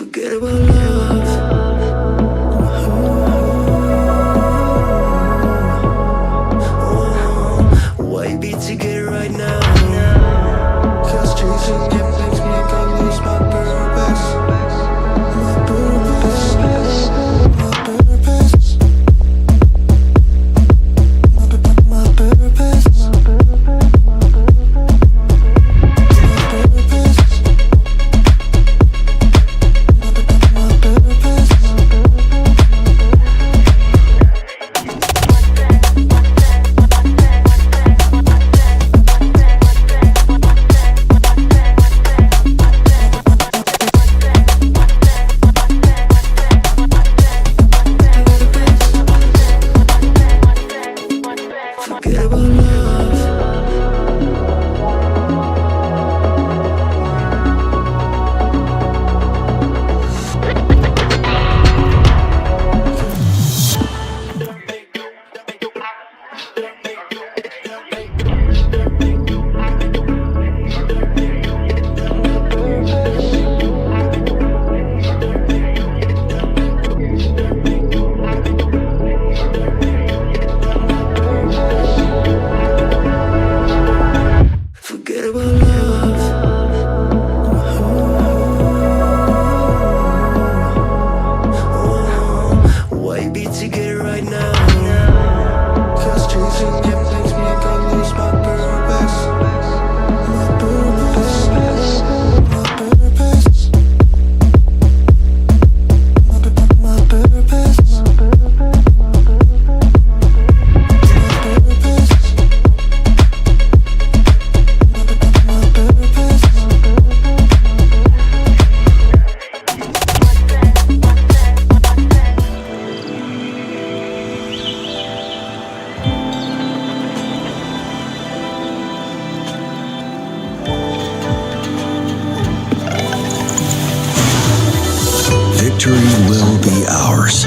Forget about love. Why be together right now? Cause chasing you makes me go lose my purpose. My purpose. My purpose. My purpose. Forget about love. Forget about love. Why be together right now? Cause chasing you makes me go lose my purpose. My purpose. My purpose. My purpose. Victory will be ours.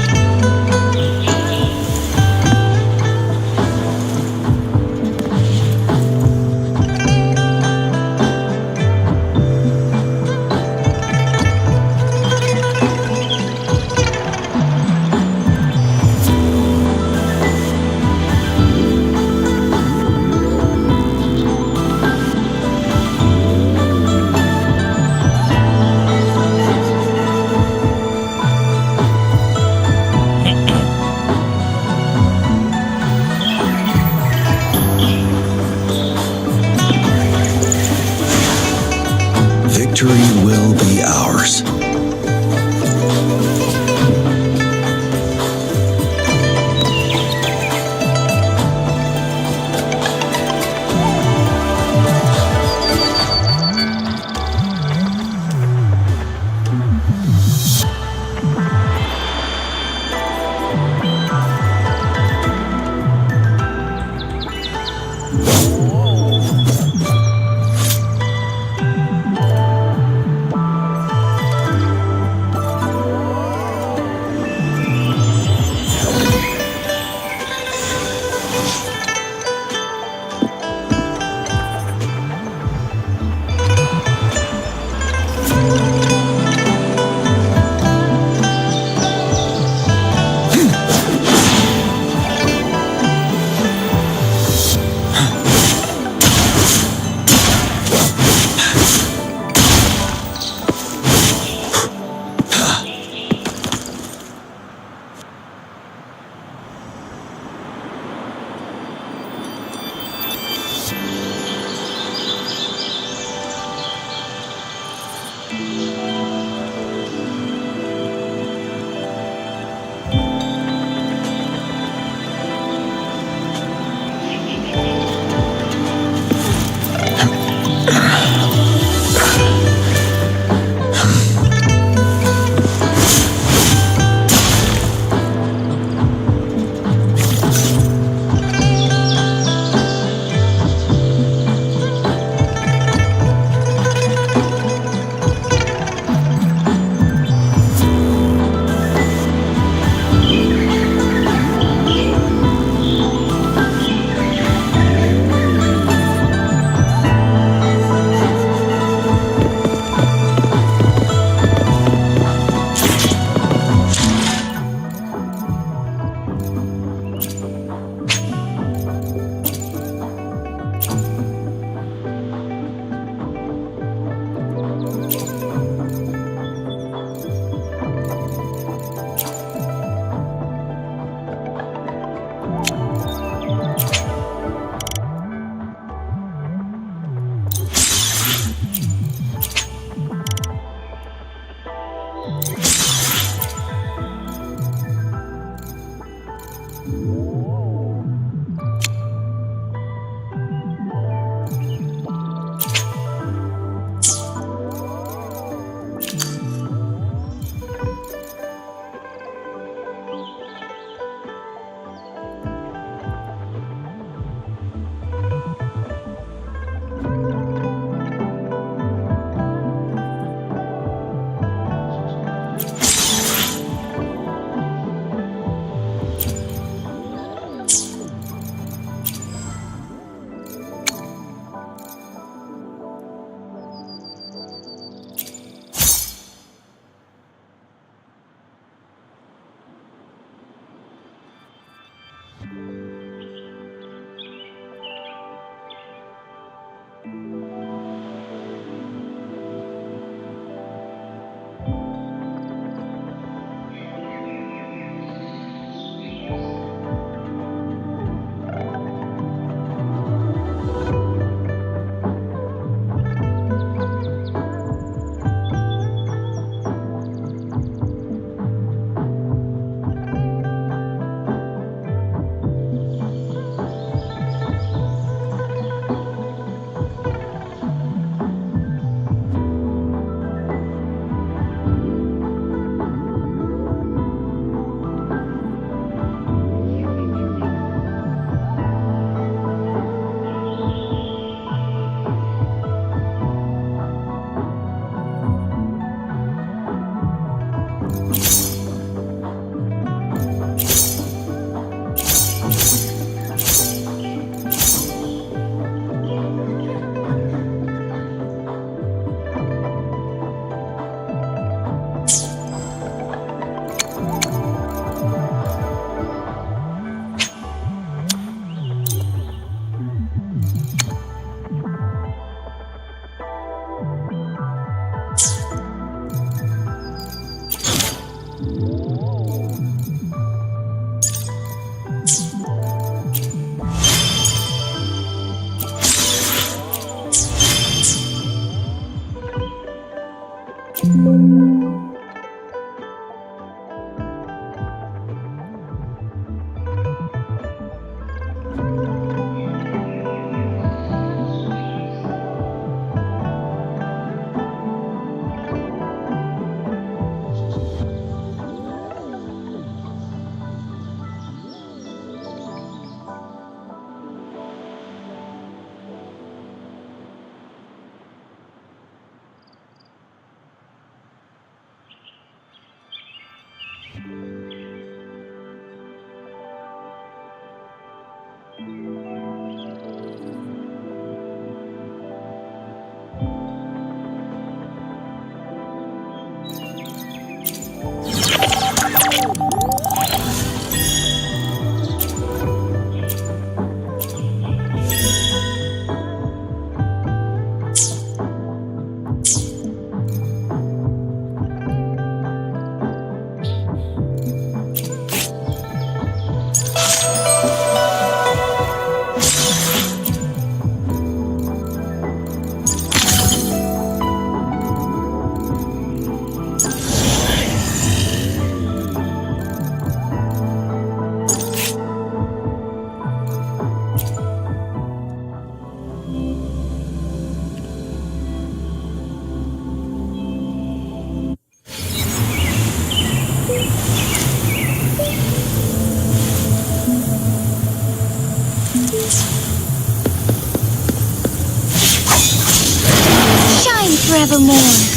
forevermore.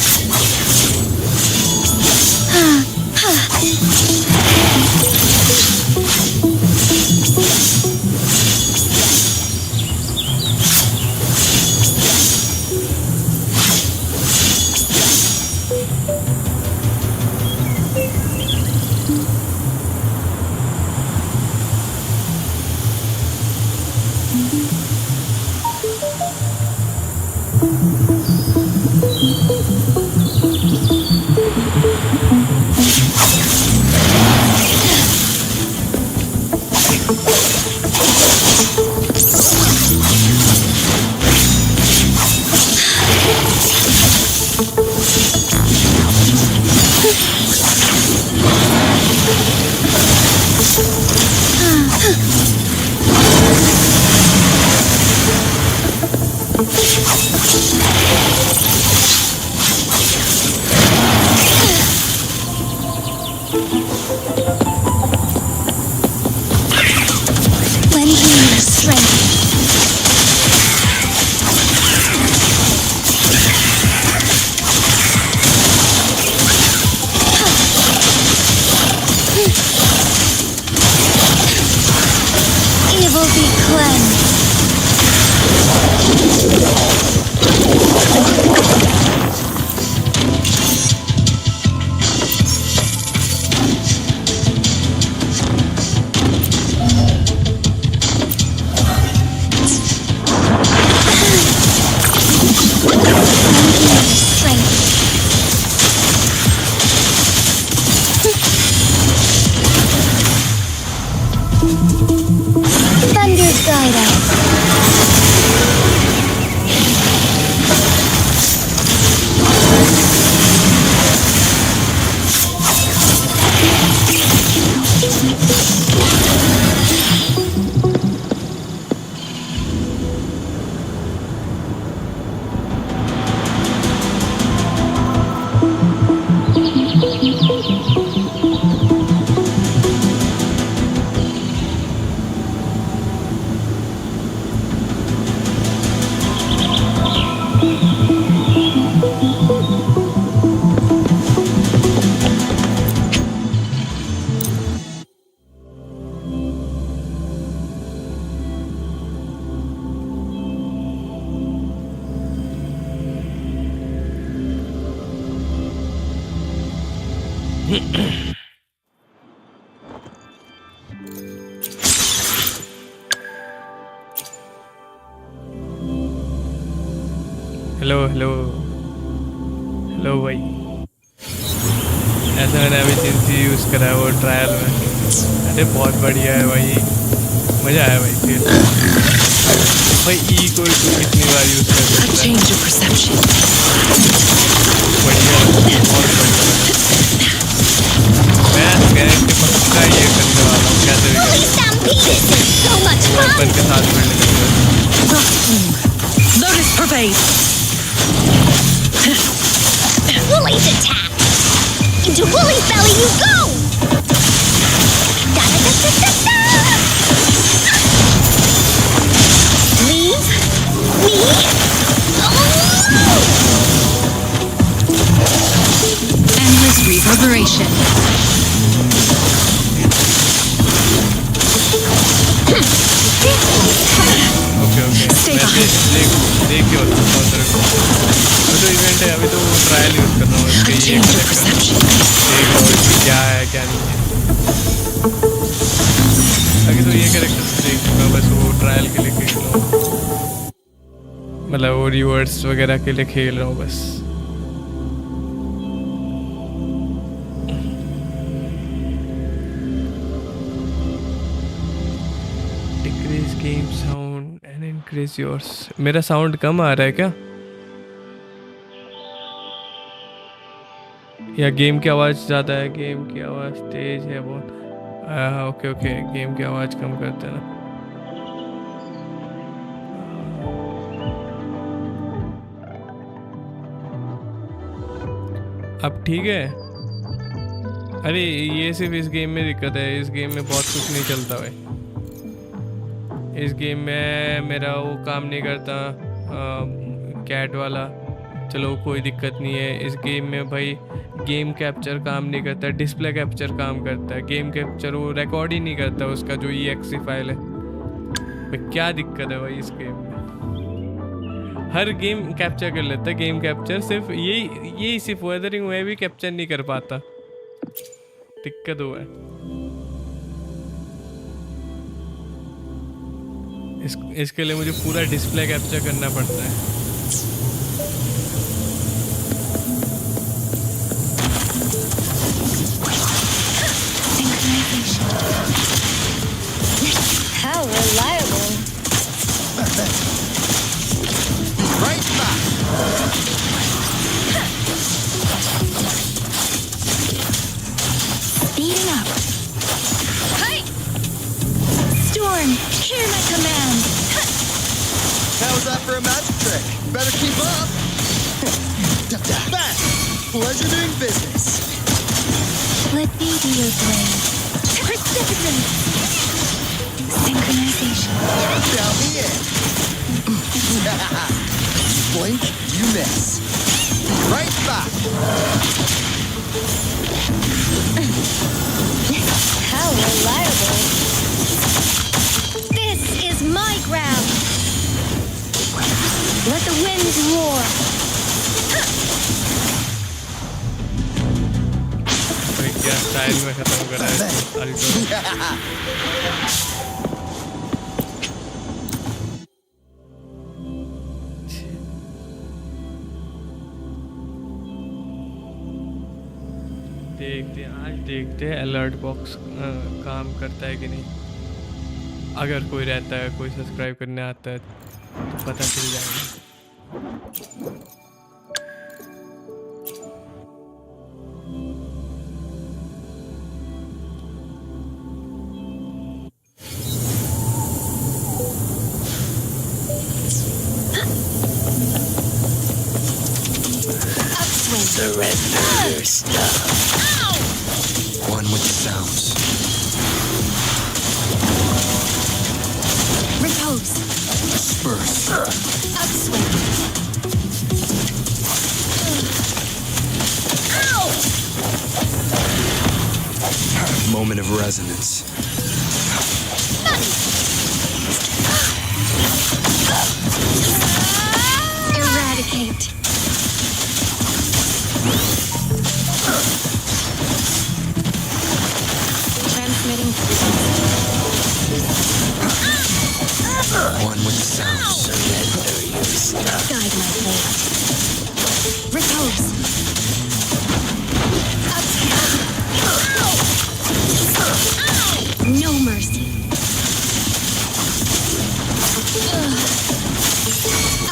Lend me your strength. Evil be cleansed. Thunder guide us. Hello hello hello भाई। ऐसा मैंने अभी जिनसी use करा है वो trial में। अरे बहुत बढ़िया है भाई, मज़ा आया भाई। फिर भाई ई को कितनी बार यूज़ कर सकता है। बढ़िया, बहुत बढ़िया। मैं कैरेक्टर पक्का ये करने वाला हूँ, कैसे भी वेपन के साथ मिलने लगे। Lotus pervade. Woolly's attack! Into Woolly's belly you go! Da-da-da-da-da-da! Leave me alone! Endless reverberation. Okay देखिए तो इवेंट है, अभी तो ट्रायल यूज़ कर रहा हूँ इसके। ये देख लो इसकी क्या है क्या नहीं है। अभी तो ये कैरेक्टर देखूंगा बस, वो ट्रायल के लिए खेल रहा हूँ, मतलब वो रिवर्स वगैरह के लिए खेल रहा हूँ बस। Decrease game sound and increase yours. मेरा साउंड कम आ रहा है क्या, या गेम की आवाज़ ज़्यादा है? गेम की आवाज़ तेज है बहुत। ओके ओके, गेम की आवाज़ कम करते हैं ना। अब ठीक है। अरे ये सिर्फ इस गेम में दिक्कत है, इस गेम में बहुत कुछ नहीं चलता भाई। इस गेम में मेरा वो काम नहीं करता कैट वाला। चलो कोई दिक्कत नहीं है। इस गेम में भाई गेम कैप्चर काम नहीं करता, डिस्प्ले कैप्चर काम करता है। गेम कैप्चर वो रिकॉर्ड ही नहीं करता उसका जो EXE फाइल है भाई। क्या दिक्कत है भाई इस गेम में? हर गेम कैप्चर कर लेता है, गेम कैप्चर सिर्फ यही सिर्फ वेदरिंग में भी कैप्चर नहीं कर पाता। दिक्कत हुआ है इसके लिए मुझे पूरा डिस्प्ले कैप्चर करना पड़ता है। How reliable! Right back. Speeding up. Hey! Storm, hear my command. How's that for a magic trick? Better keep up. Fast. Pleasure doing business. Let me be your blade. Precipitate. Synchronization. Count me in. You blink, you miss. Be right back. How reliable. This is my ground. Let the winds roar. भाई क्या style में खत्म करा है Alto देखते हैं alert box काम करता है कि नहीं। अगर कोई रहता है, कोई सब्सक्राइब करने आता है तो पता चल जाएगा। Surrender your stuff. One with the sounds. Repose. Disperse. Upswing. Ow! Moment of resonance. Eradicate. Transmitting. One with the sounds. Surrender your stuff. Guide my blade. Repose. Upswing. No mercy.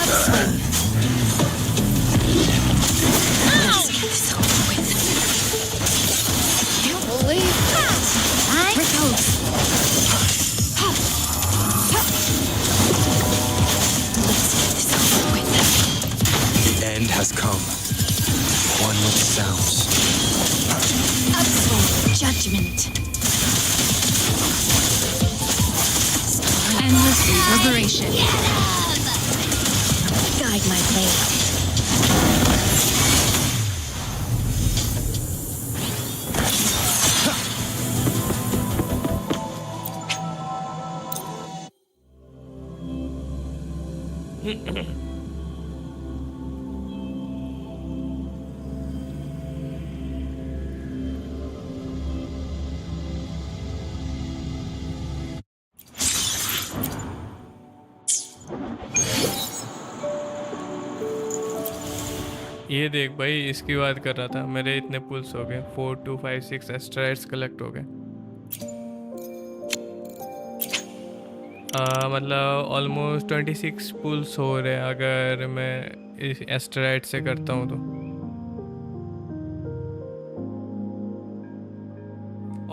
Upswing. Let's get this over with. Can't believe that. Repose. Let's get this over with. The end has come. One with the sounds. Upswing. Judgment. Endless reverberation. Guide my blade. ये देख भाई, इसकी बात कर रहा था। मेरे इतने पुल्स हो गए, 4 2 5 6 एस्ट्राइड्स कलेक्ट हो गए। मतलब ऑलमोस्ट 26 पुल्स हो रहे हैं अगर मैं इस एस्टेरॉइड से करता हूँ तो।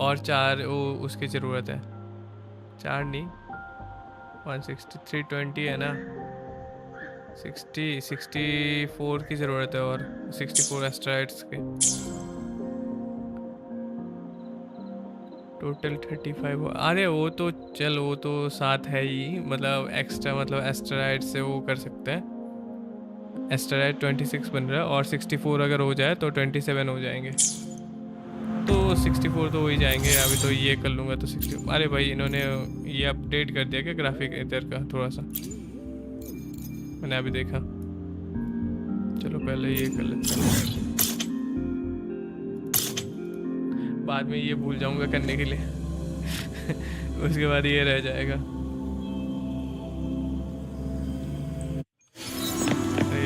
और 4 उसकी ज़रूरत है, 4 नहीं 160 320 है ना, 64 की ज़रूरत है और 64 एस्टेरॉइड्स के टोटल 35। अरे वो तो चल, वो तो 7 है ही, मतलब एक्स्ट्रा, मतलब एस्टेरॉइड से वो कर सकते हैं। एस्टेरॉइड 26 बन रहा है और 64 अगर हो जाए तो 27 हो जाएंगे, तो 64 तो हो ही जाएंगे। अभी तो ये कर लूँगा तो 60। अरे भाई इन्होंने ये अपडेट कर दिया क्या ग्राफिक इधर का थोड़ा सा, मैंने अभी देखा। चलो पहले ये कर लेते हैं, बाद में ये भूल जाऊंगा करने के लिए उसके बाद ये रह जाएगा।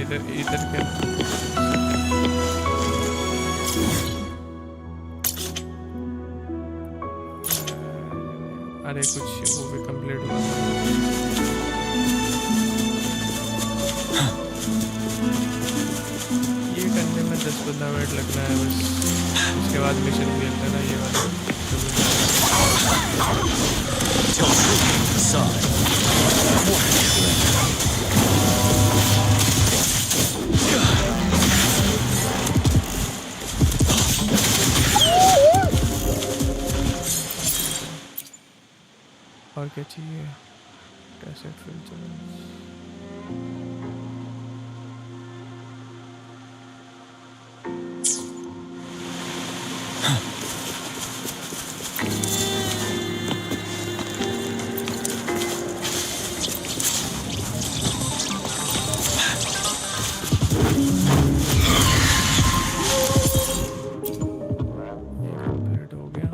इधर इधर क्या, अरे कुछ वो भी कंप्लीट हुआ। ये करने में 10-15 मिनट लगना है बस, उसके बाद मिशन भी लेना ये वाला। और क्या चाहिए? Cassette filter. कंप्लीट हो गया।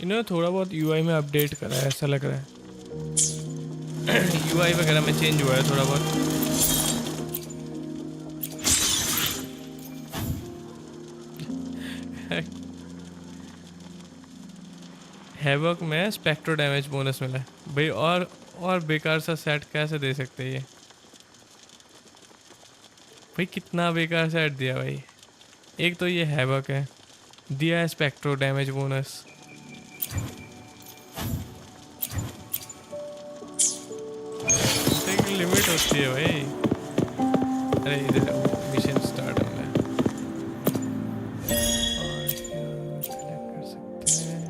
इन्होंने थोड़ा बहुत यूआई में अपडेट करा है ऐसा लग रहा है। यूआई वगैरह में चेंज हुआ है थोड़ा बहुत। हैवक में स्पेक्ट्रो डैमेज बोनस मिला है भाई। और बेकार सा सेट कैसे दे सकते हैं ये भाई? कितना बेकार सेट दिया भाई। एक तो ये हैवक है, दिया है स्पेक्ट्रो डैमेज बोनस। लिमिट होती है भाई। अरे इधर मिशन स्टार्ट हो गया। और क्या सेलेक्ट कर सकते हैं?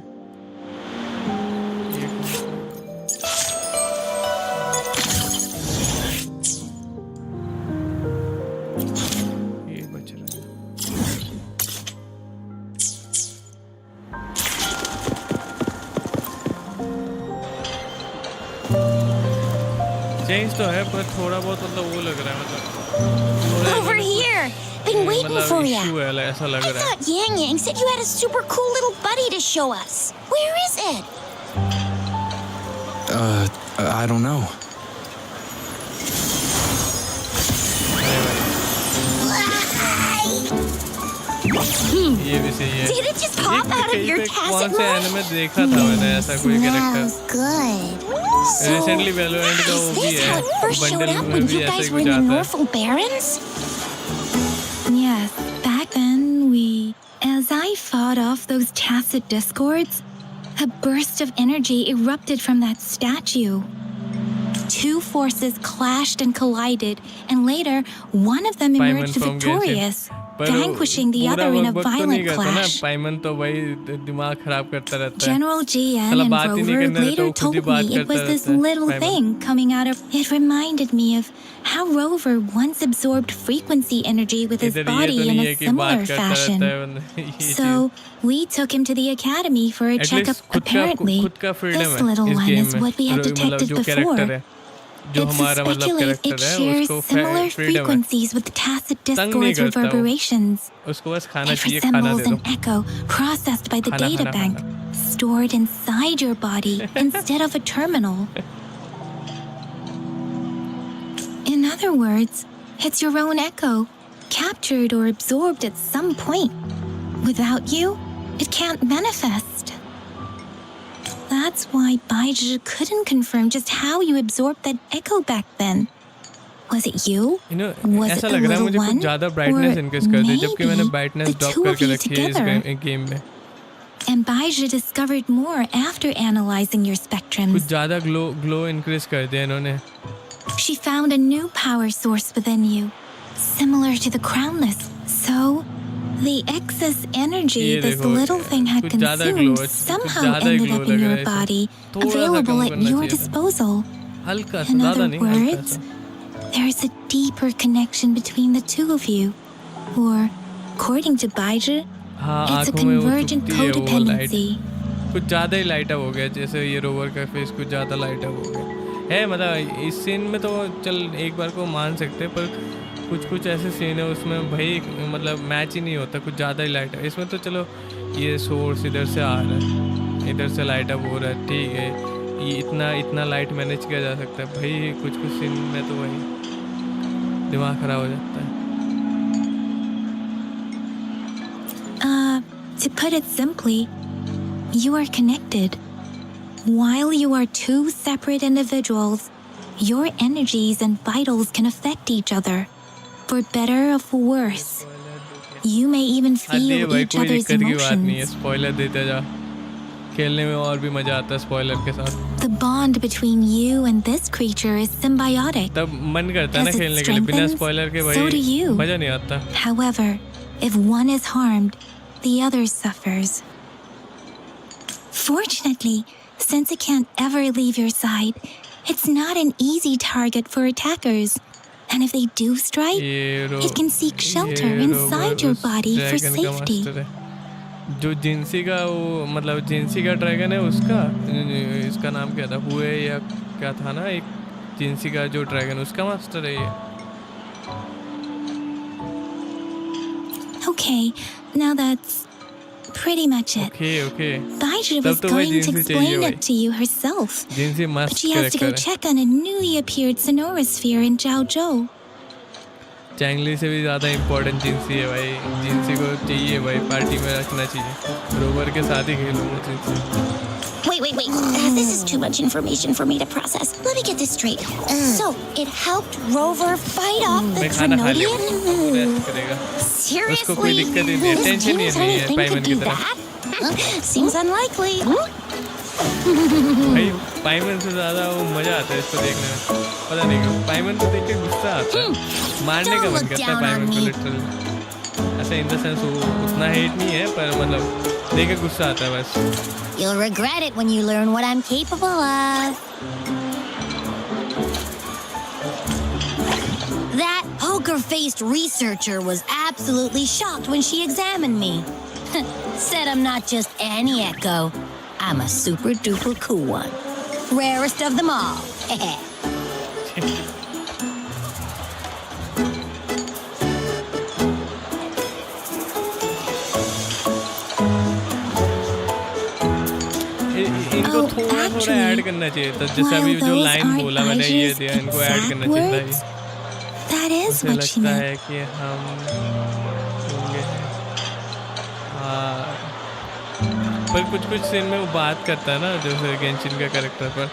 ये बच रहा है। चेंज तो है पर थोड़ा बहुत मतलब वो लग रहा है मतलब Over here! Been waiting मतलब for इशू you. है ऐसा लग I रहा है। thought Yang Yang said you had a super cool little buddy to show us. Where is it? I don't know. ये भी सही है। Did it just pop out of your कौन tacit से mind? एनिमे देखा था मैंने ऐसा कोई Smells character. good. So, Recently Valorant का वो is भी this है। how it first showed bundle up में when भी you ऐसा guys ही were कुछ in the आता है। Norfolk Barrens? Yes, back then as I fought off those tacit discords, a burst of energy erupted from that statue. Two forces clashed and collided, and later one of them पाइमन emerged from Genshin। victorious, पर vanquishing the पूरा other in a वक्त तो नहीं violent करता ना। clash. पाइमन तो भाई दिमाग खराब करता रहता है। General GN साला and बात ही नहीं Rover करने देता, later वो खुद ही told बात me it करता was this रहता है, little Paimon। thing coming out of. It reminded me of how Rover once absorbed frequency energy with his इधर ये body तो in नहीं a है कि similar बात करता fashion. रहता है बंदा, ये So we took him to the academy for a At checkup. least Apparently, खुद का freedom this है little इस one game is में। what we had मतलब detected जो before. कैरेक्टर है, जो It's हमारा मतलब speculate it कैरेक्टर है, shares उसको similar freedom है। frequencies with the tacit तंग नहीं discords करता वो। reverberations. उसको बस खाना It चाहिए, खाना दे resembles दो। an echo processed by the खाना, data खाना, bank, stored inside your body instead of a terminal. In other words, it's your own echo, captured or absorbed at some point. Without you, it can't manifest. That's why Baizhi couldn't confirm just how you absorbed that echo back then. Was it you? Was ऐसा it the लग रहा है little मुझे one? कुछ ज्यादा brightness Or increase कर दी, जबकि मैंने maybe brightness the drop two of करके you रखी है इस together? गेम में। And Baizhi discovered more after analyzing your कुछ spectrums. ज्यादा ग्लो इंक्रीज कर दिया इन्होंने। She found a new power source within you, similar to the crownless. So, the excess energy ये this देखो, little thing had कुछ ज्यादा consumed glow है, कुछ somehow ज्यादा ही ended glow up in लग रहा your है इसे। body, थोड़ा सा available कम at करना your चाहिए था। disposal. हल्का सा, In ज्यादा other नहीं, हल्का words, सा। there's a deeper connection between the two of you. Or, according to Baizhi, हाँ, it's a आँखों में वो convergent चुभती है वो लाइट। codependency. कुछ ज़्यादा ही लाइट अप हो गया, जैसे ये रोवर का फेस कुछ ज़्यादा लाइट अप हो गया है। मतलब इस सीन में तो चल एक बार को मान सकते हैं, पर कुछ ऐसे सीन है उसमें भाई मतलब मैच ही नहीं होता, कुछ ज़्यादा ही लाइट है। इसमें तो चलो ये सोर्स इधर से आ रहा है, इधर से लाइट अप हो रहा है, ठीक है, ये इतना लाइट मैनेज किया जा सकता है भाई। कुछ सीन में तो वही दिमाग खराब हो जाता है। To put it simply, you are connected. While you are two separate individuals, your energies and vitals can affect each other, for better or for worse. You may even feel भाई each कोई other's दिक्कत की बात नहीं है, emotions. Spoiler देते जा, खेलने में और भी मजा आता है स्पॉइलर के साथ। The bond between you and this creature is symbiotic. तब मन करता है ना As it खेलने के लिए, बिना strengthens, स्पॉइलर के so do भाई you. मजा नहीं आता। However, if one is harmed, the other suffers. Fortunately, since it can't ever leave your side, it's not an easy target for attackers. And if they do strike, it can seek shelter inside your body for safety. जो जिंसी का वो मतलब जिंसी का dragon है उसका, इसका नाम क्या था, हुए या क्या था ना, एक जिंसी का जो ड्रैगन उसका मास्टर है ये। Okay, now that's pretty much it. Okay. Baiju तब was तो भाई going to जिंसी explain चाहिए it to you herself, Jinsi but मस्त she has to go character है। check on a newly appeared Sonorosphere in Jiaozhou. चैंगली से भी ज़्यादा important जिंसी है भाई, जिंसी को चाहिए भाई, पार्टी में रखना चाहिए, रोवर के साथ ही खेलूंगा जिंसी। Wait. This is too much information for me to process. Let me get this straight. So, it helped Rover fight off the मैं खाना खा लिया, Drenodian? रेस्ट करेगा, उसको कोई Seriously? दिक्कत ही नहीं है, This टेंशन ही teeny नहीं tiny है thing पाइमन could की do तरह। that? Seems unlikely. भाई पाइमन से ज़्यादा वो मज़ा आता है इसको देखने में, पता नहीं क्यों पाइमन को देख के गुस्सा आता है, मारने का Don't मन look करता है down पाइमन on को me. लिटरली। ऐसा इन द सेंस वो उतना हेट नहीं है, पर मतलब देख के गुस्सा आता है बस। You'll regret it when you learn what I'm capable of. That poker-faced researcher was absolutely shocked when she examined me. Said I'm not just any echo. I'm a super-duper cool one. Rarest of them all. इनको Oh, थोड़ा actually, add करना चाहिए था, जैसे अभी while जो those line aren't बोला मैंने ये Baju's दिया, इनको ऐड exact करना चाहिए था words, ये। that is मुझे what she लगता meant. है कि हम होंगे, हाँ, पर कुछ सीन में वो बात करता है ना, जैसे गेंशिन का कैरेक्टर पर,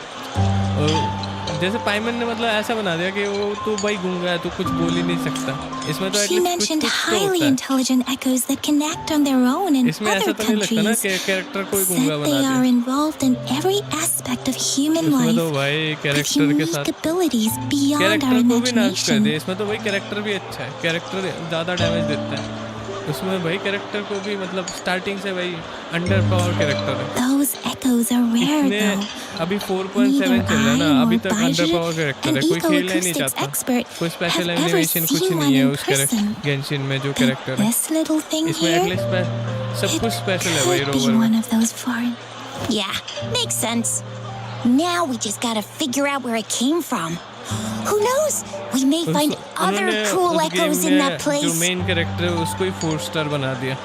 जैसे पाइमन ने मतलब ऐसा बना दिया कि वो तो भाई गूंगा है, तो कुछ बोल ही नहीं सकता। इसमें तो She एटलीस्ट mentioned कुछ तो highly होता है। intelligent echoes that can act on their own in इसमें ऐसा other तो नहीं लगता ना countries. कि कैरेक्टर कोई गूंगा Said बना they are दिया। involved in every aspect of human इसमें life तो भाई with कैरेक्टर के unique साथ abilities beyond our कैरेक्टर को भी नाश कर imagination. दिया। इसमें तो भाई कैरेक्टर भी अच्छा है, कैरेक्टर ज़्यादा डैमेज देता है उसमें भाई, कैरेक्टर को भी मतलब स्टार्टिंग से भाई अंडर पावर कैरेक्टर है। Those echoes are rare इतने though. अभी 4.7 Neither चल रहा है ना, I अभी nor तक under Baiju, power character an है, कोई खेलना ही नहीं eco-acoustics चाहता, expert, कोई स्पेशल have ever एनिमेशन कुछ seen नहीं one है in उस कैरेक्टर person. गेंशिन में जो And कैरेक्टर है। this little thing इसमें here, एटलीस्ट सब it कुछ स्पेशल है भाई could be रोवर one में। of those foreign. Yeah, makes sense. Now we just gotta figure out where it came from. Who knows? We may find other उन्होंने cool उस game echoes in that में जो place. Main character है उसको ही 4 star बना दिया।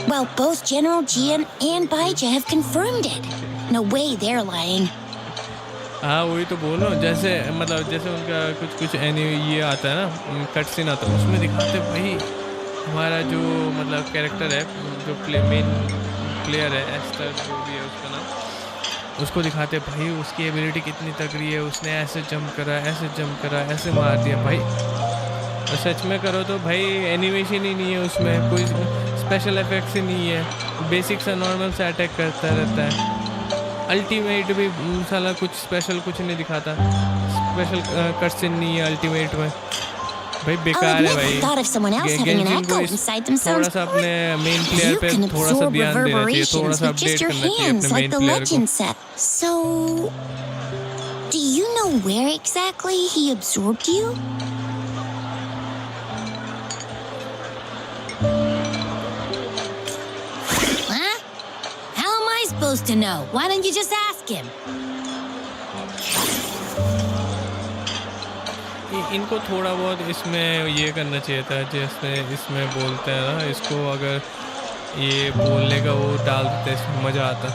Well, both General Jian and Baija have confirmed it. No way they're lying. हाँ वही तो बोल रहा हूँ, जैसे मतलब जैसे उनका कुछ ये आता है ना, कट सीन आता है, उसमें दिखाते भाई हमारा जो मतलब कैरेक्टर है, जो मेन प्लेयर है, एस्टर जो भी है उसका नाम, उसको दिखाते भाई उसकी एबिलिटी कितनी तगड़ी है, उसने ऐसे जंप करा, ऐसे मार दिया भाई। और सच में करो तो भाई एनिमेशन ही नहीं है उसमें, कोई स्पेशल इफेक्ट्स ही नहीं है, बेसिक सा नॉर्मल सा अटैक करता रहता है। अल्टीमेट भी साला कुछ स्पेशल कुछ नहीं दिखाता, स्पेशल कट सीन नहीं है अल्टीमेट में भाई, I'll बेकार है admit, भाई। I thought of someone else having an Genshin को echo inside them थोड़ा sounds सा अपने मेन great. प्लेयर You पे can थोड़ा सा absorb ध्यान देना चाहिए, थोड़ा reverberations सा with अपडेट just your करना चाहिए hands, अपने like मेन the प्लेयर को। legend said. So, do you know where exactly he absorbed you? Huh? How am I supposed to know? Why don't you just ask him? इनको थोड़ा बहुत इसमें ये करना चाहिए था, जैसे इसमें बोलते हैं ना, इसको अगर ये बोलने का वो डाल देते इसमें मज़ा आता।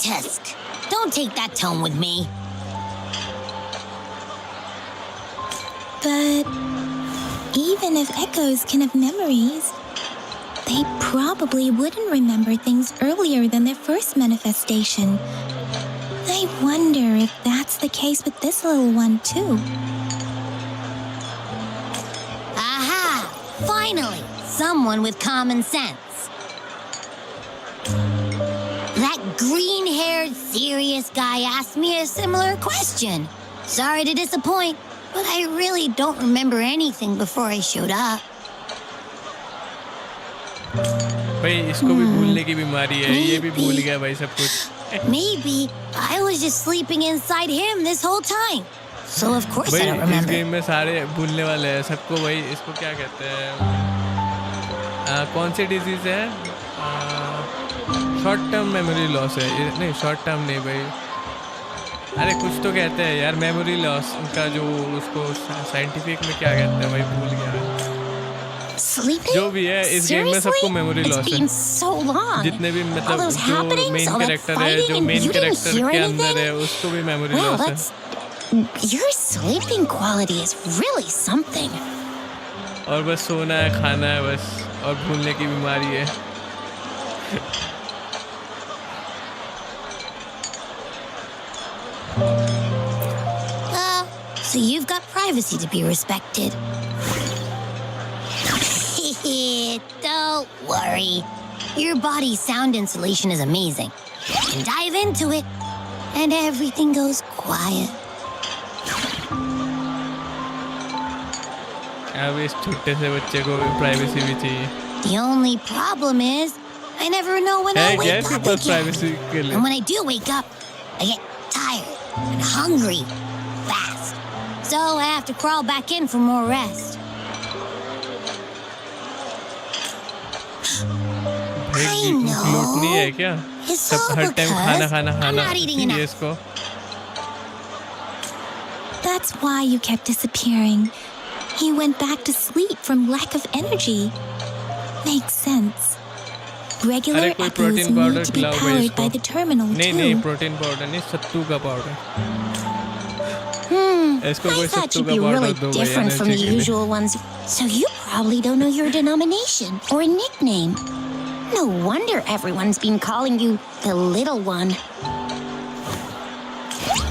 Tusk, don't take that tone with me. But even if echoes can have memories, they probably wouldn't remember things earlier than their first manifestation. I wonder if that's the case with this little one too. Aha! Finally, someone with common sense. That green-haired, serious guy asked me a similar question. Sorry to disappoint, but I really don't remember anything before I showed up. भाई इसको भी भूलने की बीमारी है, ये भी भूल गया भाई सब कुछ। Maybe I was just sleeping inside him this whole time. So of course I don't भाई इस remember. गेम में सारे भूलने वाले हैं सबको। भाई इसको क्या कहते हैं, कौन सी डिजीज है? शॉर्ट टर्म मेमोरी लॉस है। नहीं शॉर्ट टर्म नहीं भाई, अरे कुछ तो कहते हैं यार, मेमोरी लॉस का जो उसको साइंटिफिक में क्या कहते हैं भाई, भूल गया। Sleeping? जो भी है इस गेम में सबको मेमोरी It's लॉस है। been so long. जितने भी All मतलब those जो happenings, main all that character है, fighting, जो and main you didn't character hear के अंदर anything? है उसको भी मेमोरी Well, लॉस है। that's your sleeping quality is really something. और बस सोना है, खाना है बस, और भूलने की बीमारी है। So you've got privacy to be respected. Don't worry. Your body's sound insulation is amazing. You can dive into it, and everything goes quiet. अब इस छोटे से बच्चे को प्राइवेसी भी चाहिए। The only problem is, I never know when I'll क्या wake इसके up पास again. प्राइवेसी के लिए? And when I do wake up, I get tired and hungry fast. So I have to crawl back in for more rest. भाई gluttony है क्या? It's सब all हर time खाना because खाना I'm खाना not eating चाहिए enough. इसको। That's why you kept disappearing. You went back to sleep from lack of energy. Makes sense. Regular अरे कोई echoes protein need powder to be खिलाओ भाई powered इसको। by the terminal नहीं too. नहीं protein powder नहीं, सत्तू का पाउडर। इसको I कोई thought सत्तू you'd का be पाउडर really दो भाई different from the एनर्जी के लिए। usual ones. So you probably don't know your denomination or nickname. No wonder everyone's been calling you the little one.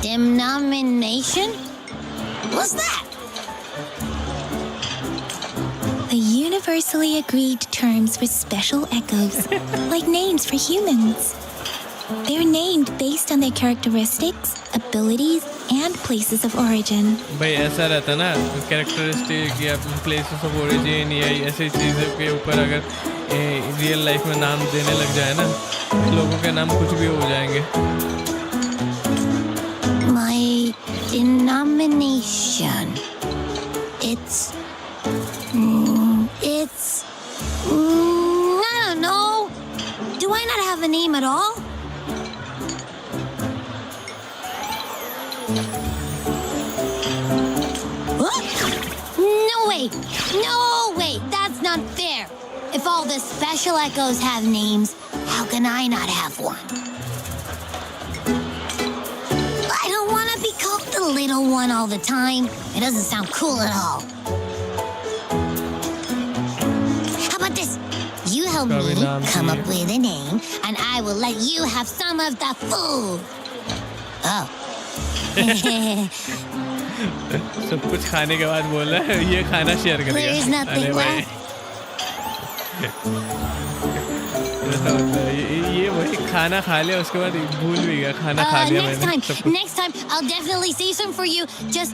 Denomination? What's that? The universally agreed terms for special echoes, like names for humans. They're named based on their characteristics, abilities, and places of origin. भाई ऐसा रहता है ना, characteristic या places of origin या ऐसी चीज़ों के ऊपर अगर रियल लाइफ में नाम देने लग जाए ना, लोगों के नाम कुछ भी हो जाएंगे। My denomination. It's. I don't know. Do I not have a name at all? What? No way! No way! That's not fair! If all the special echoes have names, how can I not have one? I don't want to be called the little one all the time. It doesn't sound cool at all. How about this? You help me come up with a name, and I will let you have some of the food. Oh. सब कुछ खाने के बाद बोला है ये खाना share करेगा। There is nothing अरे भाई left. ऐसा होता है, ये वही खाना खा लिया उसके बाद भूल भी गया खाना खा लिया मैंने सब कुछ। Next time, I'll definitely say some for you. Just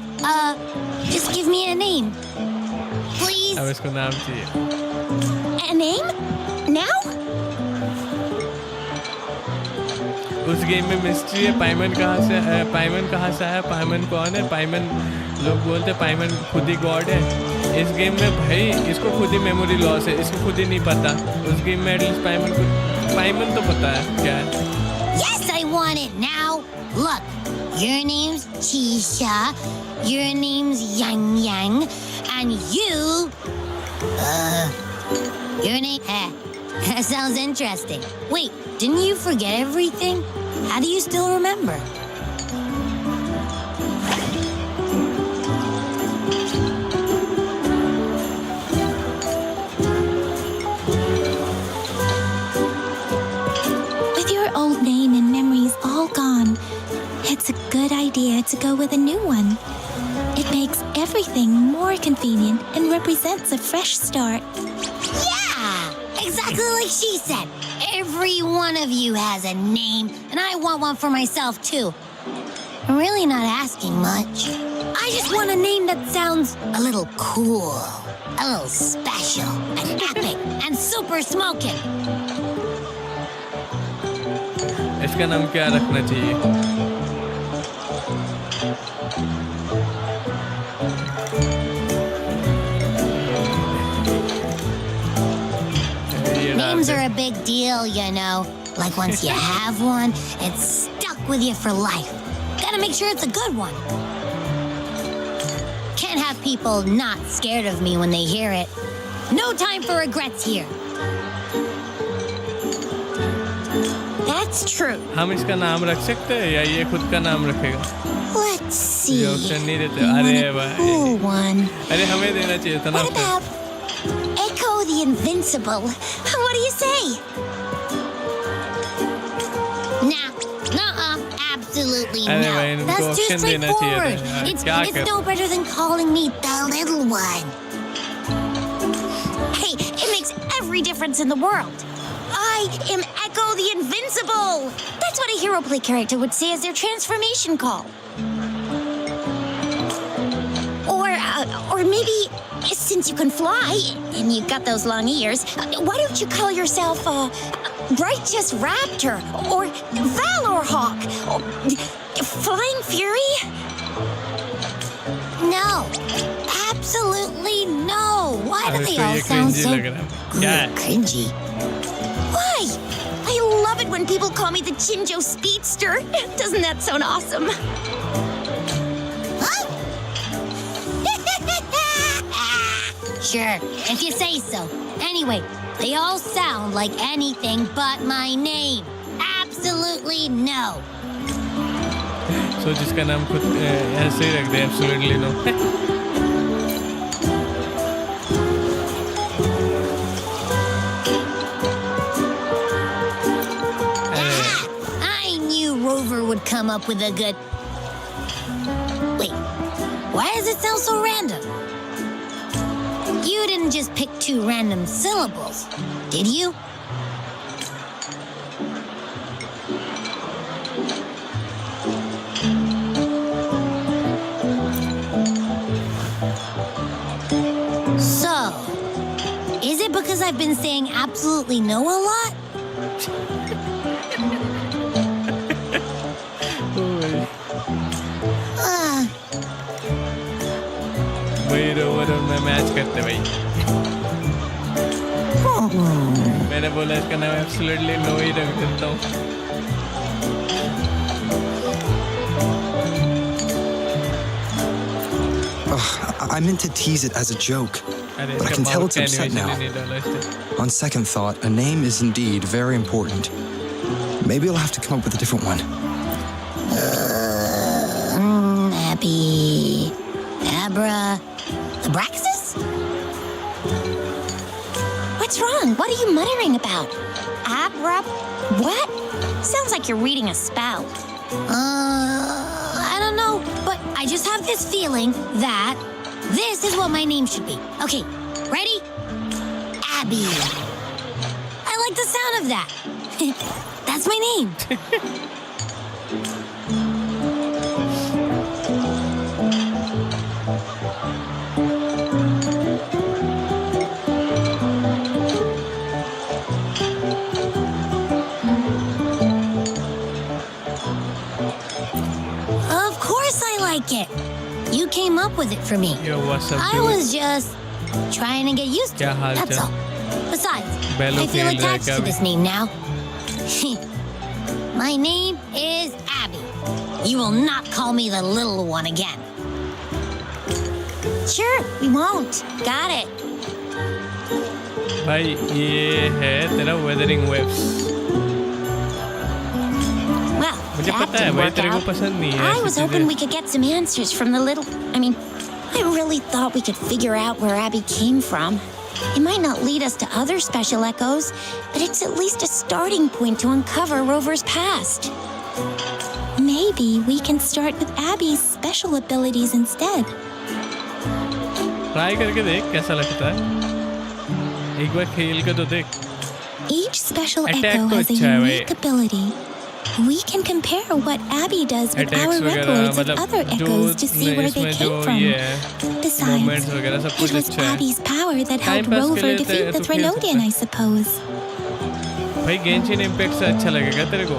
give me a name, please. अब इसको नाम चाहिए। A name? Now? उस गेम में मिस्ट्री है, पाइमन कहाँ से आया, पाइमन कौन है, पाइमन लोग बोलते हैं पाइमन खुद ही गॉड है। इस गेम में भाई इसको खुद ही मेमोरी लॉस है, इसको खुद ही नहीं पता। उस गेम में एटलीस्ट पाइमन को पाइमन तो पता है क्या है. Yes, I want it now. Look, your name's Chisha, your name's Yang Yang, and you, your name, that sounds interesting. Wait, didn't you forget everything? How do you still remember? With your old name and memories all gone, it's a good idea to go with a new one. It makes everything more convenient and represents a fresh start. Yeah, exactly like she said. Every one of you has a name, and I want one for myself too. I'm really not asking much. I just want a name that sounds a little cool, a little special, and epic, and super smoking. इसका नाम क्या रखना चाहिए? Names are a big deal, you know. Like once you have one, it's stuck with you for life. Gotta make sure it's a good one. Can't have people not scared of me when they hear it. No time for regrets here. That's true. हम इसका नाम रख सकते हैं या ये खुद का नाम रखेगा? Let's see. ये ऑप्शन नहीं देते. You want अरे a भाई. cool one. अरे हमें देना चाहिए था ना. What about Echo the Invincible? What do you say? Nah, absolutely अरे no. भाई, इनको That's too option देना चाहिए था straightforward. यार. It's क्या कर- no better than calling me the little one. Hey, it makes every difference in the world. I am Echo the Invincible. That's what a hero play character would say as their transformation call. Or maybe since you can fly and you've got those long ears, why don't you call yourself Righteous Raptor or Valor Hawk or Flying Fury? No, absolutely no. Why do अब they इसको all ये sound cringy so लग रहा है. क्या है? cringy? Why? I love it when people call me the Jinjo Speedster. Doesn't that sound awesome? Huh? Sure, if you say so. Anyway, they all sound like anything but my name. Absolutely no. So जिसका नाम खुद ऐसे ही रख दे. Absolutely no. I knew Rover would come up with a good... Wait, why does it sound so random? You didn't just pick two random syllables, did you? So, is it because I've been saying absolutely no a lot? वही rover और मैं match करते भाई. मैंने बोला इसका नाम absolutely no ही रख देता हूँ. I meant to tease it as a joke, अरे but I इसका can tell माउथ it's का upset animation now. ही नहीं डाला इसने. On second thought, a name is indeed very important. Maybe I'll have to come up with a different one. Abby... Abra... Abraxas? What's wrong? What are you muttering about? Abra... What? Sounds like you're reading a spell. I don't know, but I just have this feeling that this is what my name should be. Okay, ready? Abby. I like the sound of that. That's my name. Of course I like it. You came up with it for me. Yo, what's up, I dude? was just trying to get used to क्या it. Hall That's चाल? all. Besides, Balor I feel खेल रहा है attached क्या to अभी? this name now. My name is Abby. You will not call me the little one again. Sure, we won't. Got it. भाई ये है तेरा weathering waves. Well, मुझे that पता है didn't भाई work तेरे को out. पसंद नहीं है I ऐसी was hoping चीजें. we could get some answers from the little... I really thought we could figure out where Abby came from. It might not lead us to other special echoes, but it's at least a starting point to uncover Rover's past. Maybe we can start with Abby's special abilities instead. Try करके देख कैसा लगता है. एक बार खेल के तो देख. Each special Attack echo तो has a अच्छा है भाई. unique ability. We can compare what Abby does with Attacks our वगैरह records of मतलब other जो echoes to see where they इसमें जो came from. ये है Besides, movements वगैरह सब it कुछ was अच्छा है. Abby's power that helped pass के Rover लिए defeat the तो खेल Threnodian, सकते I suppose. भाई गेंशिन इम्पैक्ट से अच्छा लगेगा तेरे को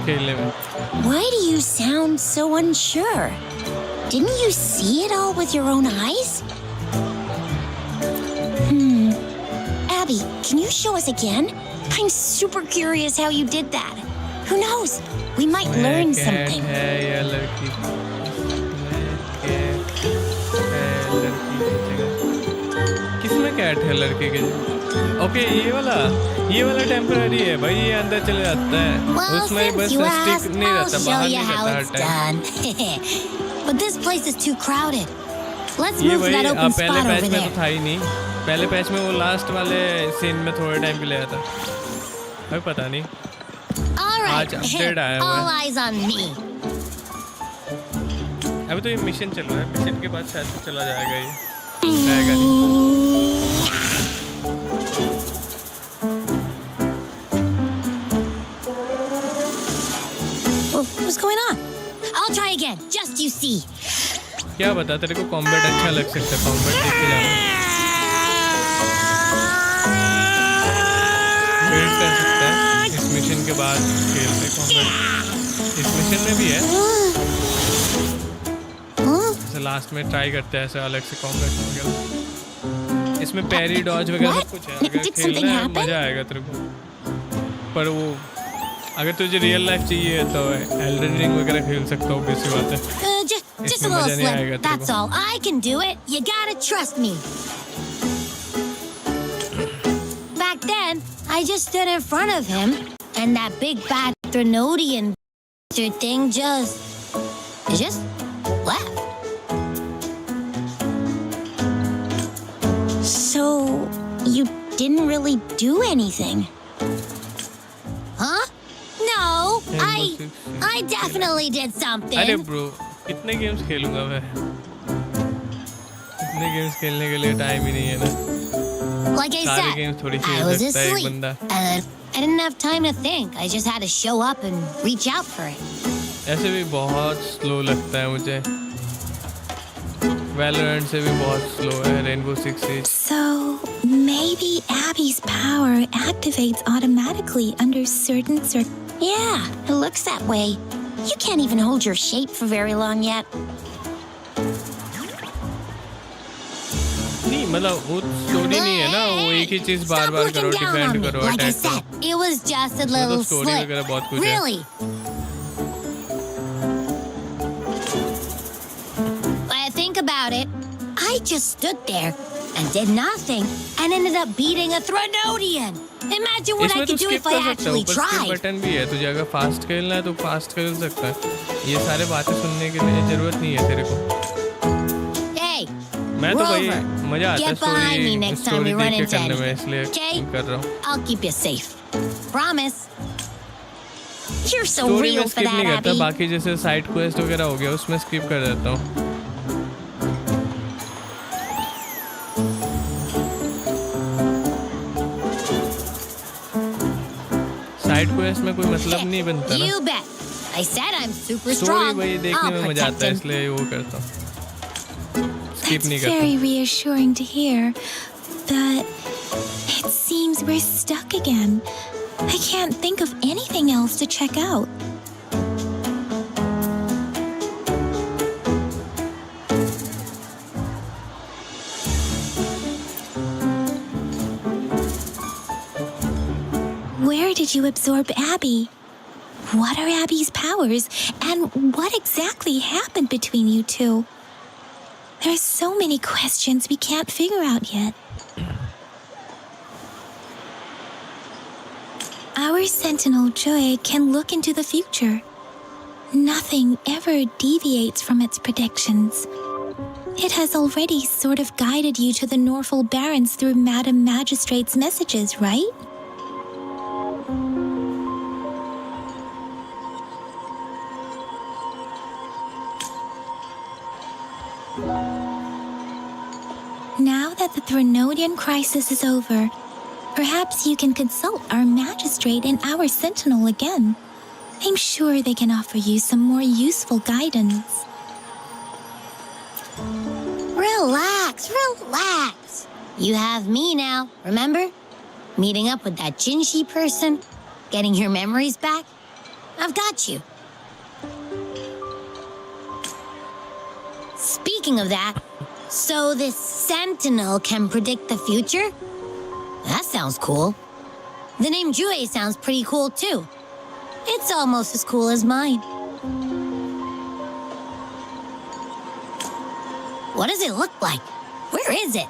खेलने में. Why do you sound so unsure? Didn't you see it all with your own eyes? Abby, can you show us again? I'm super curious how you did that. Who knows? We might learn मैं something. Cat है या लड़की. मैं cat है लड़की की जगह. किसमें कैट है लड़के के जगह? ओके ये वाला टेम्पररी है भाई. ये अंदर चले जाता है. Well, उसमें बस since you स्टिक asked, नहीं I'll रहता. show बाहर you नहीं how रहता हर it's time. done. But this place is too crowded. Let's ये move to भाई that open पहले spot पैच over में there. तो था ही नहीं. पहले पैच में वो लास्ट वाले सीन में थोड़े टाइम के लिए आया था. भाई पता नहीं. All right, आज update आया हुआ all है. eyes on me. अभी तो ये मिशन चल रहा है. मिशन के बाद शायद से चला जाएगा ये. जाएगा नहीं. What's going on? I'll try again, just you see. क्या बता तेरे को कॉम्बैट अच्छा लग सकता है. कॉम्बैट देख के जाना. बिल्ड कर सकता है इस मिशन के बाद खेलते कॉम्बैट. इस मिशन में भी है. जैसे लास्ट में ट्राई करते हैं ऐसे अलग से कॉम्बैट वगैरह. इसमें पैरी डॉज वगैरह सब कुछ है. अगर Did खेलना something है happen? मजा आएगा तेरे को. पर वो अगर तुझे रियल लाइफ चाहिए तो एल्डन रिंग वगैरह खेल सकता हो. बेसिक बात है. Just a इसमें little मजा नहीं आएगा slip. तेरे That's को. all. I can do it. You gotta trust me. Back then, I just stood in front of him, and that big bad Threnodian thing just left. So you didn't really do anything, huh? No, I definitely did something. अरे bro कितने games खेलूंगा मैं. इतने games खेलने के लिए time ही नहीं है ना. Like I सारे said, गेम्स थोड़ी I खेल was सकता है एक asleep. बंदा. I didn't have time to think. I just had to show up and reach out for it. ऐसे भी बहुत स्लो लगता है मुझे. वैलोरेंट से भी बहुत स्लो है. रेनबो सिक्स सिज. So, maybe Abby's power activates automatically under certain circumstances. Yeah, it looks that way. You can't even hold your shape for very long yet. नहीं मतलब वो स्टोरी नहीं है ना. वो एक ही चीज बार Stop बार looking करो. down on defend me. करो. Like I अटैक करो. said, it was just a उसमें तो little स्टोरी slip. वगैरह बहुत कुछ है. Really? When I think about it, I just stood there and did nothing and ended up beating a Threnodian. Imagine what I इसमें तो could do skip if I कर सकता है. actually ऊपर स्किप tried. बटन भी है. तुझे अगर फास्ट खेलना है तो फास्ट खेल सकता है. ये सारे बातें सुनने के लिए जरूरत नहीं है तेरे को. Hey, मैं तो भाई Rover, मजा आता है get behind me next time story we run देख के into करने में. anything. इसलिए Okay? कर रहा हूँ. I'll keep you safe. Promise. You're so story में real for स्किप नहीं that, करता. Abby. बाकी जैसे साइड क्वेस्ट वगैरह हो गया उसमें स्किप कर देता हूँ. साइड क्वेस्ट में कोई मतलब नहीं बनता ना. You bet. I said I'm super story strong. वही देखने I'll में मजा protect आता है him. इसलिए वो करता हूँ. स्किप It's नहीं करता. very reassuring to hear, but it seems we're stuck again. I can't think of anything else to check out. where did you absorb Abby? What are Abby's powers, and what exactly happened between you two? There's so many questions we can't figure out yet. Our Sentinel Joy can look into the future. Nothing ever deviates from its predictions. It has already sort of guided you to the Norfolk Barrens through Madam Magistrate's messages, right? Now that the Threnodian crisis is over, perhaps you can consult our magistrate and our sentinel again. I'm sure they can offer you some more useful guidance. Relax, relax. You have me now, remember? Meeting up with that Jinshi person, getting your memories back. I've got you. Speaking of that, so this sentinel can predict the future? That sounds cool. The name Jue sounds pretty cool too. It's almost as cool as mine. What does it look like? Where is it?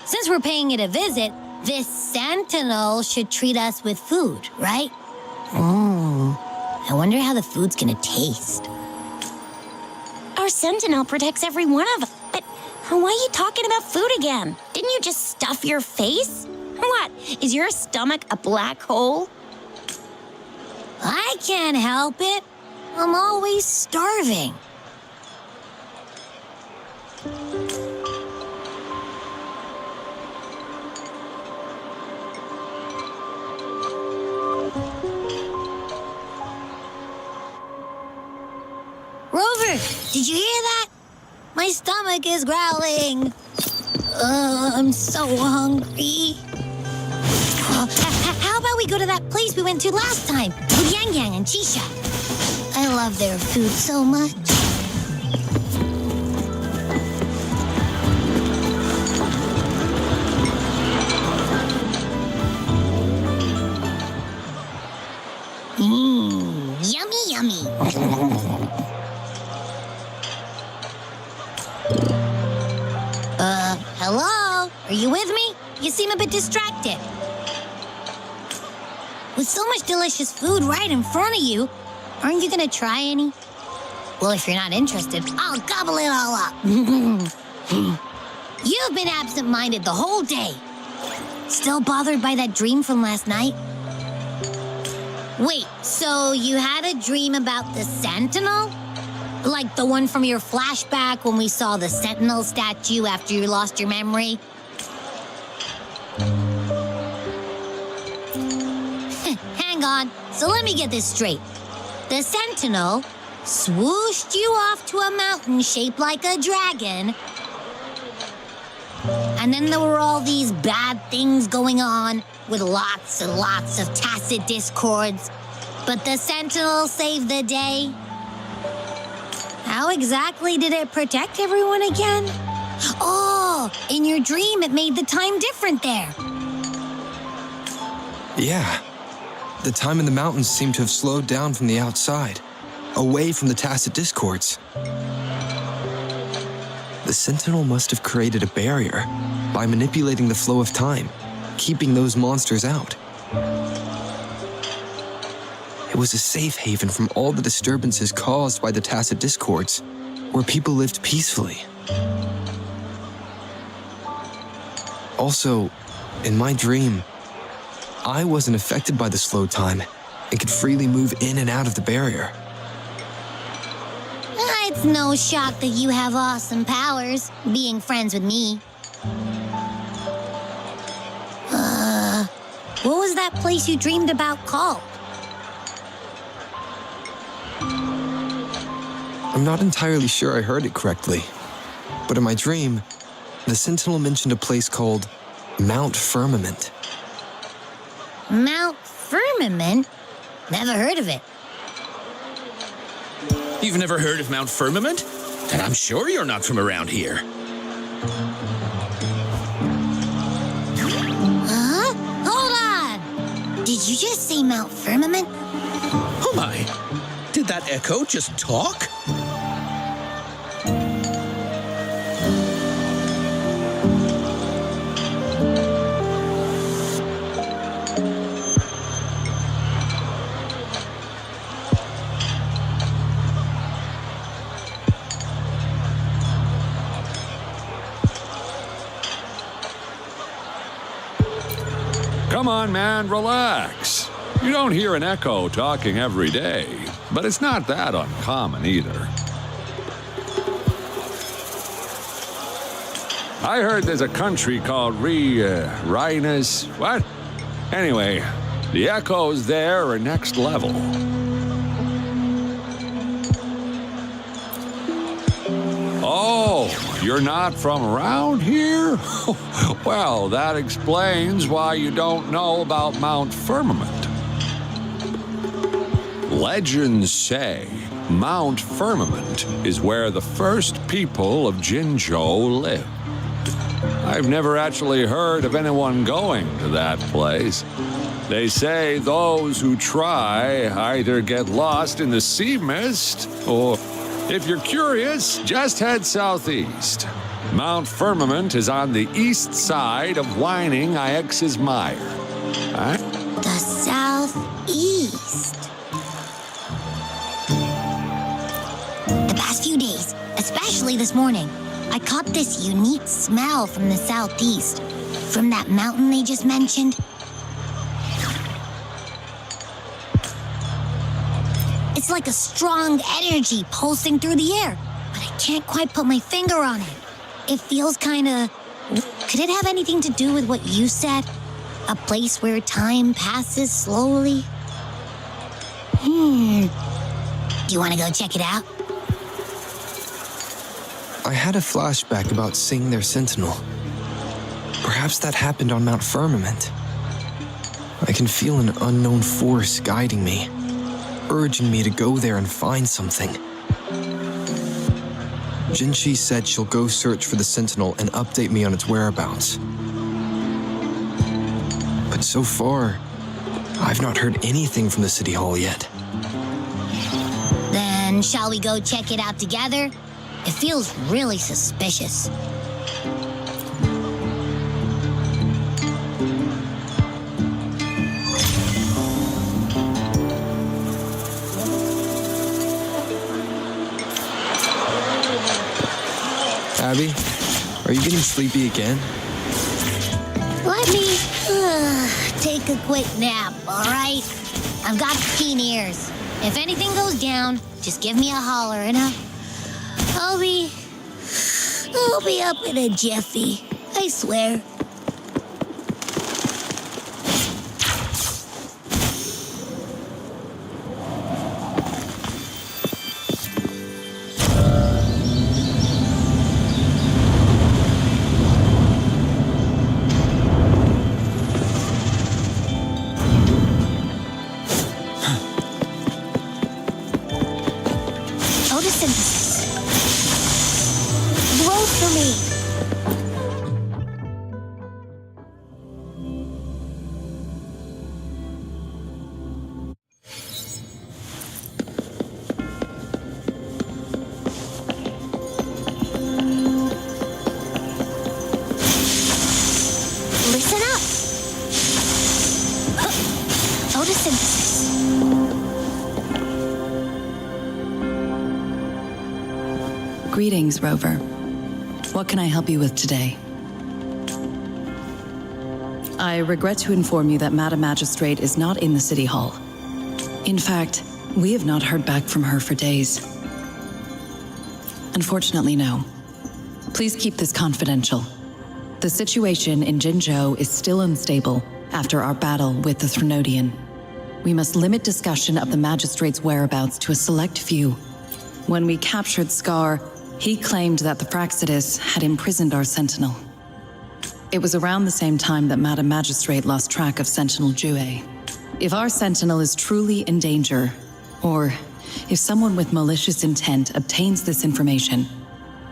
Since we're paying it a visit, this sentinel should treat us with food, right? I wonder how the food's gonna taste. Our sentinel protects every one of us. But why are you talking about food again? Didn't you just stuff your face? What? Is your stomach a black hole? I can't help it. I'm always starving. Rover, did you hear that? My stomach is growling. I'm so hungry. How about we go to that place we went to last time with Yang Yang and Chisha? I love their food so much. Yummy, yummy. Hello? Are you with me? You seem a bit distracted. With so much delicious food right in front of you, aren't you gonna try any? Well, if you're not interested, I'll gobble it all up. You've been absent-minded the whole day. Still bothered by that dream from last night? Wait, so you had a dream about the Sentinel? Like the one from your flashback when we saw the Sentinel statue after you lost your memory? Hang on, so let me get this straight. The Sentinel swooshed you off to a mountain shaped like a dragon, and then there were all these bad things going on with lots and lots of tacit discords, but the Sentinel saved the day. How exactly did it protect everyone again? Oh, in your dream it made the time different there. Yeah. The time in the mountains seemed to have slowed down from the outside, away from the tacit discords. The Sentinel must have created a barrier by manipulating the flow of time, keeping those monsters out. It was a safe haven from all the disturbances caused by the tacit discords, where people lived peacefully. Also, in my dream, I wasn't affected by the slow time and could freely move in and out of the barrier. It's no shock that you have awesome powers, being friends with me. What was that place you dreamed about called? I'm not entirely sure I heard it correctly, but in my dream, the Sentinel mentioned a place called Mount Firmament. Mount Firmament? Never heard of it. You've never heard of Mount Firmament? Then I'm sure you're not from around here. Huh? Hold on! Did you just say Mount Firmament? Oh my! Did that echo just talk? Come on, man, relax. You don't hear an echo talking every day, but it's not that uncommon either. I heard there's a country called RYZEN. What? Anyway, the echoes there are next level. Oh, you're not from around here? Well, that explains why you don't know about Mount Firmament. Legends say Mount Firmament is where the first people of Jinshi lived. I've never actually heard of anyone going to that place. They say those who try either get lost in the sea mist, or if you're curious, just head southeast. Mount Firmament is on the east side of Whining Ix's Mire. The southeast. The past few days, especially this morning, I caught this unique smell from the southeast. From that mountain they just mentioned. It's like a strong energy pulsing through the air, but I can't quite put my finger on it. It feels kinda... Could it have anything to do with what you said? A place where time passes slowly? Do you want to go check it out? I had a flashback about seeing their sentinel. Perhaps that happened on Mount Firmament. I can feel an unknown force guiding me, urging me to go there and find something. Jinshi said she'll go search for the sentinel and update me on its whereabouts. But so far, I've not heard anything from the City Hall yet. Then shall we go check it out together? It feels really suspicious. Abby, are you getting sleepy again? Let me take a quick nap, all right? I've got keen ears. If anything goes down, just give me a holler and I'll be up in a jiffy. I swear. Greetings, Rover. What can I help you with today? I regret to inform you that Madam Magistrate is not in the City Hall. In fact, we have not heard back from her for days. Unfortunately, no. Please keep this confidential. The situation in Jinshi is still unstable after our battle with the Threnodian. We must limit discussion of the Magistrate's whereabouts to a select few. When we captured Scar, he claimed that the Praxidus had imprisoned our Sentinel. It was around the same time that Madam Magistrate lost track of Sentinel Jue. If our Sentinel is truly in danger, or if someone with malicious intent obtains this information,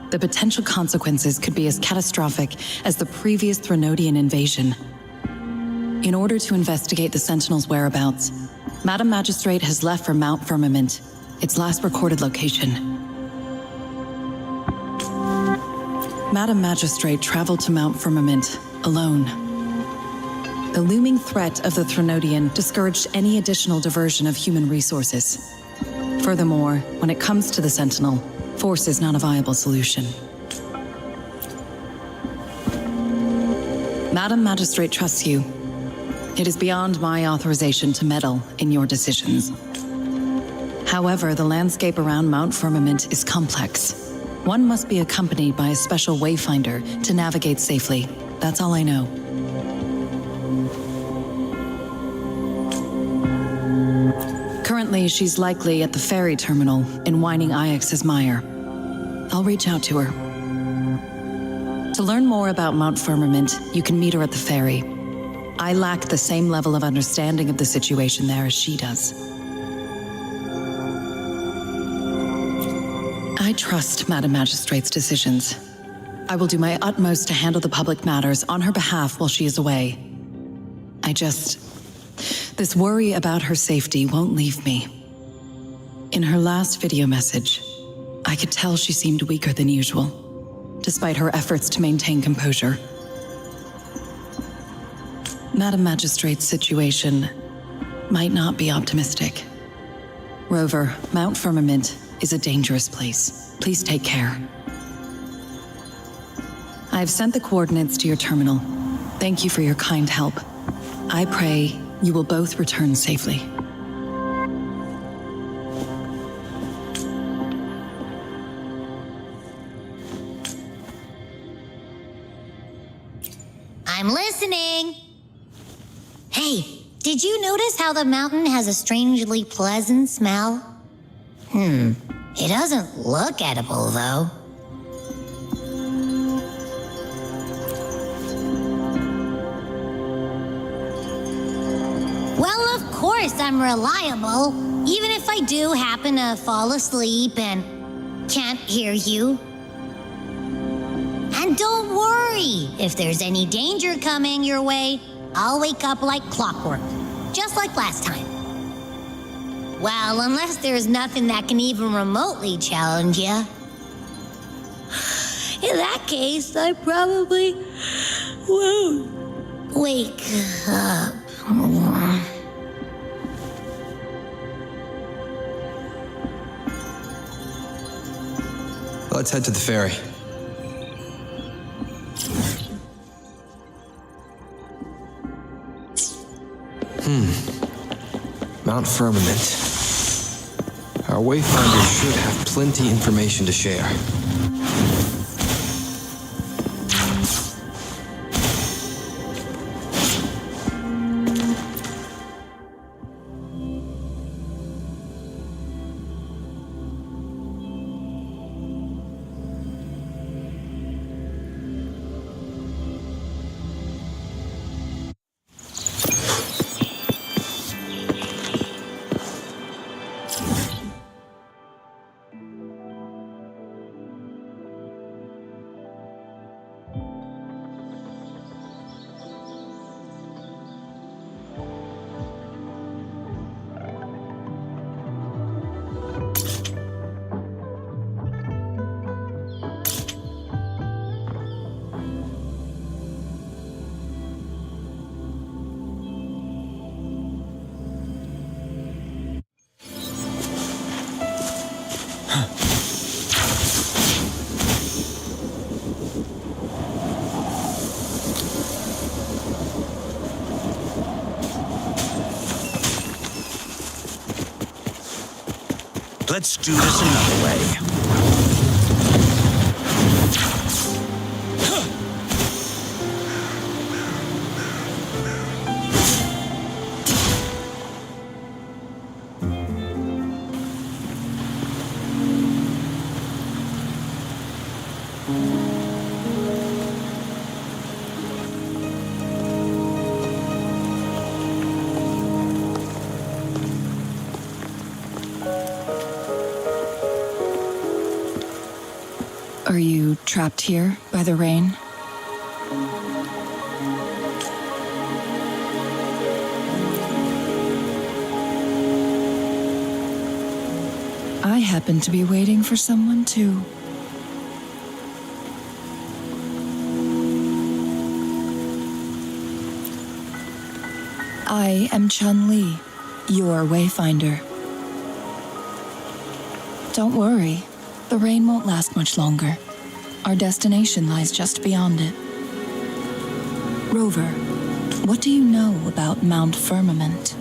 the potential consequences could be as catastrophic as the previous Threnodian invasion. In order to investigate the Sentinel's whereabouts, Madam Magistrate has left for Mount Firmament, its last recorded location. Madam Magistrate traveled to Mount Firmament alone. The looming threat of the Threnodian discouraged any additional diversion of human resources. Furthermore, when it comes to the Sentinel, force is not a viable solution. Madam Magistrate trusts you. It is beyond my authorization to meddle in your decisions. However, the landscape around Mount Firmament is complex. One must be accompanied by a special wayfinder to navigate safely. That's all I know. Currently, she's likely at the ferry terminal in Whining Ix's Mire. I'll reach out to her. To learn more about Mount Firmament, you can meet her at the ferry. I lack the same level of understanding of the situation there as she does. I trust Madam Magistrate's decisions. I will do my utmost to handle the public matters on her behalf while she is away. This worry about her safety won't leave me. In her last video message, I could tell she seemed weaker than usual, despite her efforts to maintain composure. Madam Magistrate's situation might not be optimistic. Rover, Mount Firmament is a dangerous place. Please take care. I have sent the coordinates to your terminal. Thank you for your kind help. I pray you will both return safely. I'm listening. Hey, did you notice how the mountain has a strangely pleasant smell? It doesn't look edible, though. Well, of course I'm reliable, even if I do happen to fall asleep and can't hear you. And don't worry, if there's any danger coming your way, I'll wake up like clockwork, just like last time. Well, unless there's nothing that can even remotely challenge you. In that case, I probably won't wake up. Let's head to the ferry. Mount Firmament. Our wayfinder should have plenty information to share. Let's do this another way. Are you trapped here by the rain? happen to be waiting for someone too. I am Chun-Li, your wayfinder. Don't worry, the rain won't last much longer. Our destination lies just beyond it. Rover, what do you know about Mount Firmament?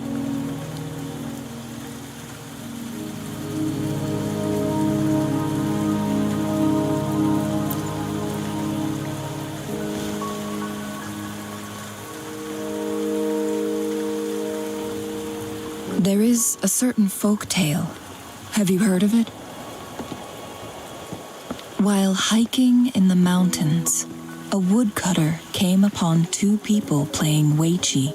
There is a certain folk tale. Have you heard of it? While hiking in the mountains, a woodcutter came upon two people playing Weiqi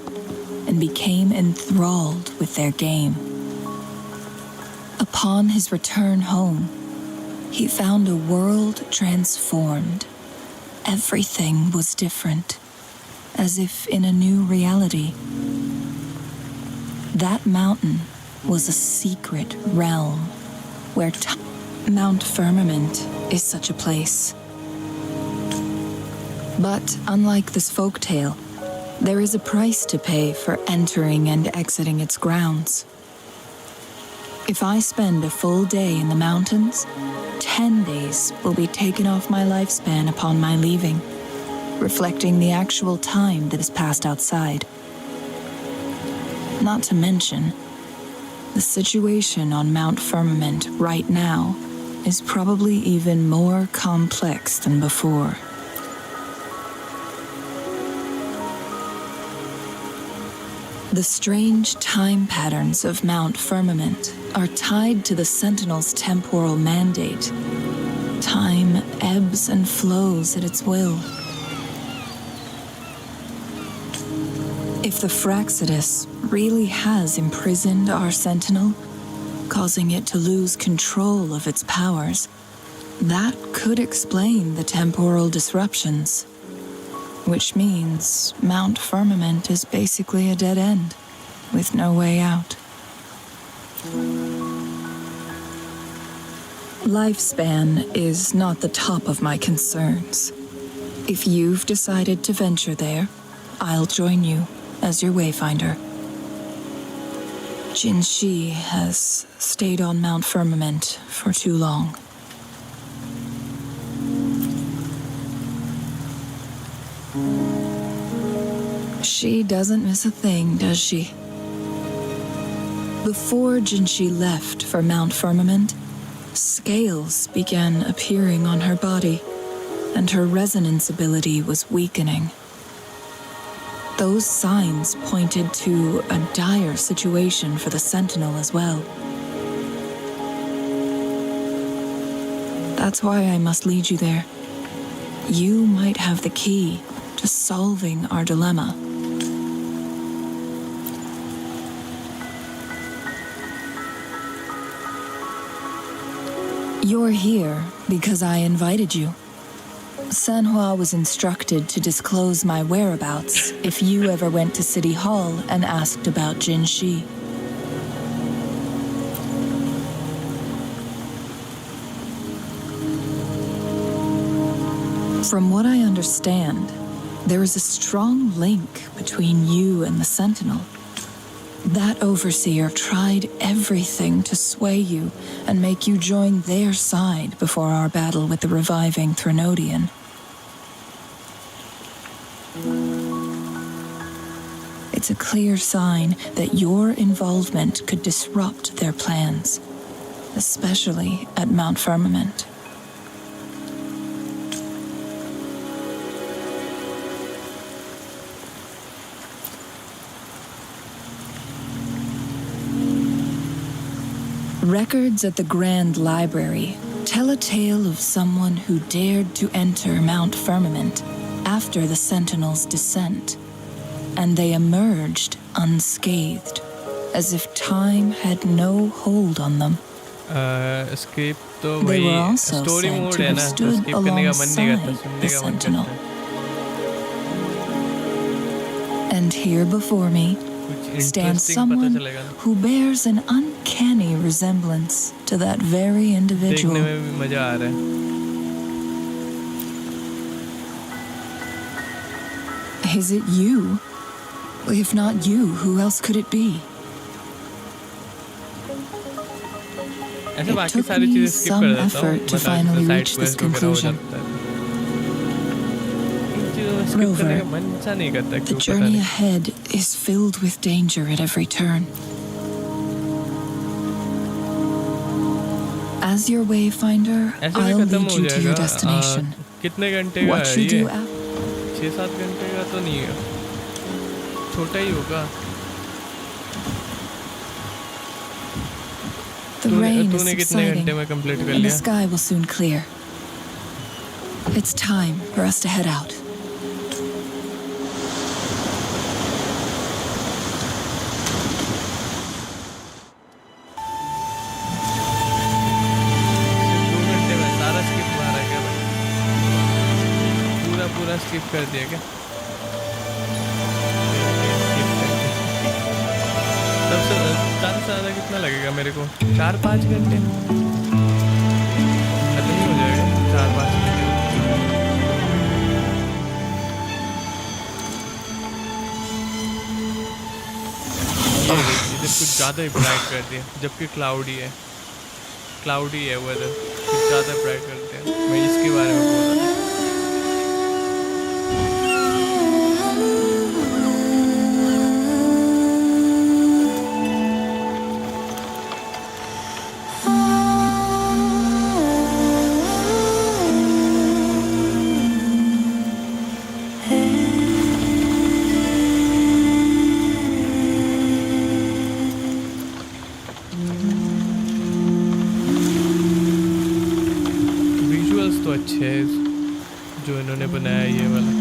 and became enthralled with their game. Upon his return home, he found a world transformed. Everything was different, as if in a new reality. That mountain was a secret realm where Mount Firmament is such a place. But unlike this folktale, there is a price to pay for entering and exiting its grounds. If I spend a full day in the mountains, 10 days will be taken off my lifespan upon my leaving, reflecting the actual time that is passed outside. Not to mention, the situation on Mount Firmament right now is probably even more complex than before. The strange time patterns of Mount Firmament are tied to the Sentinel's temporal mandate. Time ebbs and flows at its will. If the Fraxidus really has imprisoned our Sentinel, causing it to lose control of its powers, that could explain the temporal disruptions. Which means Mount Firmament is basically a dead end, with no way out. Lifespan is not the top of my concerns. If you've decided to venture there, I'll join you as your wayfinder. Jinshi has stayed on Mount Firmament for too long. She doesn't miss a thing, does she? Before Jinshi left for Mount Firmament, scales began appearing on her body, and her resonance ability was weakening. Those signs pointed to a dire situation for the Sentinel as well. That's why I must lead you there. You might have the key to solving our dilemma. You're here because I invited you. Sanhua was instructed to disclose my whereabouts if you ever went to City Hall and asked about Jinshi. From what I understand, there is a strong link between you and the Sentinel. That overseer tried everything to sway you and make you join their side before our battle with the reviving Threnodian. It's a clear sign that your involvement could disrupt their plans, especially at Mount Firmament. Records at the Grand Library tell a tale of someone who dared to enter Mount Firmament after the Sentinel's descent, and they emerged unscathed, as if time had no hold on them. Escape तो They were वही also story said mode to है have ना, stood skip करने का मन नहीं करता, alongside सुनने the का मन Sentinel. करता है. And here before me, कुछ stands interesting पता someone चलेगा ना। who bears an uncanny resemblance to that very देखने individual. में भी मजा आ रहा है। Is it you? If not you, who else could it be? ऐसे It बाकी took सारी me चीजें skip some कर देता हूँ, effort to मतलब finally side reach this quest वगैरह हो conclusion. जाता है। इन चीजों में skip Rover, करने का मन सा नहीं करता, The क्यों पता journey नहीं। ahead is filled with danger at every turn. As your wayfinder, ऐसे भी I'll खत्म lead हो you to your जाएगा। destination. कितने घंटे का What है you do ये? 6-7 घंटे का तो नहीं है, छोटा ही होगा। The rain is तूने कितने subsiding, घंटे में कंप्लीट कर and the लिया? sky will soon clear. It's time for us to head out. सिर्फ 2 घंटे में सारा skip मारा है क्या भाई? पूरा skip कर दिया क्या? सबसे ज़्यादा कितना लगेगा मेरे को? 4-5 घंटे खत्म ही हो जाएगा 4-5 घंटे। ये देखिए, इधर कुछ ज़्यादा ही ब्राइट कर दिया, जबकि क्लाउडी है वेदर, कुछ ज़्यादा ब्राइट करते हैं। मैं इसके बारे में बोल रहा था। विजुअल्स तो अच्छे हैं जो इन्होंने बनाया है, ये वाला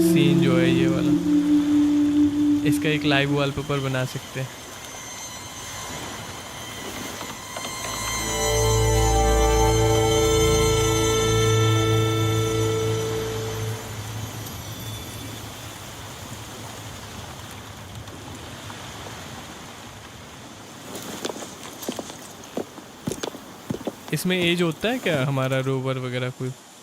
सीन जो है, ये वाला इसका एक लाइव वॉलपेपर बना सकते हैं। इसमें एज होता है क्या हमारा रोवर वगैरह,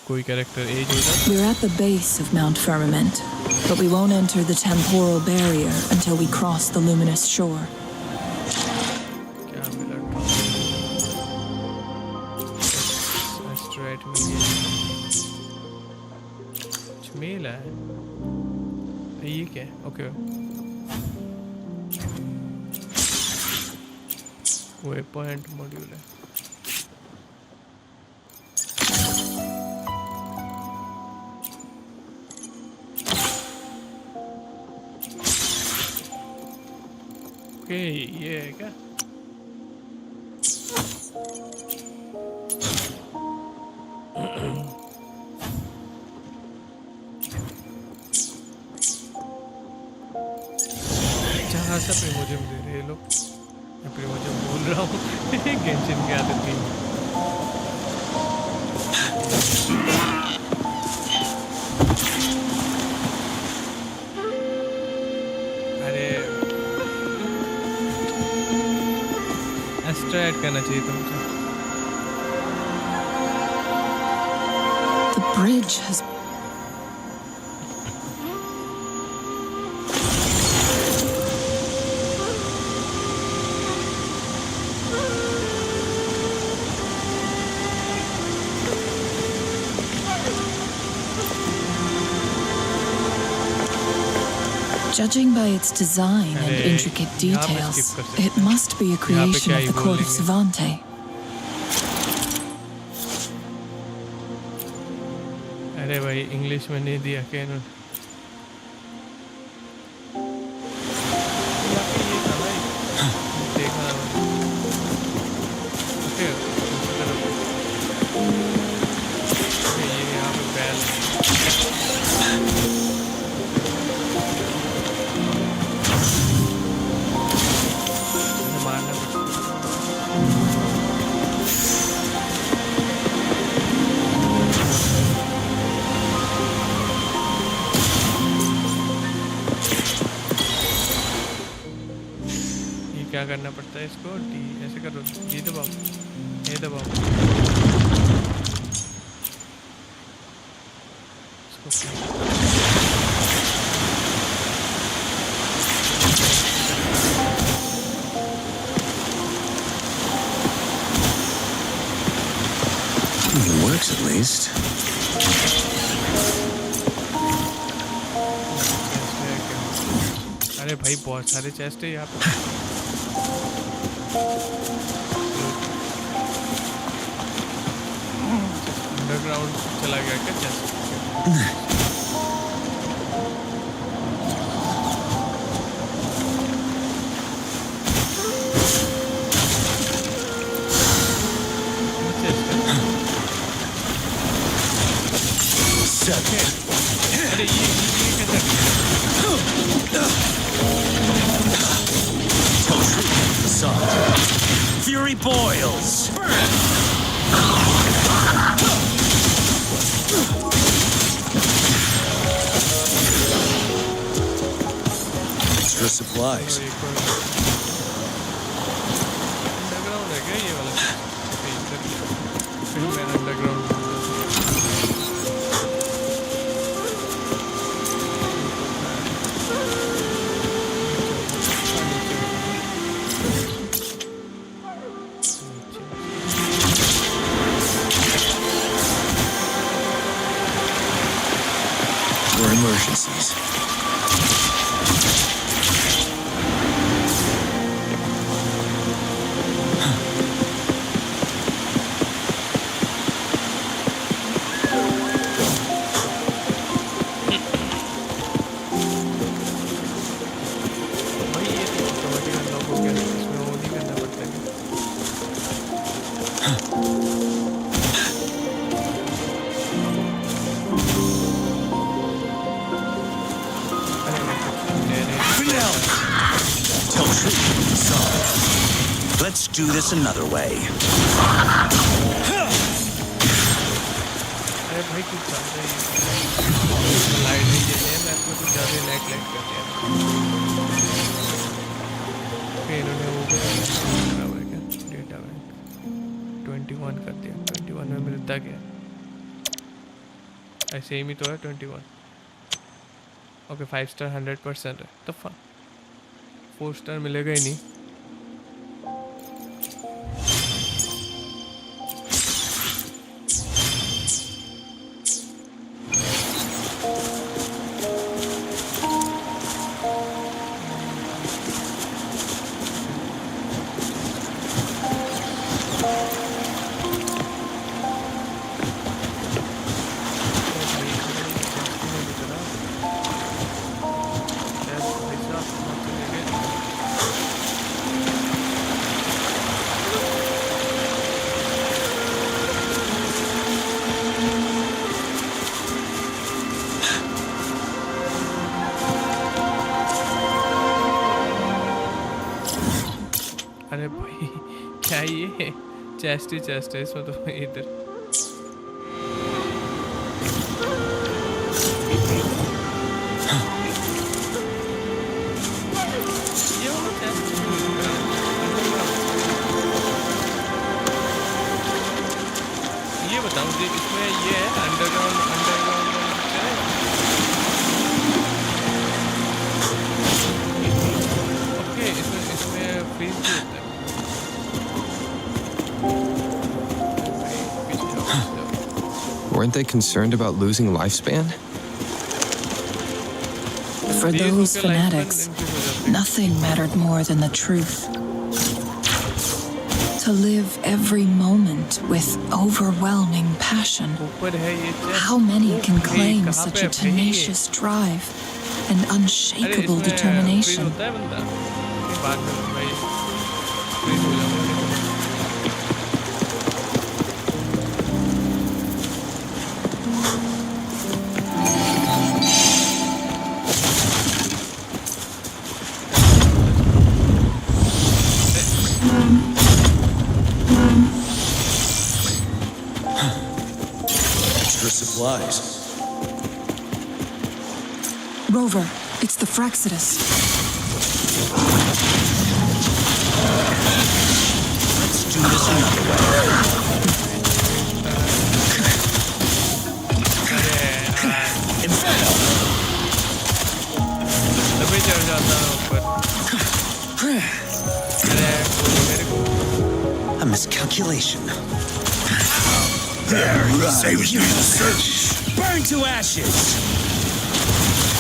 कोई कैरेक्टर एज हो जाता है? We're at the base of Mount Firmament, but we won't enter the temporal barrier until we cross the luminous shore. क्या मिला? एस्टराइट मेल है। ये क्या है? ओके, वे पॉइंट मॉड्यूल है। ओके, ये है क्या? जहाँ से प्रीमोजियम दे रहे हैं लोग, मैं प्रीमोजियम बोल रहा हूँ। गेंशिन की आदत नहीं। अरे एस्ट्राइड करना चाहिए था मुझे। The bridge has Judging by its design and अरे, intricate यहाँ पे details, skip कर सकते it must be a यहाँ पे creation क्या of he the court of बोलेंगे। Savante. अरे भाई, इंग्लिश में नहीं दिया क्या इन्होंने? यहाँ पे ये था भाई, देखा था मैंने। ओके, दूसरी तरफ। ओके, ये यहाँ पे बैल है। मारना पड़ता है। क्या करना पड़ता है इसको? डी ऐसे करो, डी दबाओ, ए दबाओ, It works at least. अरे भाई बहुत सारे चेस्ट है यहाँ पे। अंडरग्राउंड चला गया क्या चेस्ट? अरे ये कैसे? Fury boils! Extra supplies. Underground है क्या ये वाला? फिर मैं underground For emergencies. Let's do this another way. अरे भाई कुछ ज़्यादा ही लाइट नहीं दे रहे हैं, मैं तो कुछ ज़्यादा लाइट कर दिया। फिर इन्होंने वो करा हुआ है क्या? डेटा बैंक 21 कर दिया। 21 में मिलता क्या? ऐसे ही तो है 21। ओके 5 स्टार 100% है तो 4 स्टार मिलेगा ही नहीं। अरे भाई क्या ये चेस्ट ही चेस्ट है इसमें तो इधर ये बताऊं जी इसमें ये है अंडरग्राउंड ओके इसमें फ्रीज भी होता है। Weren't they concerned about losing lifespan? For those fanatics, nothing mattered more than the truth. To live every moment with overwhelming passion. How many can claim such a tenacious drive and unshakable determination? Supplies. Rover, it's the Fraxidus. this another way. Inferno! तभी चढ़ जाता है ऊपर। अरे मेरे को A miscalculation. There, saves you the search. Burn to ashes.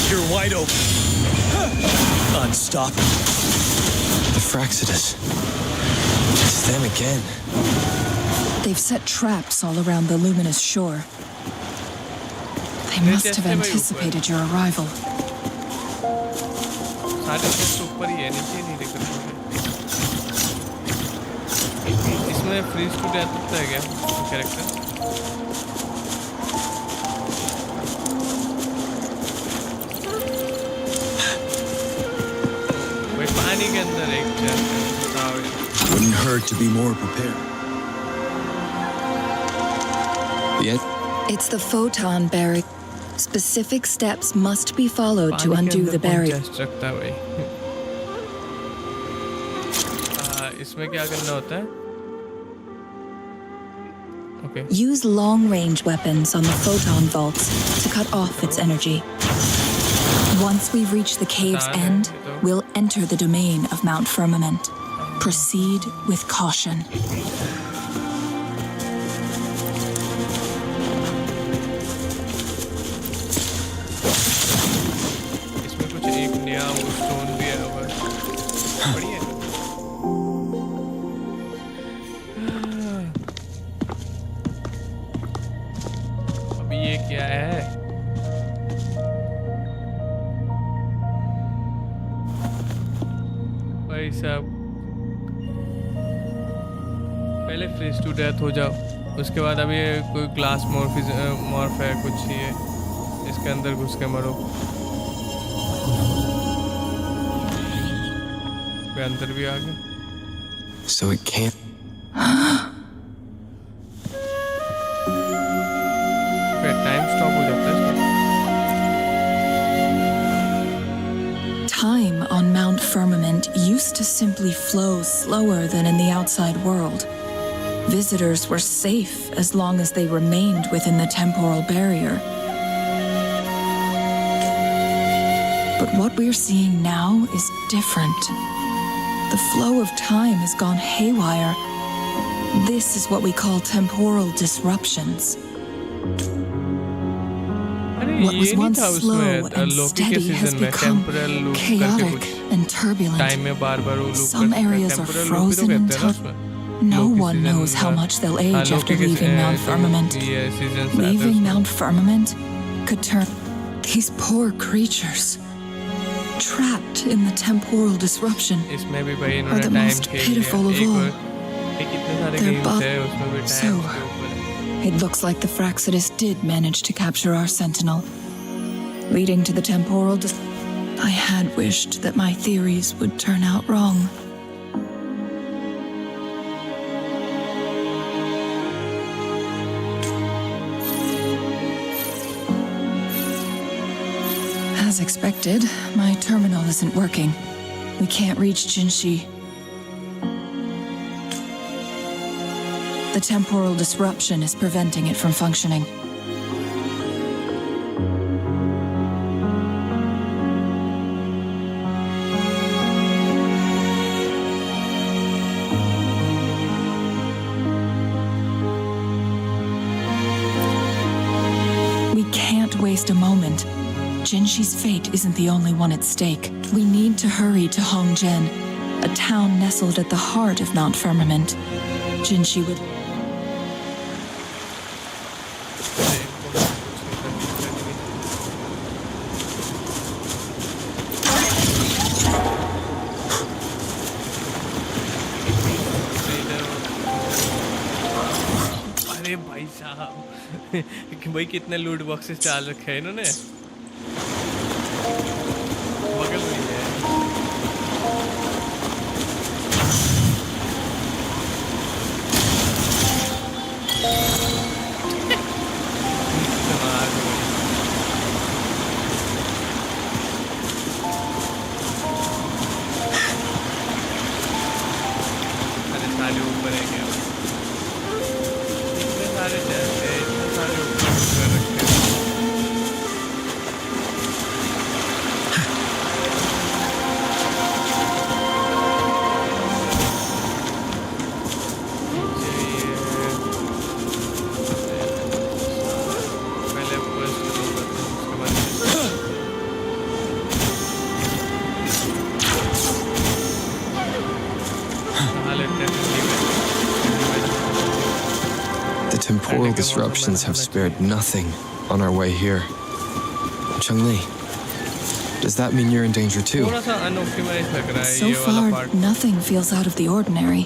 You're wide open. Unstoppable. The Fraxidus. It's them again. They've set traps all around the luminous shore. They must have anticipated your arrival. साढ़े छः सौ ऊपर ही है, नीचे नहीं दिख रहा है। इसमें फ्रीज टू डेथ होता है क्या कैरेक्टर? भाई पानी के अंदर एक Wouldn't hurt to be more prepared. Yet, It's the photon barrier. Specific steps must be followed to undo the barrier. रखता है भाई। इसमें क्या करना होता है? Okay. Use long-range weapons on the photon vaults to cut off its energy. Once we reach the cave's end, we'll enter the domain of Mount Firmament. Proceed with caution. इसमें कुछ एक नया स्टोन भी है और बढ़िया। अभी ये क्या है? भाई साहब पहले फ्रीज टू डेथ हो जाओ, उसके बाद अभी कोई ग्लास मॉर्फ है कुछ ही है, इसके अंदर घुस के मरो। कोई अंदर भी आ गया। so it can't. फिर टाइम स्टॉप हो जाता है इसमें। Time on Mount Firmament used to simply flow slower than in the outside world. Visitors were safe as long as they remained within the temporal barrier. But what we're seeing now is different. The flow of time has gone haywire. This is what we call temporal disruptions. What was once slow and steady has become chaotic and turbulent. Some areas are frozen in time. No one knows how much they'll age after leaving Mount Firmament. Leaving Mount Firmament could turn these poor creatures, trapped in the temporal disruption, are the most pitiful of all. Their So, it looks like the Fraxidus did manage to capture our sentinel, leading to the temporal I had wished that my theories would turn out wrong. As expected, my terminal isn't working. We can't reach Jinshi. The temporal disruption is preventing it from functioning. We can't waste a moment. Jinshi's fate isn't the only one at stake. We need to hurry to Hongjian, a town nestled at the heart of Mount Firmament. Jinshi would... अरे भाई साहब भाई कितने लूट boxes डाल रखे हैं इन्होंने। बगल में ही है। अरे साले ऊपर है क्या? disruptions have spared nothing on our way here. Changli, does that mean you're in danger too? थोड़ा सा unoptimized लग रहा है So ये वाला far, part. nothing feels out of the ordinary.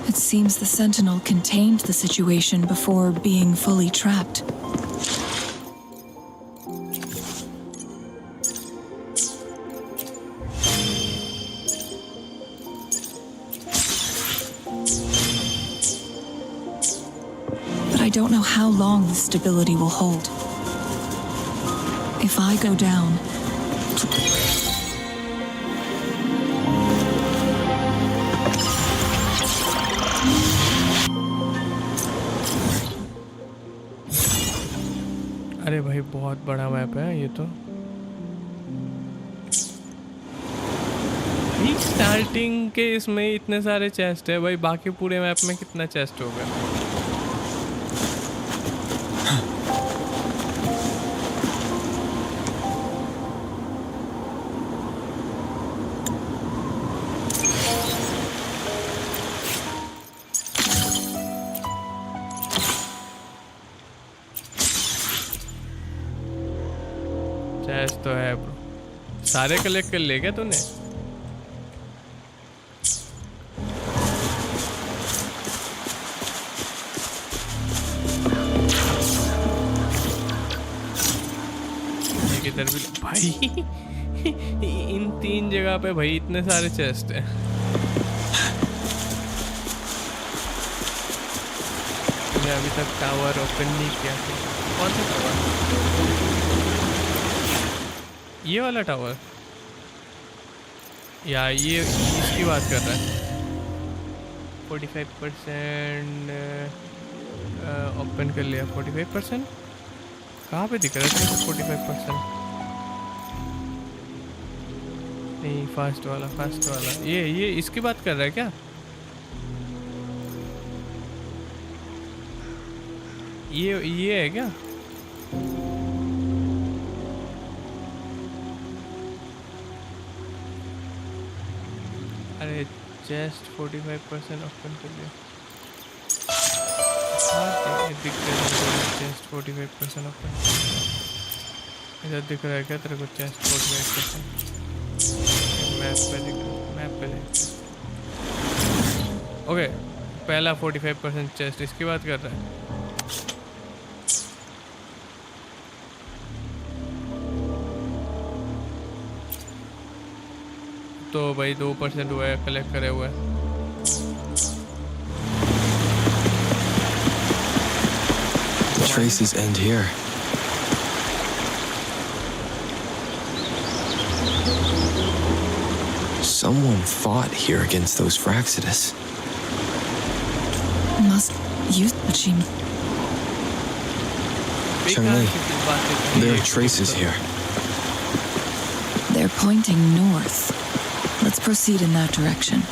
It seems the Sentinel contained the situation before being fully trapped. But I don't know how long the stability will hold. If I go down, अरे भाई बहुत बड़ा map है ये तो। Starting के इसमें इतने सारे चेस्ट है भाई, बाकी पूरे मैप में कितना चेस्ट होगा? चेस्ट तो है ब्रो, सारे कलेक्ट कर ले क्या तूने? इधर भी भाई इन 3 जगह पे भाई इतने सारे चेस्ट हैं। मैं अभी तक टावर ओपन नहीं किया था। कौन सा टावर? ये वाला टावर या ये इसकी बात कर रहा है? 45% ओपन कर लिया। 45% कहाँ पे दिख रहा है? 45% नहीं, फास्ट वाला ये इसकी बात कर रहा है क्या? ये है क्या? अरे जस्ट 45% ओपन कर लिया। दिख रहा है चेस्ट 45% ओपन। इधर दिख रहा है क्या तेरे को चेस्ट 45%? मैप पे दिख रहा है, मैप पे देख। ओके, पहला 45% चेस्ट इसकी बात कर रहा है। तो भाई 2% हुआ है कलेक्ट करे हुआ है। The traces end here. Someone fought here against those Fraxidus. must use the machine. Changli, there are traces here. They're pointing north. Let's proceed in that direction.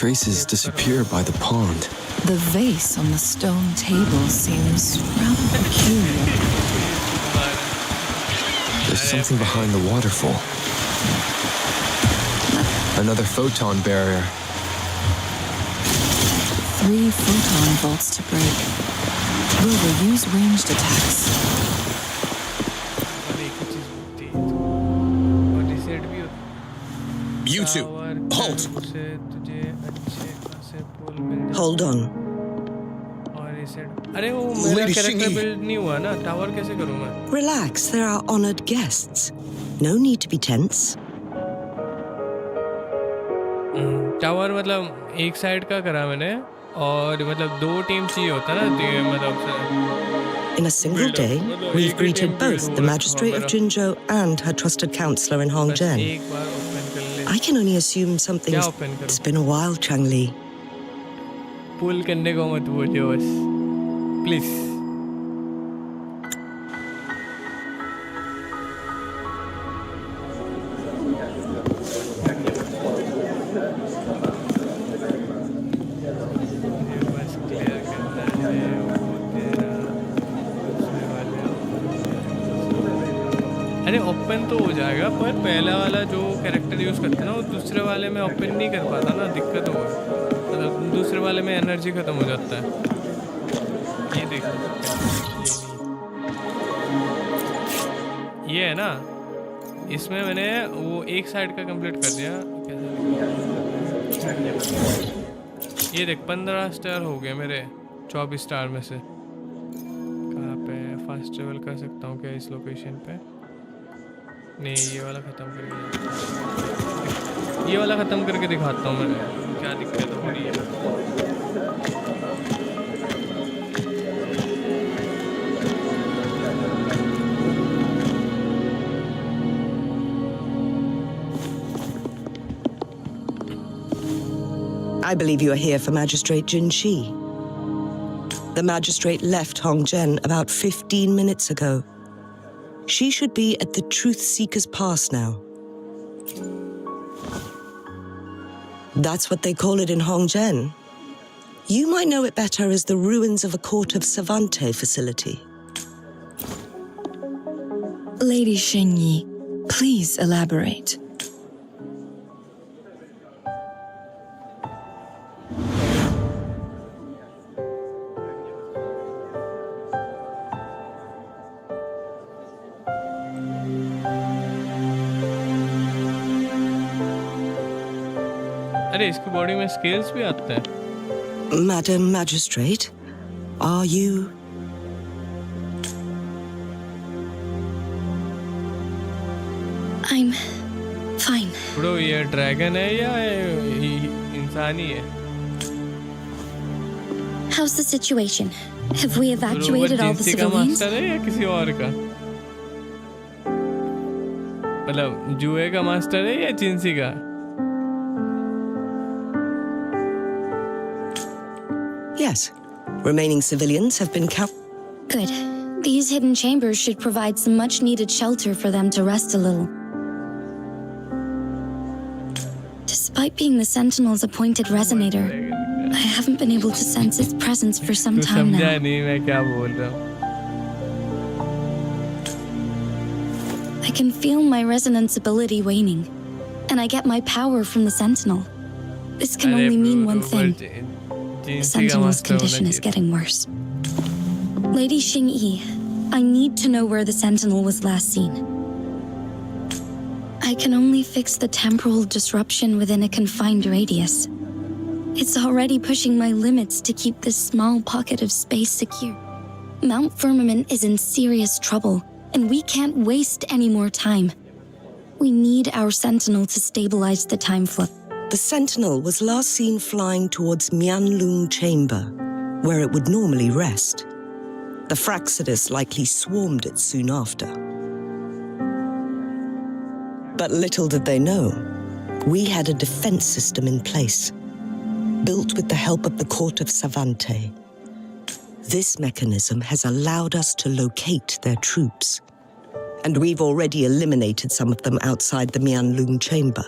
Traces disappear by the pond. The vase on the stone table seems rather peculiar. There's something behind the waterfall. Another photon barrier. 3 photon bolts to break. Will they use ranged attacks? You two, halt! Hold on. अरे वो मेरा Lady character Shingi. Build नहीं हुआ ना, tower कैसे करूँ मैं? Relax, there are honored guests. No need to be tense. Tower मतलब एक साइड का करा मैंने, और मतलब 2 टीम चाहिए होता ना, मतलब In a single day, we've greeted both the magistrate of Jinzhou and her trusted counselor in Hongzhen. एक बार ओपन कर ले। I can only assume something's... क्या open करूं? It's been a while, Changli. पुल करने को मत बोलिए बस, प्लीज। बस क्लियर करना है वो तेरा। अरे ओपन तो हो जाएगा, पर पहला वाला जो कैरेक्टर यूज़ करते हैं ना वो दूसरे वाले में ओपन नहीं कर पाता ना, दिक्कत हुआ। मतलब दूसरे वाले में एनर्जी ख़त्म हो जाता है। ये देख ये है ना, इसमें मैंने वो एक साइड का कंप्लीट कर दिया। ये देख 15 स्टार हो गए मेरे 24 स्टार में से। कहाँ पे फास्ट ट्रेवल कर सकता हूँ क्या इस लोकेशन पे? नहीं, ये वाला ख़त्म करके, ये वाला ख़त्म करके दिखाता हूँ मैं क्या दिक्कत हो रही है। I believe you are here for Magistrate Jinshi. The magistrate left Hongzhen about 15 minutes ago. She should be at the Truth Seeker's Pass now. That's what they call it in Hongzhen. You might know it better as the ruins of a Court of Savante facility. Lady Xingyi, please elaborate. अरे इसकी body में scales भी आते हैं। Madam Magistrate, are you... I'm fine. Bro ये dragon है या इंसान ही है? How's the situation? Have we evacuated all the जिंसी का civilians? मास्टर है या किसी और का? मतलब जुए का मास्टर है या जिंसी का? Yes. Remaining civilians have been Good. These hidden chambers should provide some much-needed shelter for them to rest a little. Despite being the Sentinel's appointed resonator, I haven't been able to sense its presence for some तू time समझा now. नहीं मैं क्या बोल रहा हूँ। I can feel my resonance ability waning, and I get my power from the Sentinel. This can अरे only mean one bro, thing. Jinsi The का Sentinel's मास्टर होना condition is चाहिए। getting worse. Lady Xingyi, I need to know where the Sentinel was last seen. I can only fix the temporal disruption within a confined radius. It's already pushing my limits to keep this small pocket of space secure. Mount Firmament is in serious trouble, and we can't waste any more time. We need our Sentinel to stabilize the time flow. The Sentinel was last seen flying towards Mianlung Chamber, where it would normally rest. The Fraxidus likely swarmed it soon after. But little did they know, we had a defense system in place, built with the help of the Court of Savante. This mechanism has allowed us to locate their troops, and we've already eliminated some of them outside the Mianlung Chamber.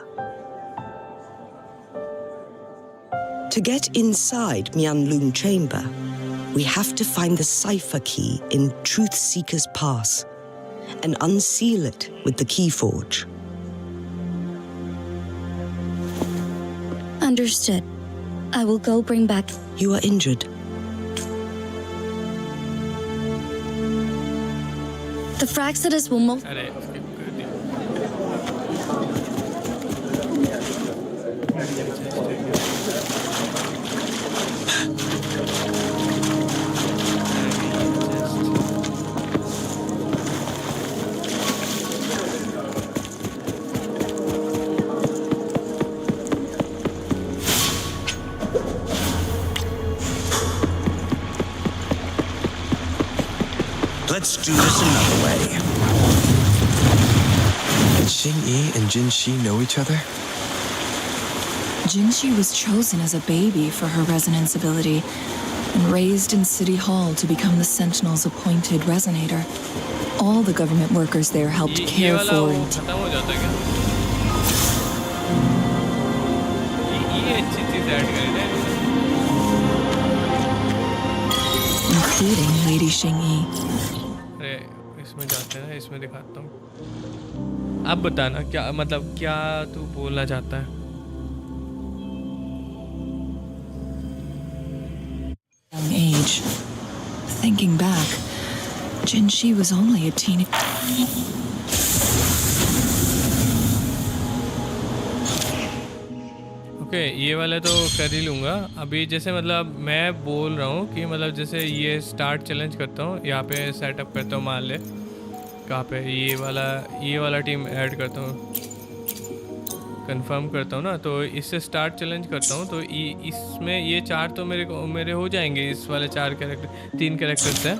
To get inside Mianlung Chamber, we have to find the cipher key in Truth Seeker's Pass and unseal it with the Keyforge. Understood. I will go bring back. You are injured. The Fraxidus will most. अरे skip कर दिया। Let's do this another way. Did Xingyi and Jinshi know each other? Jinshi was chosen as a baby for her resonance ability and raised in City Hall to become the Sentinel's appointed resonator. All the government workers there helped ये care वाला for वो and खत्म हो जाता है क्या? ये अच्छी चीज ऐड करी ना इन्होंने। including Lady Xingyi. अरे इस इसमें जाते हैं ना, इसमें दिखाता हूँ। अब बताना क्या मतलब, क्या तू बोलना चाहता है? Young age. Thinking back, Jinshi was only a teenager. Okay, ये वाला तो कर ही लूँगा अभी। जैसे मतलब मैं बोल रहा हूँ कि मतलब जैसे ये स्टार्ट चैलेंज करता हूँ, यहाँ पे सेटअप करता हूँ, मान ले कहाँ पे, ये वाला टीम ऐड करता हूँ, कंफर्म करता हूँ ना, तो इससे स्टार्ट चैलेंज करता हूँ। तो इसमें ये 4 तो मेरे हो जाएंगे, इस वाले 4 कैरेक्टर, 3 कैरेक्टर्स हैं।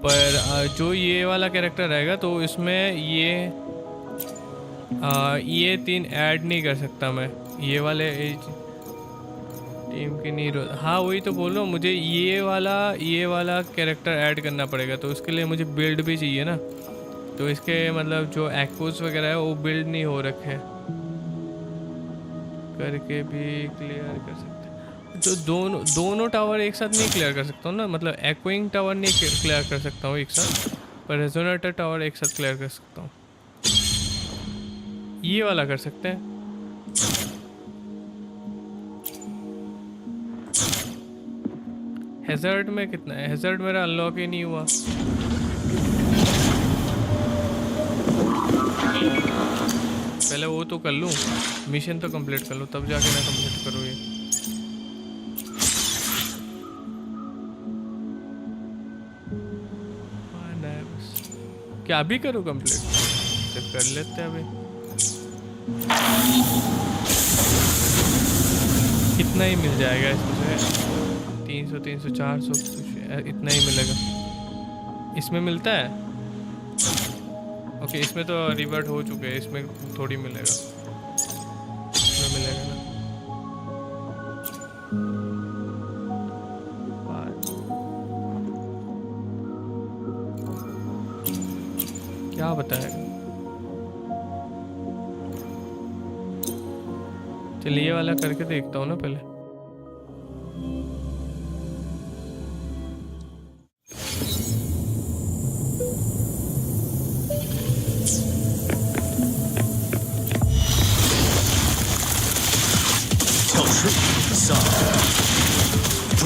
पर जो ये वाला कैरेक्टर रहेगा तो इसमें ये 3 ऐड नहीं कर सकता मैं, ये वाले एज टीम की नहीं। हाँ वही तो बोल रहा हूँ, मुझे ये वाला कैरेक्टर ऐड करना पड़ेगा, तो उसके लिए मुझे बिल्ड भी चाहिए ना। तो इसके मतलब जो एक्कोस वगैरह है वो बिल्ड नहीं हो रखे हैं, करके भी क्लियर कर सकते हैं। जो दोनों टावर एक साथ नहीं क्लियर कर सकता हूँ ना, मतलब एक्विंग टावर नहीं क्लियर कर सकता हूँ एक साथ, पर रेजोनेटर टावर एक साथ क्लियर कर सकता हूँ। ये वाला कर सकते हैं। हैजर्ड में कितना है? हैजर्ड मेरा अनलॉक ही नहीं हुआ। पहले वो तो कर लूँ, मिशन तो कंप्लीट कर लूँ, तब जाके मैं कंप्लीट करूँ ये। क्या अभी करूँ कंप्लीट? तो कर लेते हैं अभी। कितना ही मिल जाएगा इसमें? 300 300 400 इतना ही मिलेगा। इसमें मिलता है? ओके, इसमें तो रिवर्ट हो चुके हैं, इसमें थोड़ी मिलेगा, इसमें मिलेगा ना। क्या बताएगा? चलिए ये वाला करके देखता हूँ ना पहले।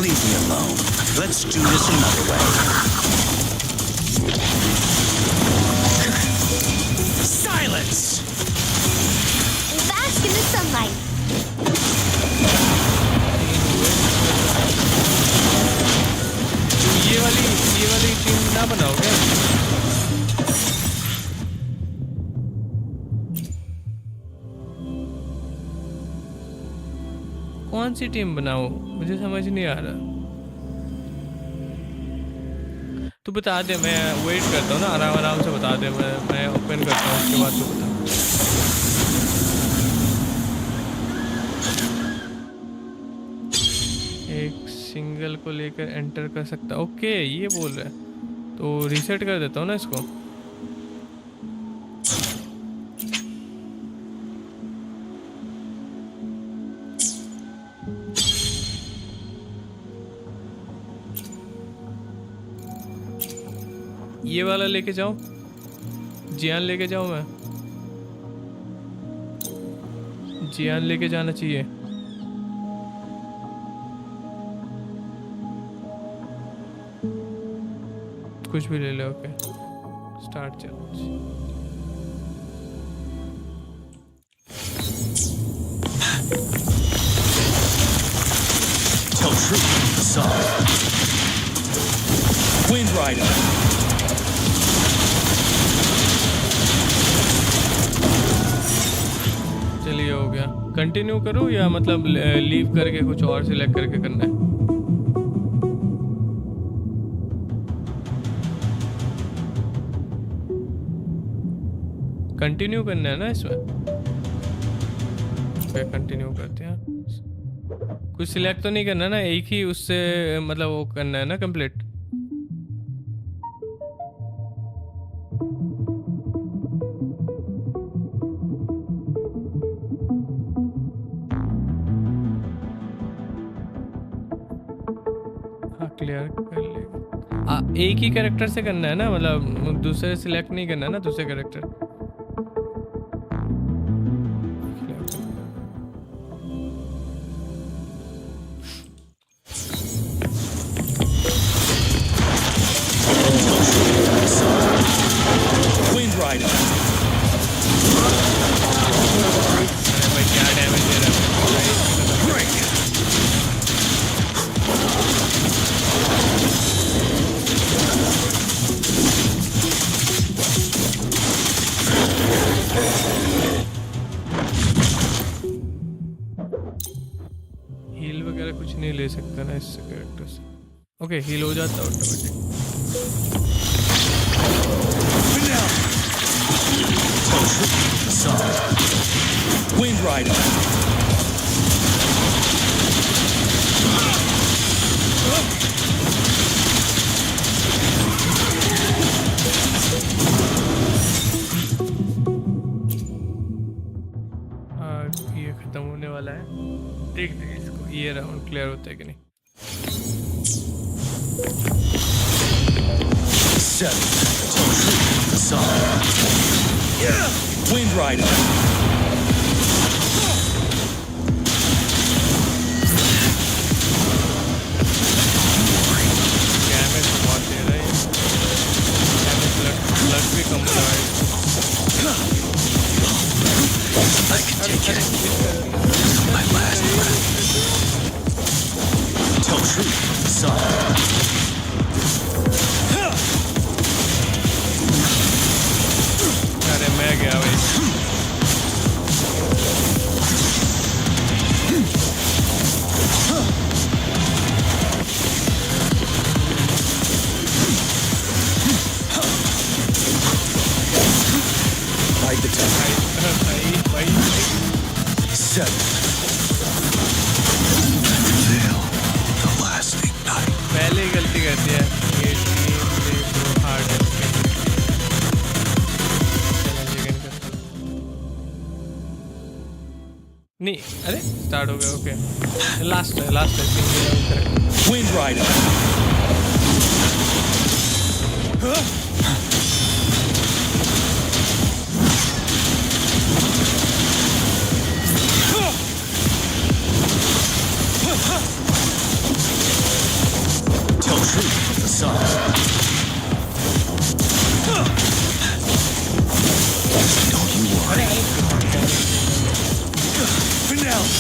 Leave me alone. Let's do this another way. Silence! Bask in the sunlight. ये वाली टीम ना बनाओगे? कौन सी टीम बनाऊं? मुझे समझ नहीं आ रहा। तू बता दे, मैं वेट करता हूँ ना, आराम से बता दे, मैं ओपन करता हूँ, उसके बाद तू बता। एक सिंगल को लेकर एंटर कर सकता। ओके, ये बोल रहा है, तो रीसेट कर देता हूँ ना इसको। ये वाला लेके जाऊं? जियान लेके जाऊं? मैं जियान लेके जाना चाहिए। कुछ भी ले ले। Okay, start challenge. Tell truth, Saw. Wind Rider. चलिए हो गया। कंटिन्यू करूँ या मतलब लीव करके कुछ और सिलेक्ट करके करना है? कंटिन्यू करना है ना इसमें? ओके, कंटिन्यू करते हैं। कुछ सिलेक्ट तो नहीं करना ना, एक ही उससे मतलब वो करना है ना कंप्लीट। क्लियर कर ले। एक ही कैरेक्टर से करना है ना, मतलब दूसरे सिलेक्ट नहीं करना है ना दूसरे कैरेक्टर। Wind Rider. अरे भाई क्या डैमेज दे रहा है। Break. हील वगैरह कुछ नहीं ले सकता ना इस कैरेक्टर से। ओके हील हो जाता है ऑटोमेटिक। Wind Rider. ये खत्म होने वाला है, देखते हैं इसको ये राउंड क्लियर होता है कि नहीं। 7. Wind Rider. डैमेज बहुत दे रहा है, डैमेज ब्लड भी कम हो रहा है। I can take it. My last breath. Tell truth from the sun. अरे मैं गया भाई। Bide the time. भाई 7. Veil the lasting night. पहले ही गलती कर दिया ये टीम हार्ड है। नहीं अरे स्टार्ट हो गया। ओके लास्ट है single. Wind Rider. Tell truth from the sun. Don't you worry. Finale.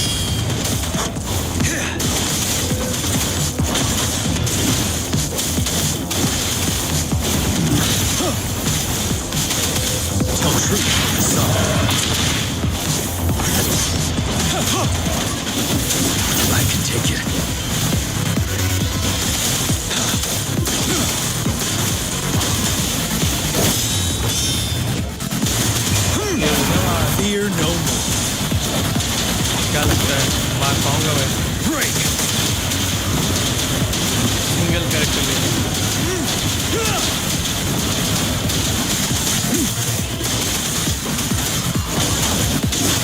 Tell truth from the sun. I can take it. Fear no more. क्या लगता है मार पाऊंगा मैं? Break. सिंगल कैरेक्टर लेके।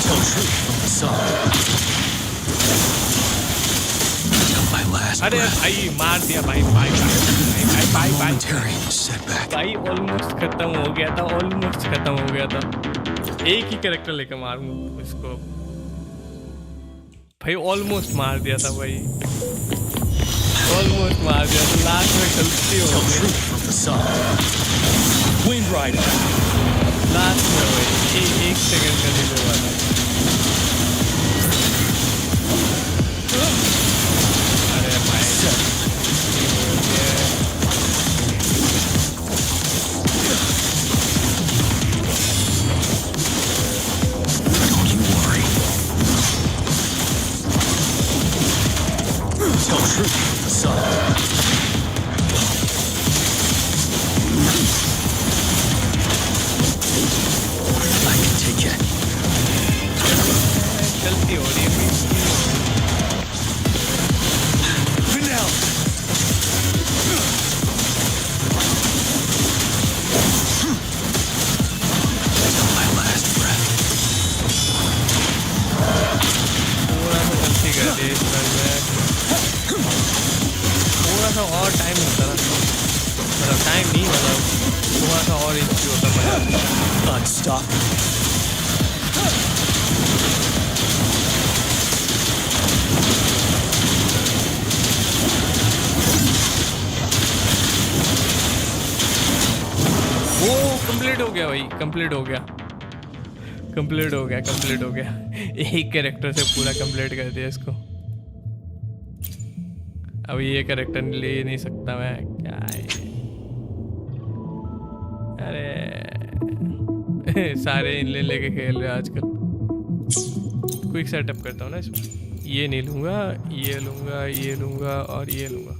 Tell truth from the sun. Till my last अरे breath. भाई मार दिया भाई भाई भाई भाई Momentary setback. भाई ऑलमोस्ट खत्म हो गया था, ऑलमोस्ट खत्म हो गया था। एक ही कैरेक्टर लेकर मारूं इसको भाई। ऑलमोस्ट मार दिया था भाई, ऑलमोस्ट मार दिया था। लास्ट में गलती हो Tell गई truth from the sun. Wind Rider. Last में भाई एक सेकंड का डिले हुआ था। अरे भाई Don't you worry. Tell truth from the sun. I can take it. गलती हो रही है। Finale. Till my last breath. थोड़ा सा गलती कर दी इस बार मैं, थोड़ा सा और टाइम होता ना। मतलब टाइम नहीं, मतलब थोड़ा सा और इजी होता मजा। Unstoppable. वो कंप्लीट हो गया भाई, कंप्लीट हो गया, कंप्लीट हो गया, कंप्लीट हो गया। एक कैरेक्टर से पूरा कंप्लीट कर दिया इसको। अब ये कैरेक्टर ले नहीं सकता मैं, क्या है अरे सारे इनले लेके खेल रहे हैं आजकल। क्विक सेटअप करता हूँ ना इसमें। ये नहीं लूँगा, ये लूँगा, ये लूँगा और ये लूँगा।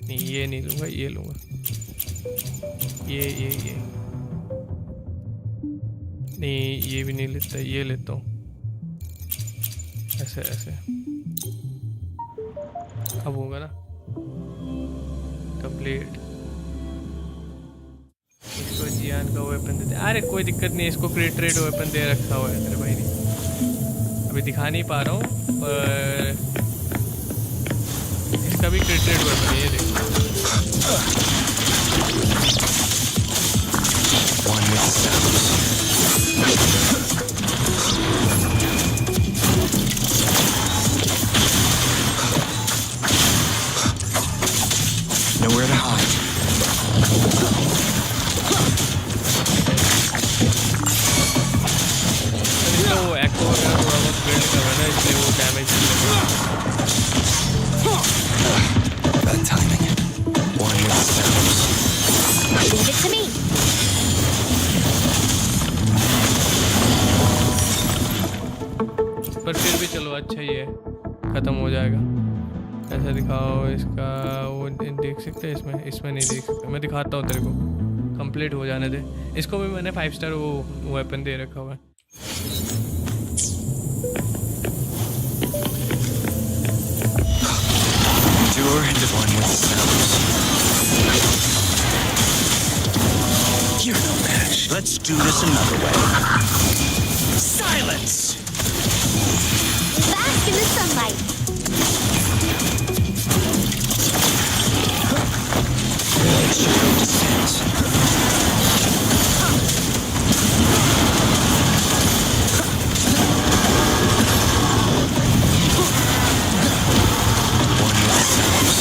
नहीं ये नहीं लूँगा, ये लूँगा, ये नहीं, ये भी नहीं लेता, ये लेता हूँ, ऐसे ऐसे। अब होगा ना कंप्लीट। इसको जियान का वेपन देते। अरे कोई दिक्कत नहीं, इसको क्रिएटेड वेपन दे रखा हुआ है तेरे भाई ने। अभी दिखा नहीं पा रहा हूँ पर इसका भी क्रिएटेड वेपन है, ये देख। One with sounds. Nowhere to hide. इसका वो एको वगैरह थोड़ा बहुत बिल्ड कर रहा है ना, इसलिए वो डैमेज नहीं लग रहा। Bad timing. One with sounds. Leave it to me. पर फिर भी चलो अच्छा ही है, ख़त्म हो जाएगा। ऐसा दिखाओ इसका, वो देख सकते हैं इसमें, इसमें नहीं देख सकते। मैं दिखाता हूँ तेरे को, कंप्लीट हो जाने दे। इसको भी मैंने 5 स्टार वो वेपन दे रखा हुआ है। Endure into one with sounds. You're no match. Let's do this another way. Silence! Bask in the sunlight. Shadow descends. One with sounds.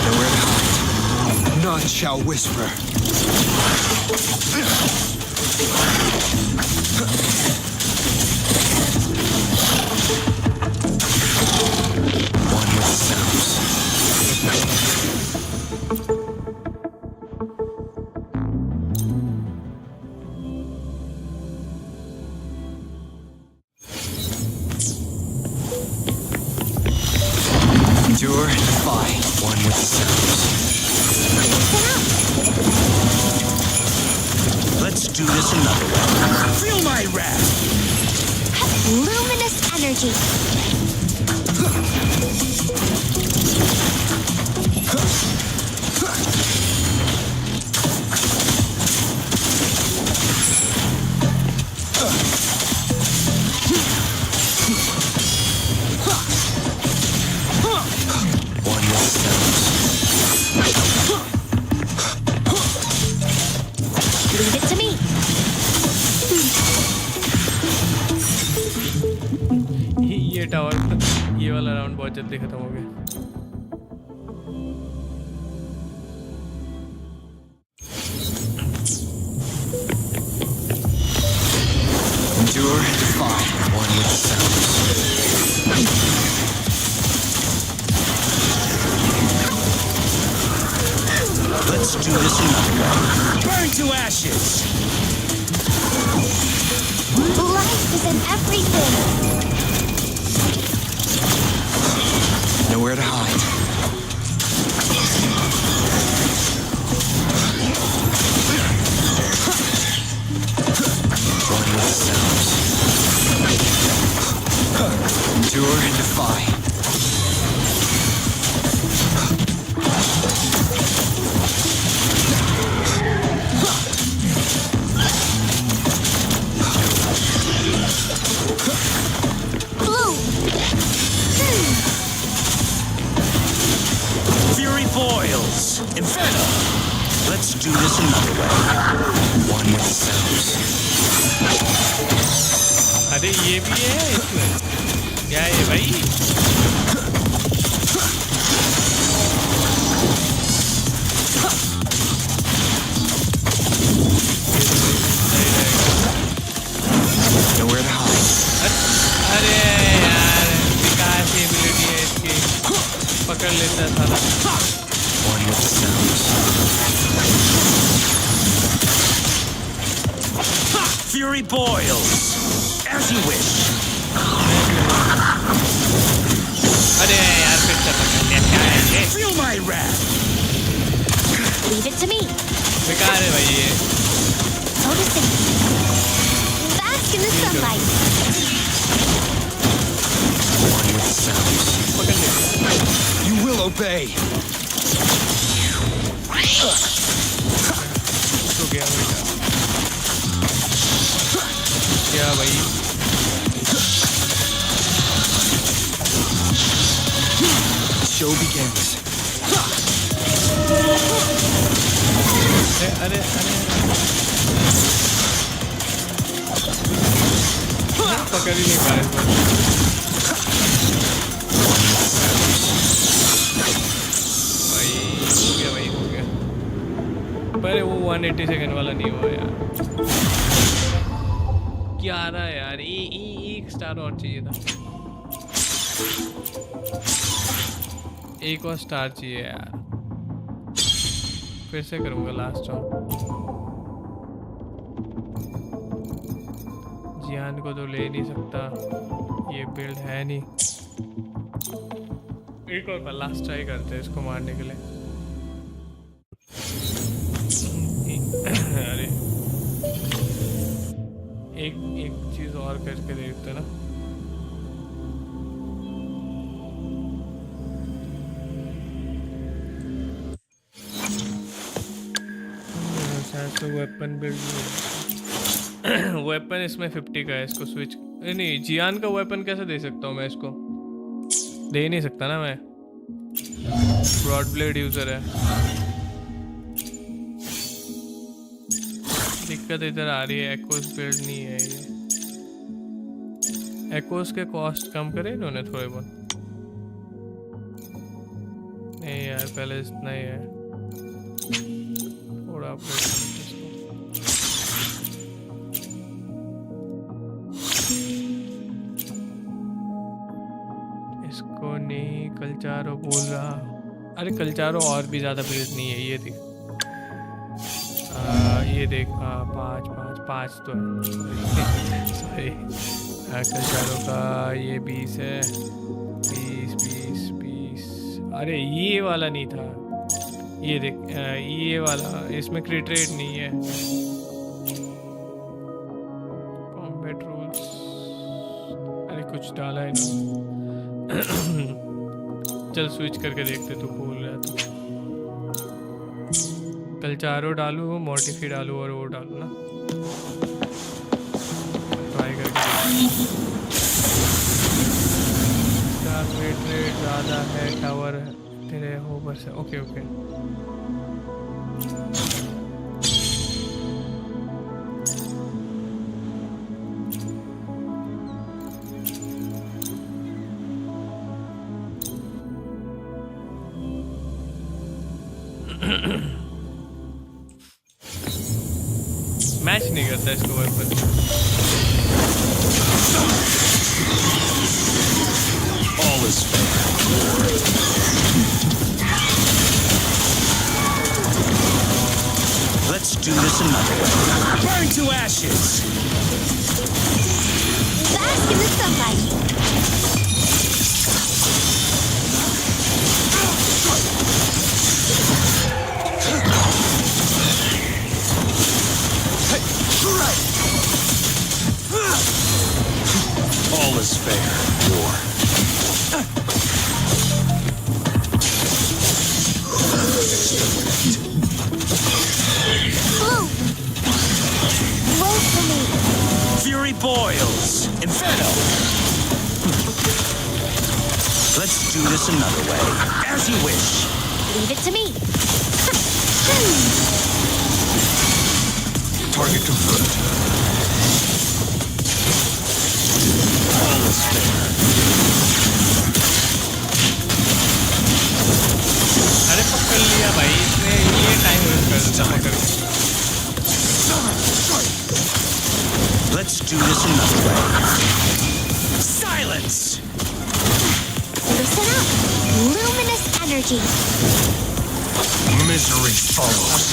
Nowhere to hide. None shall whisper. One with sounds. Endure and defy. One with sounds. Let's do this another way. Feel my wrath! Luminous energy. One with sounds. Leave it to me. ये tower, ये वाला round बहुत जल्दी खत्म हो गया। Endure and defy. One with sounds. Let's do this another way. Burn to ashes! Life is in everything. Nowhere to hide. One with sounds. Endure and defy. Fury boils. Inferno. Let's do this another way. One with sounds. अरे ये भी है इसमें क्या है भाई Nowhere to hide. अरे यार विकास की एबिलिटी है इसकी पकड़ लेता है सारा One with sounds. Fury boils. As you wish. अरे यार फिर से पकड़ लिया क्या है ये Feel my wrath. Leave it to me. बेकार है भाई ये So to say. Bask in the sunlight. One with sounds. पकड़ लिया You will obey. तो गया बेटा क्या भाई Show begins. अरे पकड़ ही नहीं पाए भाई हो गया पर वो 180 सेकंड वाला नहीं हुआ यार क्या आ रहा है यार एक स्टार और चाहिए था एक और स्टार चाहिए यार फिर से करूँगा लास्ट राउंड जियान को तो ले नहीं सकता ये बिल्ड है नहीं एक और बार लास्ट ट्राई करते हैं इसको मारने के लिए अरे एक चीज और करके देखते ना वेपन बिल्ड वेपन इसमें 50 का है इसको स्विच नहीं जियान का वेपन कैसे दे सकता हूँ मैं इसको दे नहीं सकता ना मैं ब्रॉड ब्लेड यूजर है दिक्कत इधर आ रही है एक्कोस बिल्ड नहीं है ये एक्कोस के कॉस्ट कम करे इन्होंने थोड़े बहुत नहीं यार पहले इतना ही है थोड़ा इसको नहीं कलचारो बोल रहा अरे कलचारो और भी ज़्यादा बिल्ड नहीं है ये देख ये देख 5 तो है सॉरी कलचारो का ये 20 है 20 अरे ये वाला नहीं था ये देख ये वाला इसमें क्रिट रेट नहीं है कॉम्बैट रूल्स अरे कुछ डाला है ना चल स्विच करके देखते तो भूल रहा तो कलचारो डालू मोर्टिफी डालू और वो डालू ना ट्राई करके रेट ज़्यादा है टावर तेरे होवर से ओके मैच नहीं करता इसको weapon All is fair. Let's do this another way. Burn to ashes. Bask in the sunlight. All is fair. War. Roll for me. Fury boils. Inferno. Let's do this another way. As you wish. Leave it to me. Target confirmed. All is fair. अरे पकड़ लिया भाई इसने ये time waste कर दिया पकड़ के Let's do this another way. Silence! Listen up. Luminous energy. Misery follows.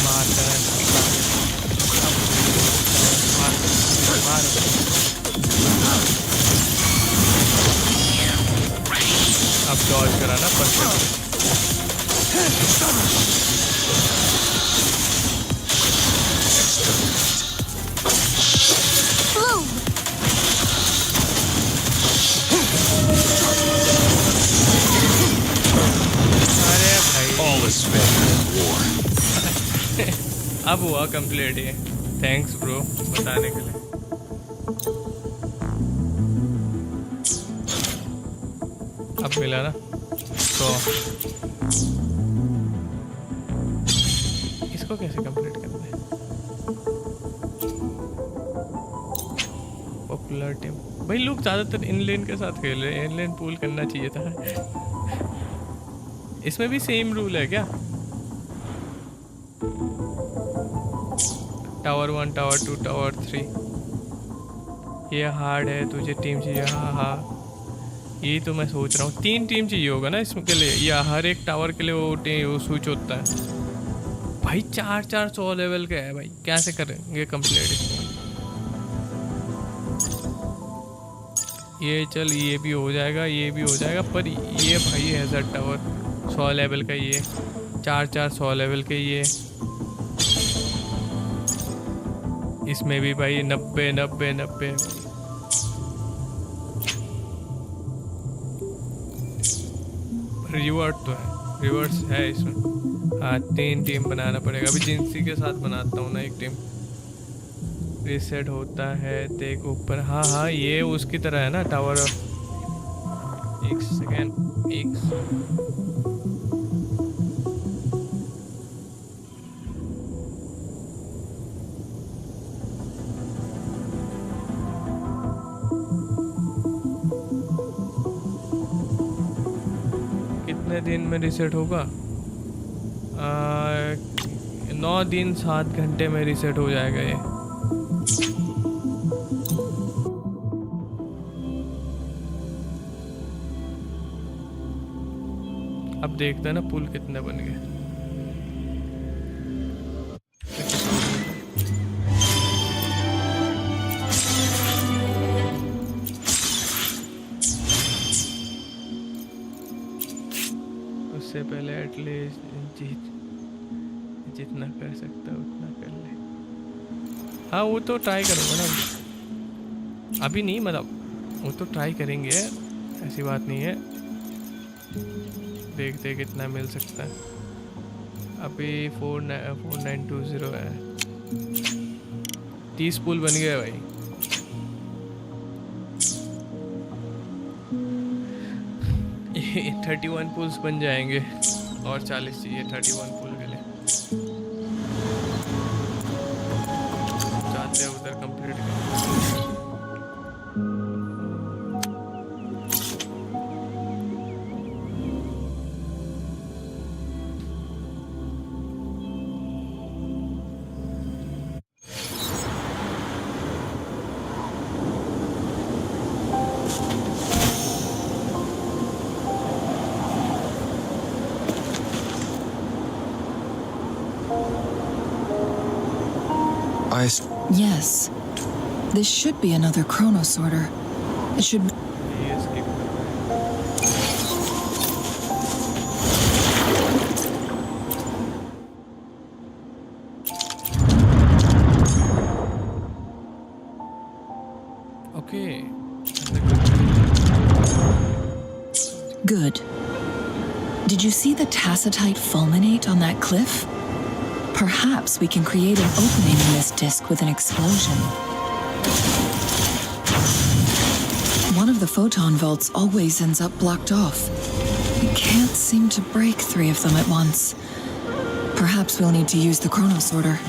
अब डॉज कराना परफेक्ट Boom. अरे भाई All is fair in war. अब हुआ कंप्लीट ये थैंक्स ब्रो बताने के लिए अब मिला ना तो इसको कैसे कंप्लीट करना है पॉपुलर टीम भाई लोग ज़्यादातर इनलेन के साथ खेल रहे हैं इनलेन पूल करना चाहिए था इसमें भी सेम रूल है क्या टावर 1 टावर 2 टावर 3 ये हार्ड है तुझे टीम चाहिए हाँ ये तो मैं सोच रहा हूँ 3 टीम चाहिए होगा ना इसके लिए या हर एक टावर के लिए वो स्विच होता है भाई 400 लेवल का है भाई कैसे करेंगे कंप्लीट ये चल ये भी हो जाएगा पर ये भाई हैजर्ड टावर 100 लेवल का ये 400 लेवल के ये इसमें भी भाई 90 रिवर्ट तो है रिवर्स है इसमें हाँ 3 टीम बनाना पड़ेगा अभी जिंसी के साथ बनाता हूँ ना एक टीम रीसेट होता है देख ऊपर हाँ ये उसकी तरह है ना टावर एक सेकेंड कितने दिन में रीसेट होगा 9 दिन 7 घंटे में रीसेट हो जाएगा ये अब देखते हैं ना पुल कितने बन गए उससे पहले एटलीस्ट जितना कर सकता है उतना कर ले हाँ वो तो ट्राई करूँगा ना अभी नहीं मतलब वो तो ट्राई करेंगे ऐसी बात नहीं है देखते कितना मिल सकता है अभी 4920 है 30 पुल बन गया भाई ये 31 पुल्स बन जाएंगे और 40 चाहिए 31 पुल के लिए जाते हैं उधर कंप्लीट करते Yes. This should be another chrono sorter. It should. Okay. Good. Did you see the Tacitite fulminate on that cliff? Perhaps we can create an opening in this disk with an explosion. One of the photon vaults always ends up blocked off. We can't seem to break 3 of them at once. Perhaps we'll need to use the chrono sorter.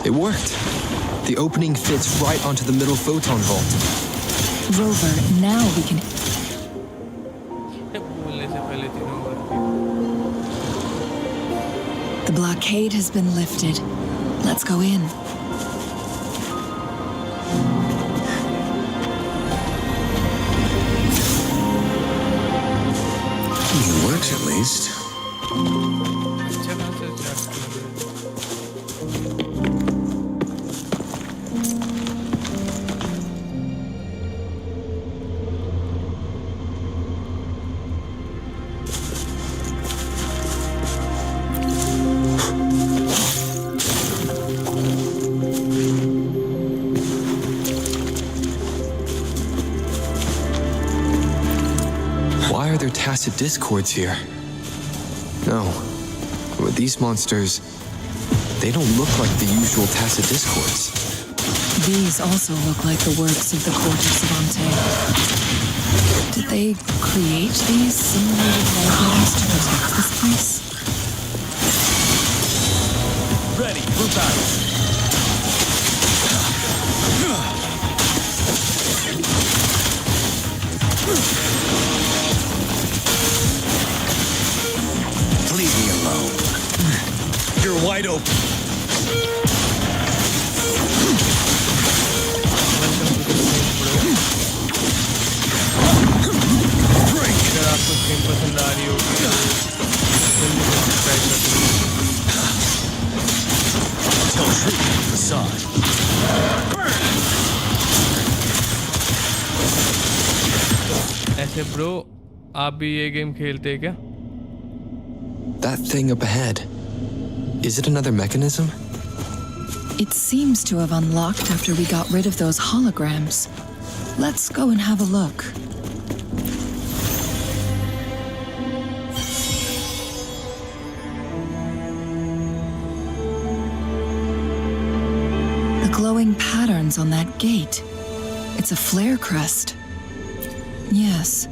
It worked. The opening fits right onto the middle photon vault. Rover, now we can... The blockade has been lifted. Let's go in. It works at least. Tacit discords here. No, with these monsters, they don't look like the usual tacit discords. These also look like the works of the court of Savante. Did they create these simulated diagrams to protect this place? Ready for battle. Leave me alone. You're wide open. अगर आपको screen पसंद आ रही होगी तो मुझे subscribe कर Tell truth to the facade. ऐसे bro आप भी ये गेम खेलते हैं क्या? That thing up ahead. Is it another mechanism? It seems to have unlocked after we got rid of those holograms. Let's go and have a look. The glowing patterns on that gate. It's a flare crest. Yes.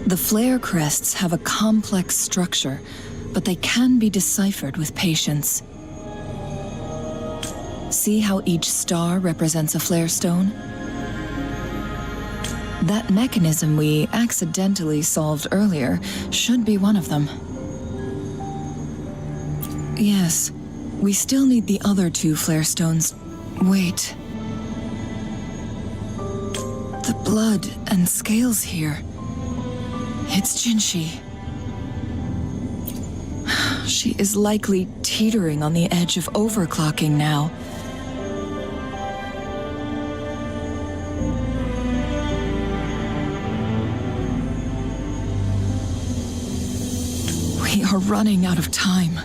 The flare crests have a complex structure, but they can be deciphered with patience. See how each star represents a flare stone? That mechanism we accidentally solved earlier should be one of them. Yes, we still need the other 2 flare stones. Wait. The blood and scales here. It's Jinshi. She is likely teetering on the edge of overclocking now. We are running out of time.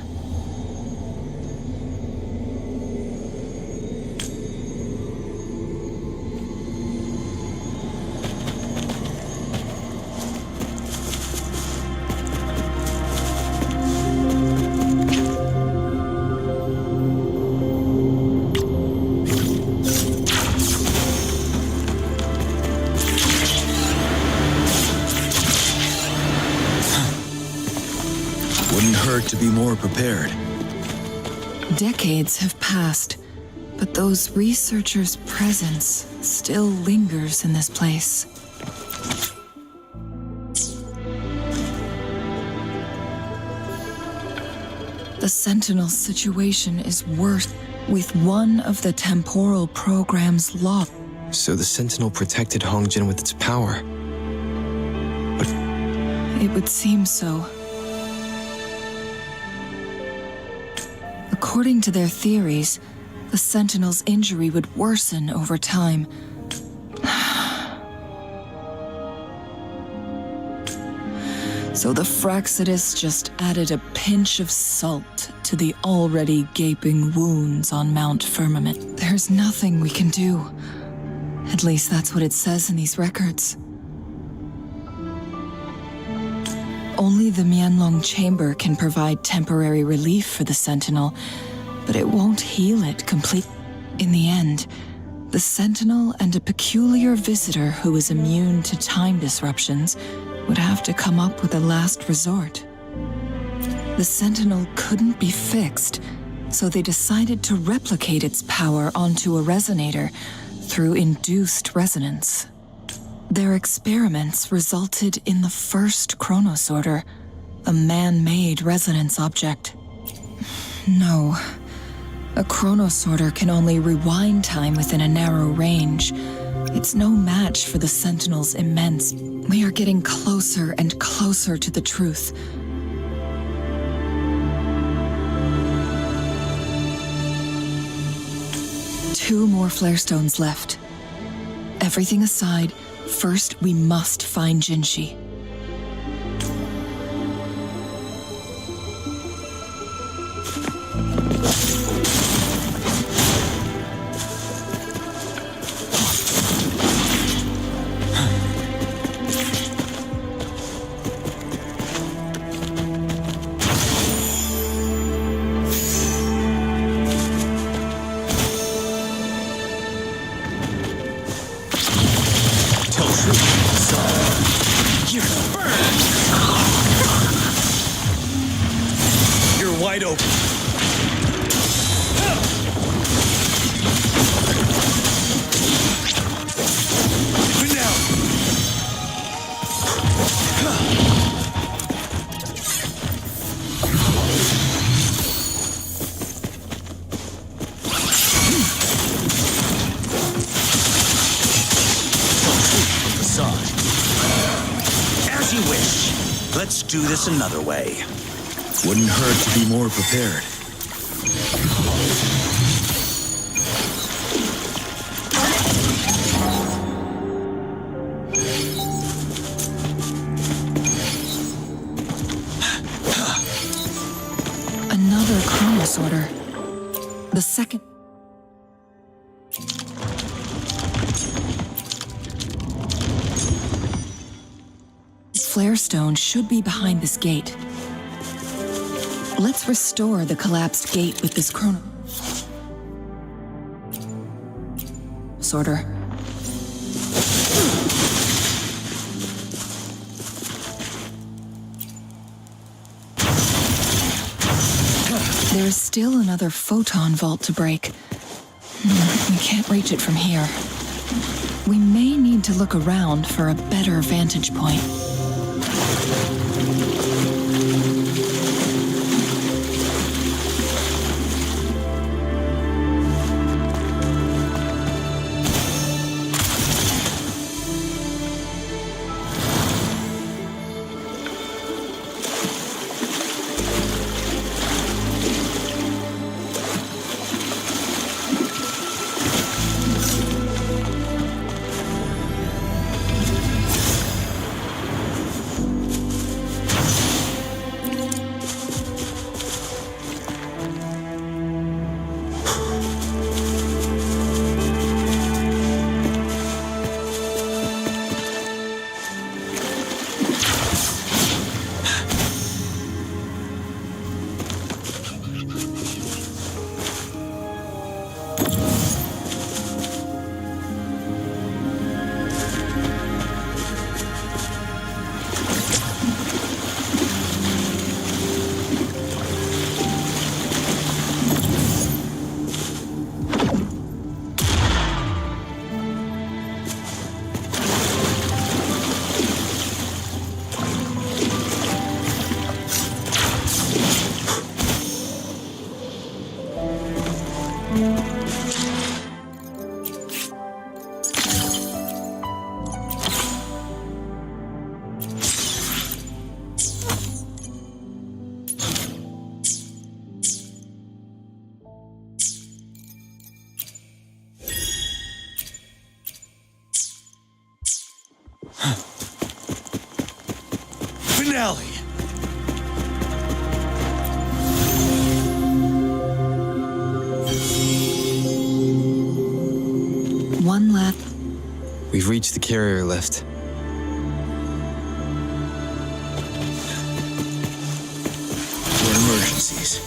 To be more prepared. Decades have passed, but those researchers' presence still lingers in this place. The Sentinel situation is worse, with one of the temporal programs locked. So the Sentinel protected Hongjin with its power. But it would seem so. According to their theories, the Sentinel's injury would worsen over time. So the Fraxidus just added a pinch of salt to the already gaping wounds on Mount Firmament. There's nothing we can do. At least that's what it says in these records. Only the Mianlong Chamber can provide temporary relief for the Sentinel, but it won't heal it completely. In the end, the Sentinel and a peculiar visitor who is immune to time disruptions would have to come up with a last resort. The Sentinel couldn't be fixed, so they decided to replicate its power onto a resonator through induced resonance. Their experiments resulted in the first chronosorter, a man-made resonance object. No. A chronosorter can only rewind time within a narrow range. It's no match for the Sentinel's immense. We are getting closer and closer to the truth. Two more flare stones left. Everything aside, first we must find Jinshi. Wide open. For now. Facade. As you wish. Let's do this another way. Wouldn't hurt to be more prepared. Another chronosorter. The second. Flare stone should be behind this gate. Let's restore the collapsed gate with this sorter. There is still another photon vault to break. We can't reach it from here. We may need to look around for a better vantage point. alley! One left. We've reached the carrier lift. For emergencies.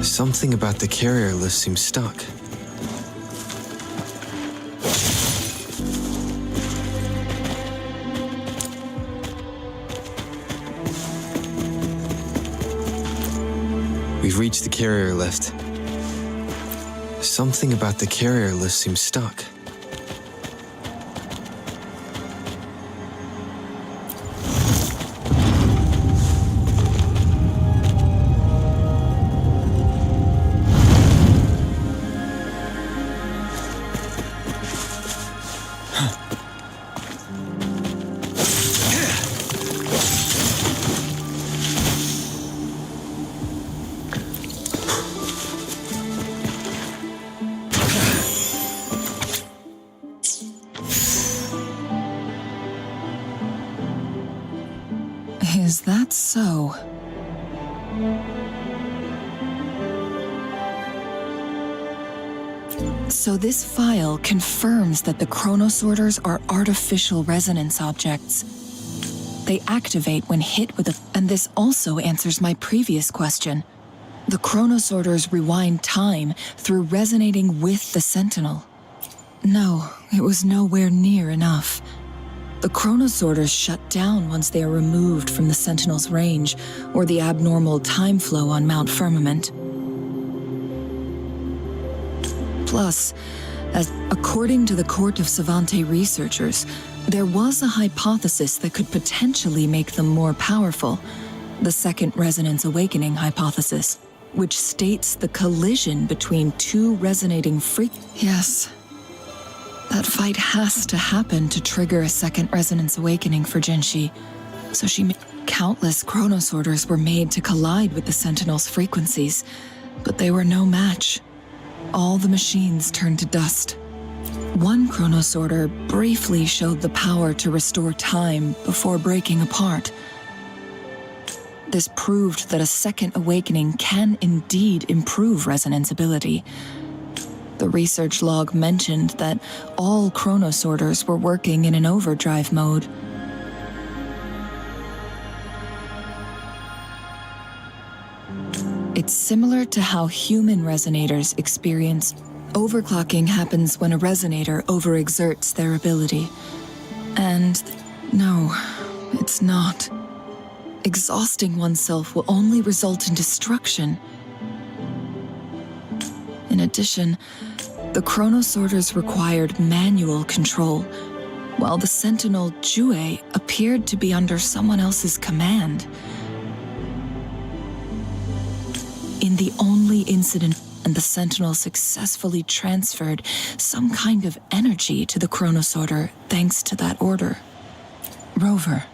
Something about the carrier lift seems stuck. We've reached the carrier lift. Something about the carrier lift seems stuck. Is that so? So this file confirms that the chronosorters are artificial resonance objects. They activate when hit with a... And this also answers my previous question. The chronosorters rewind time through resonating with the Sentinel. No, it was nowhere near enough. The chronosorters shut down once they are removed from the Sentinel's range, or the abnormal time flow on Mount Firmament. Plus, according to the Court of Savante researchers, there was a hypothesis that could potentially make them more powerful, the Second Resonance Awakening hypothesis, which states the collision between two resonating Yes. That fight has to happen to trigger a Second Resonance Awakening for Jinshi. So countless chronosorters were made to collide with the Sentinel's frequencies, but they were no match. All the machines turned to dust. One chronosorter briefly showed the power to restore time before breaking apart. This proved that a second awakening can indeed improve resonance ability. The research log mentioned that all chronosorters were working in an overdrive mode. It's similar to how human resonators experience. Overclocking happens when a resonator overexerts their ability. And no, it's not. Exhausting oneself will only result in destruction. In addition, the chronosorters required manual control, while the Sentinel Jue appeared to be under someone else's command. In the only incident, and the Sentinel successfully transferred some kind of energy to the chronosorter thanks to that order. Rover,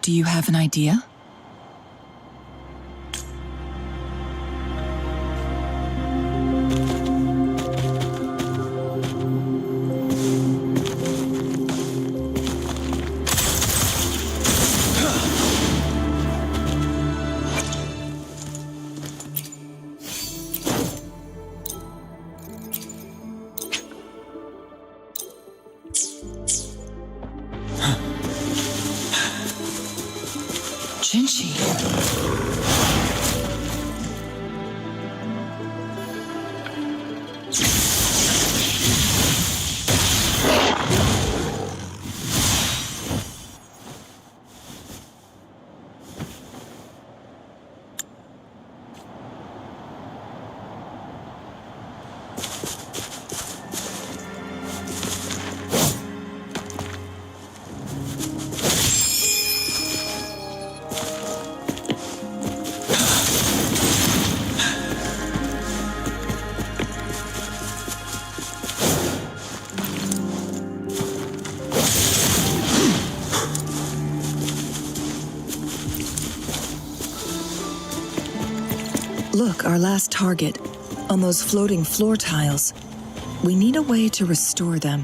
do you have an idea? Jinshi. Look, our last target. on those floating floor tiles. We need a way to restore them.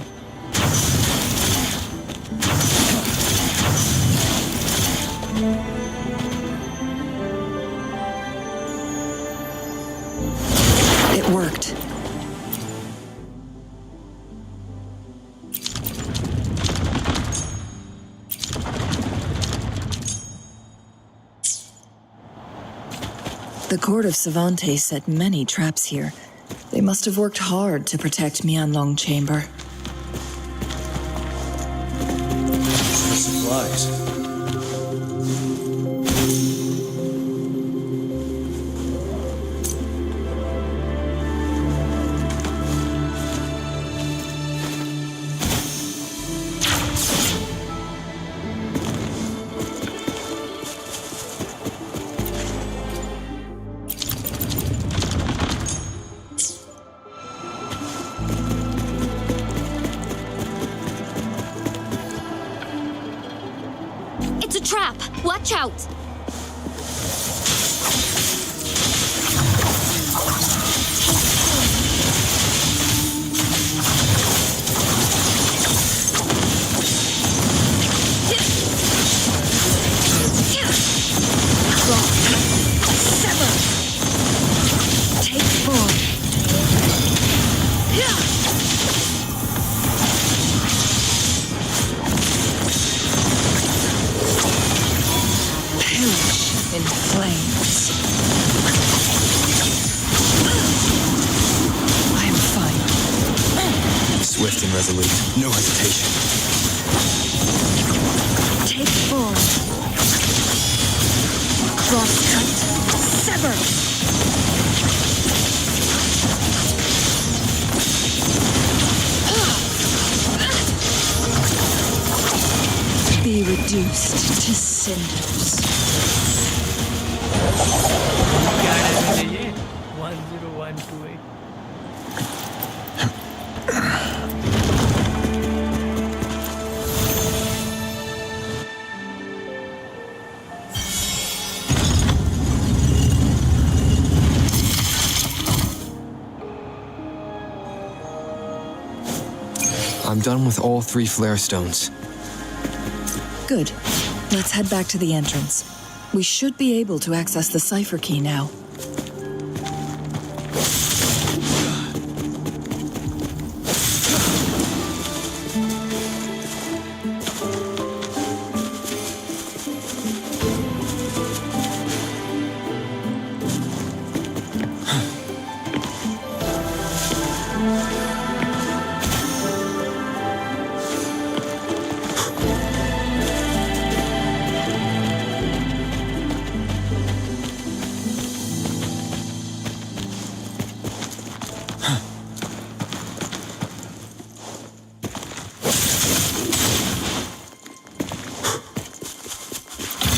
It worked. The court of Savante set many traps here. They must have worked hard to protect Mianlong Chamber. Supplies. It's a trap! Watch out! Sever! Take 4. Perish in flames. I am fine. Swift and resolute. No hesitation. Take 4. Crosscut. Sever! Be reduced to cinders. क्या रहना चाहिए 10128 I'm done with all 3 flare stones. Good. Let's head back to the entrance. We should be able to access the cipher key now.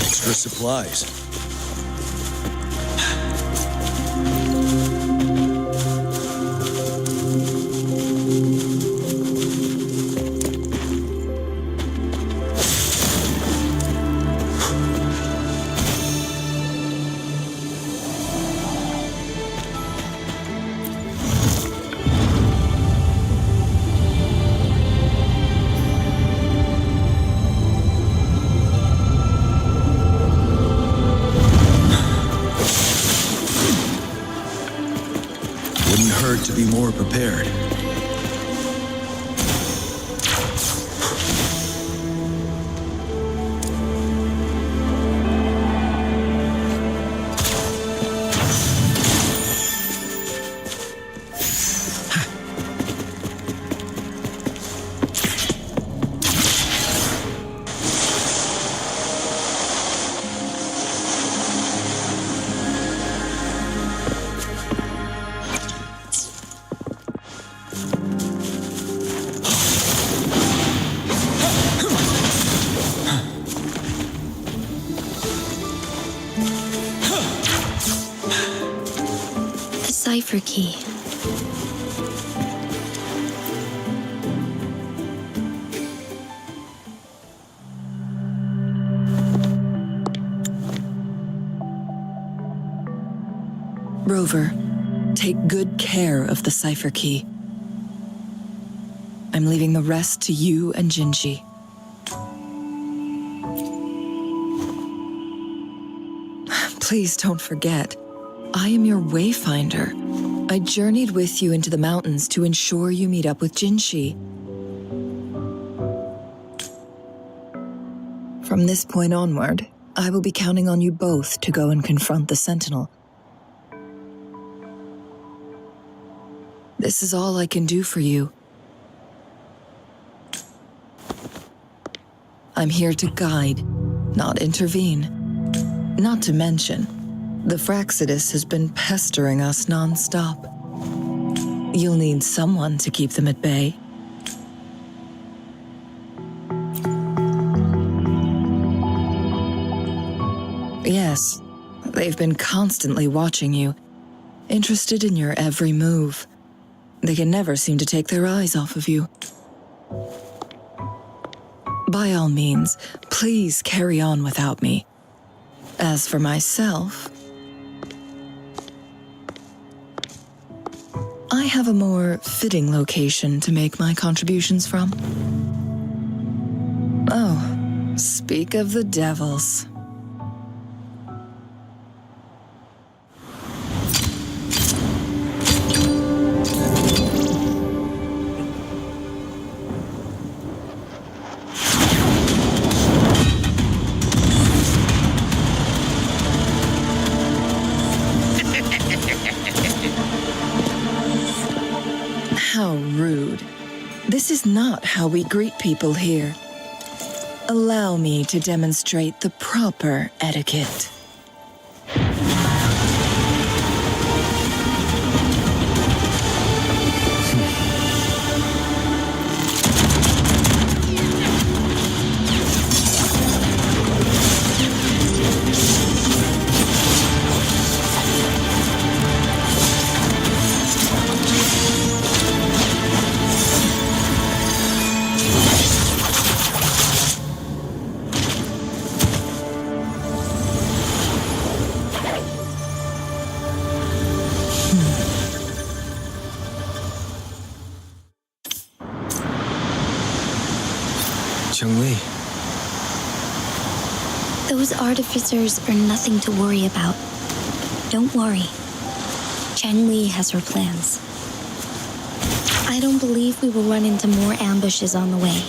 Extra supplies. Wouldn't hurt to be more prepared. The cipher key. Rover, Take good care of the cipher key. I'm leaving the rest to you and Jinshi. Please don't forget, I am your wayfinder. I journeyed with you into the mountains to ensure you meet up with Jinshi. From this point onward, I will be counting on you both to go and confront the Sentinel. This is all I can do for you. I'm here to guide, not intervene. Not to mention, the Fraxidus has been pestering us non-stop. You'll need someone to keep them at bay. Yes, they've been constantly watching you, interested in your every move. They can never seem to take their eyes off of you. By all means, please carry on without me. As for myself, I have a more fitting location to make my contributions from. Oh, speak of the devils. How rude. This is not how we greet people here. Allow me to demonstrate the proper etiquette. Those artificers are nothing to worry about. Don't worry. Changli has her plans. I don't believe we will run into more ambushes on the way.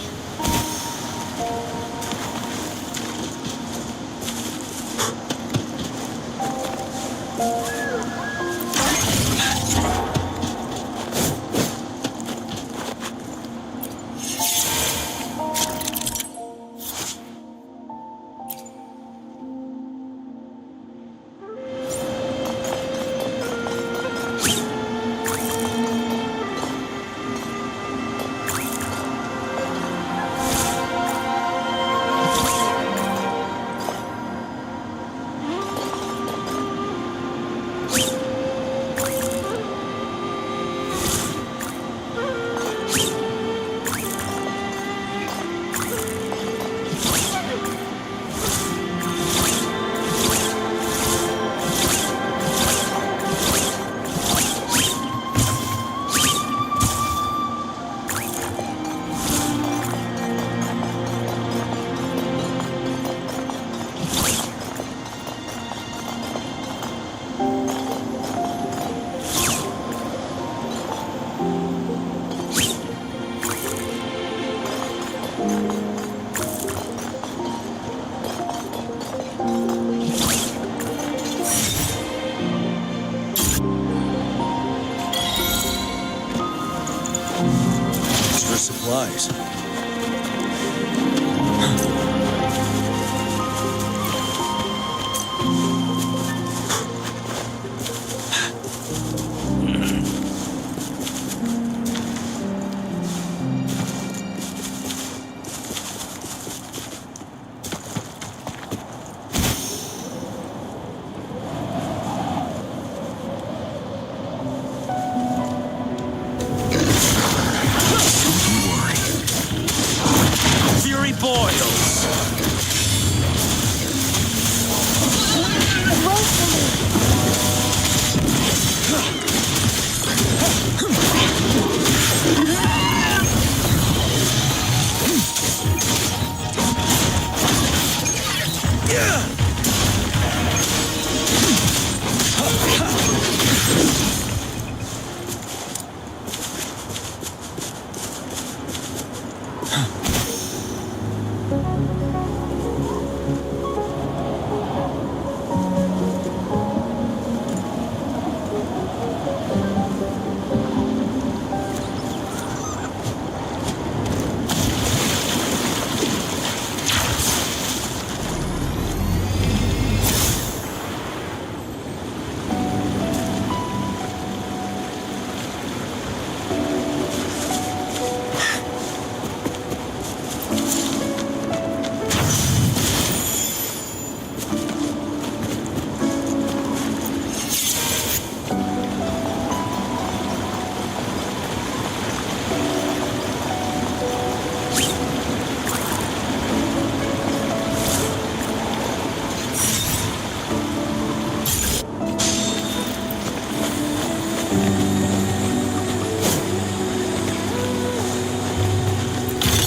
Supplies. Don't you worry.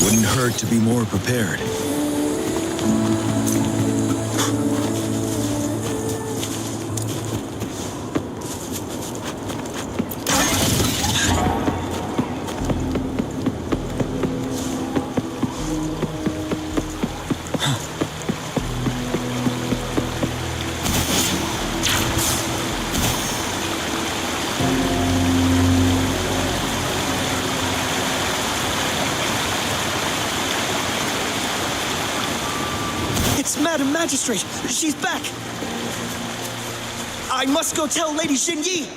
Wouldn't hurt to be more prepared. It's Madam Magistrate! She's back! I must go tell Lady Jinyi!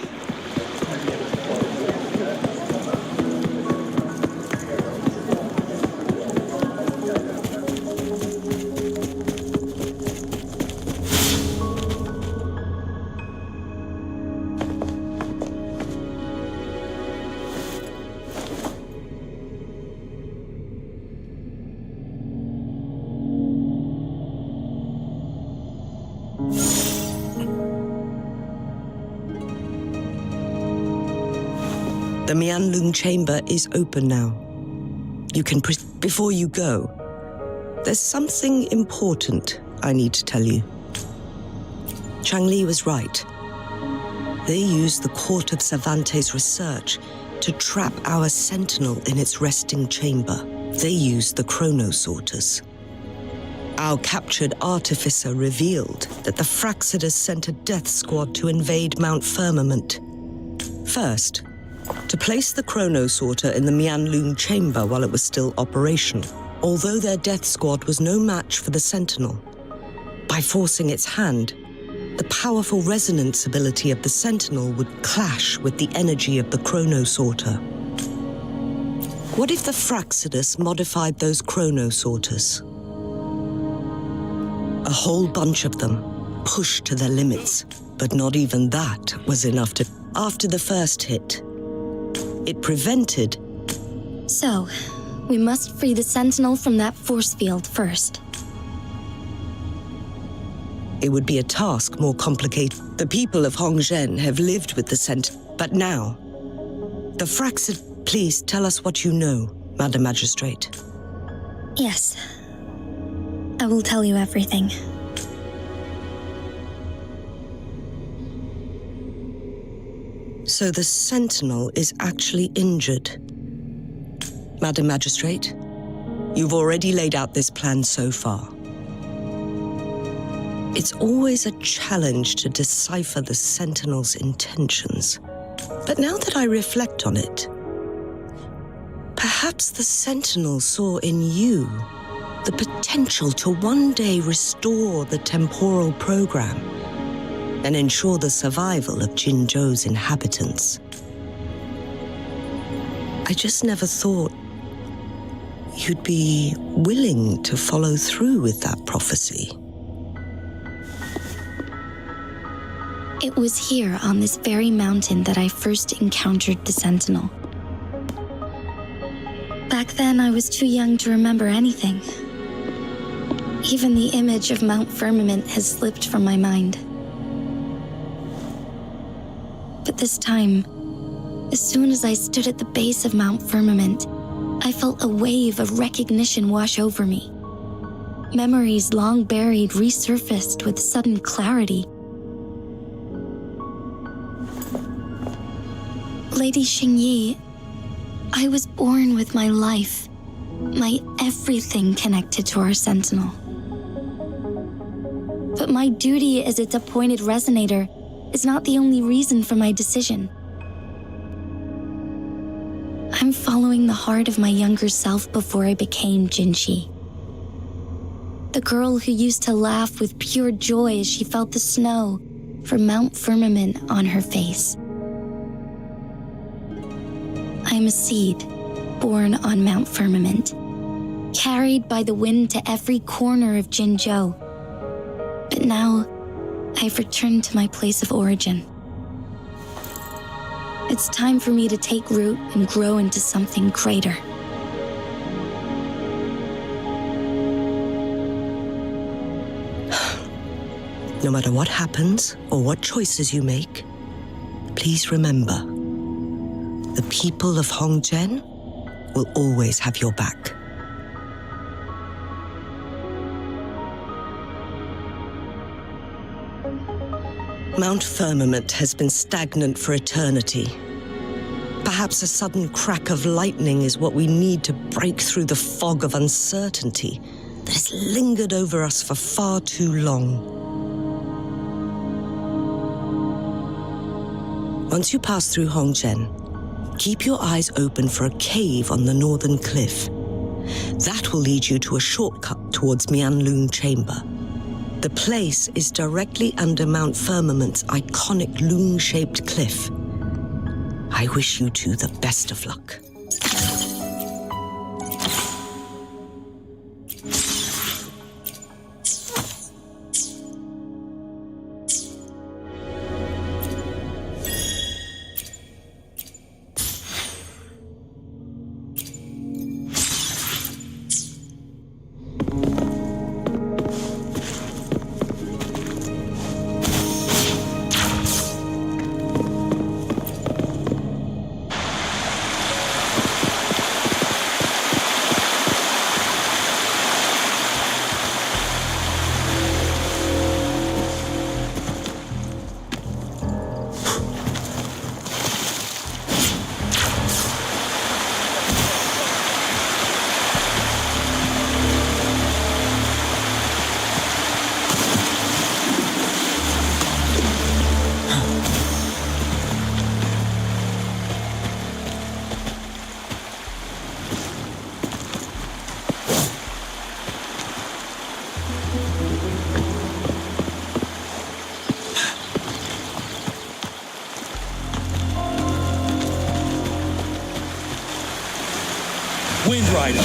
The Mianlung chamber is open now. You can before you go, there's something important I need to tell you. Changli was right. They used the court of Cervantes' research to trap our sentinel in its resting chamber. They used the chronosorters. Our captured artificer revealed that the Fraxidus sent a death squad to invade Mount Firmament. First, to place the chronosorter in the Mianlung chamber while it was still operational. Although their death squad was no match for the sentinel, by forcing its hand, the powerful resonance ability of the sentinel would clash with the energy of the chronosorter. What if the Fraxidus modified those chronosorters? A whole bunch of them, pushed to their limits, but not even that was enough to... After the first hit, it prevented... So, we must free the Sentinel from that force field first. It would be a task more complicated. The people of Hongzhen have lived with the Sentinel, but now... The Fraxid... Please tell us what you know, Madam Magistrate. Yes. I will tell you everything. So the Sentinel is actually injured. Madam Magistrate, you've already laid out this plan so far. It's always a challenge to decipher the Sentinel's intentions. But now that I reflect on it, perhaps the Sentinel saw in you the potential to one day restore the temporal program and ensure the survival of Jinzhou's inhabitants. I just never thought you'd be willing to follow through with that prophecy. It was here on this very mountain that I first encountered the Sentinel. Back then, I was too young to remember anything. Even the image of Mount Firmament has slipped from my mind. But this time, as soon as I stood at the base of Mount Firmament, I felt a wave of recognition wash over me. Memories long buried resurfaced with sudden clarity. Lady Xingyi, I was born with my life, my everything connected to our sentinel. But my duty as its appointed resonator is not the only reason for my decision. I'm following the heart of my younger self before I became Jinshi. The girl who used to laugh with pure joy as she felt the snow from Mount Firmament on her face. I am a seed born on Mount Firmament, carried by the wind to every corner of Jinzhou. But now, I've returned to my place of origin. It's time for me to take root and grow into something greater. No matter what happens or what choices you make, please remember, the people of Hongzhen will always have your back. Mount Firmament has been stagnant for eternity. Perhaps a sudden crack of lightning is what we need to break through the fog of uncertainty that has lingered over us for far too long. Once you pass through Hongzhen, keep your eyes open for a cave on the northern cliff. That will lead you to a shortcut towards Mianlun Chamber. The place is directly under Mount Firmament's iconic loon-shaped cliff. I wish you two the best of luck. Wind Rider.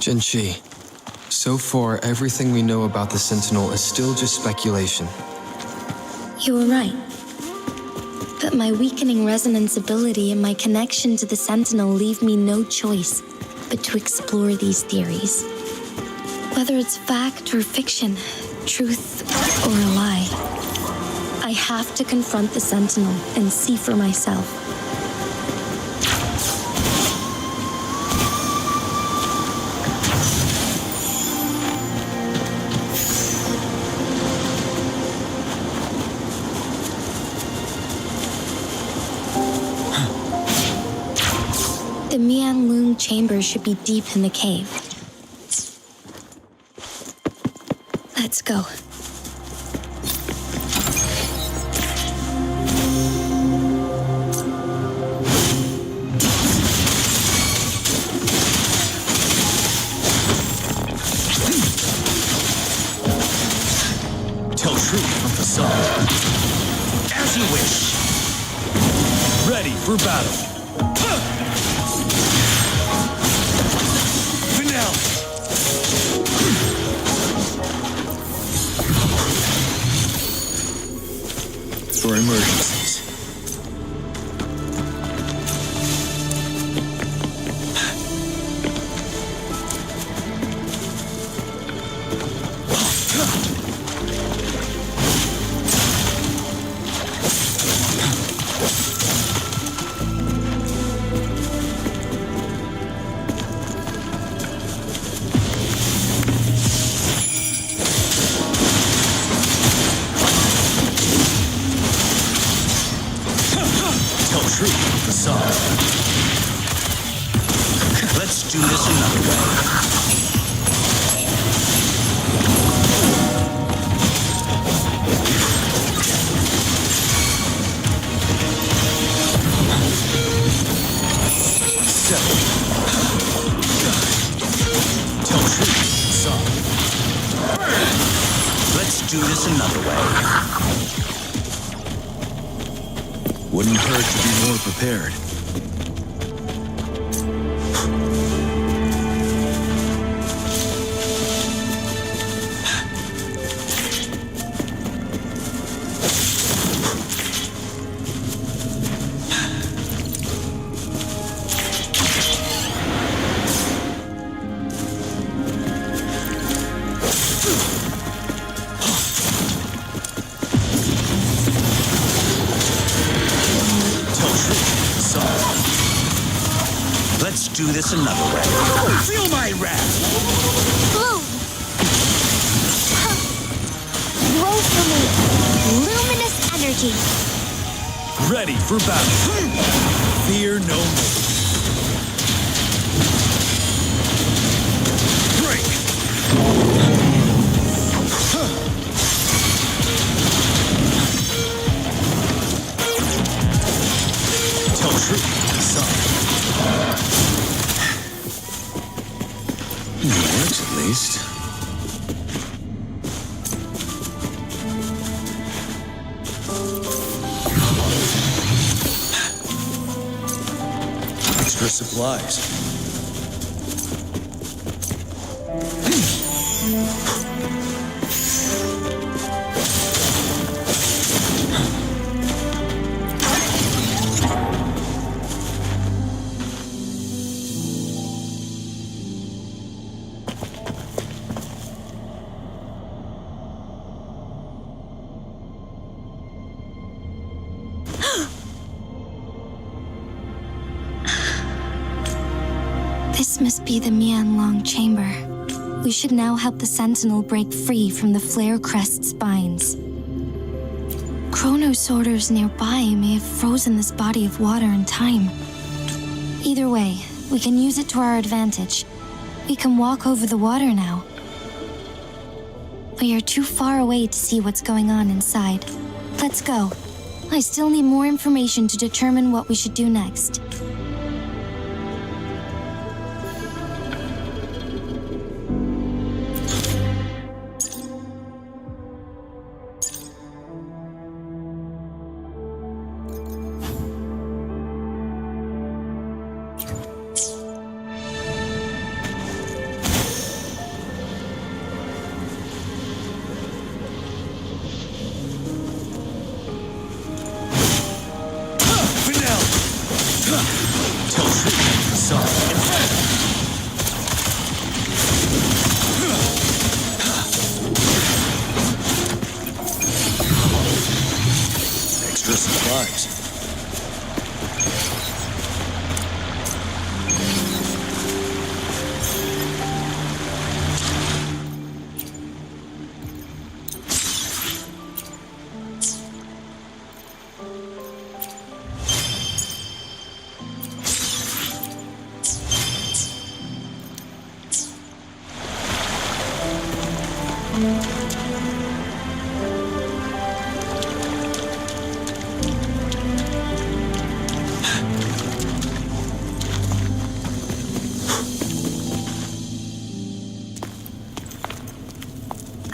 Jinshi, so far everything we know about the Sentinel is still just speculation. You were right. But my weakening resonance ability and my connection to the Sentinel leave me no choice but to explore these theories. Whether it's fact or fiction, truth or a lie, I have to confront the Sentinel and see for myself. The Mianlung chamber should be deep in the cave. Let's go. Tell truth from facade. As you wish. Ready for battle. For emergencies. Let's do this another way. Tell truth, son. Let's do this another way. Wouldn't hurt to be more prepared. Let's do this another way. Feel my wrath! Blue! Grow for me. Luminous energy. Ready for battle. Fear no more. Break! Tell truth, son. It works, at least. Extra supplies. This must be the Mianlong chamber. We should now help the Sentinel break free from the flare crest spines. Chrono sorters nearby may have frozen this body of water in time. Either way, we can use it to our advantage. We can walk over the water now. We are too far away to see what's going on inside. Let's go. I still need more information to determine what we should do next.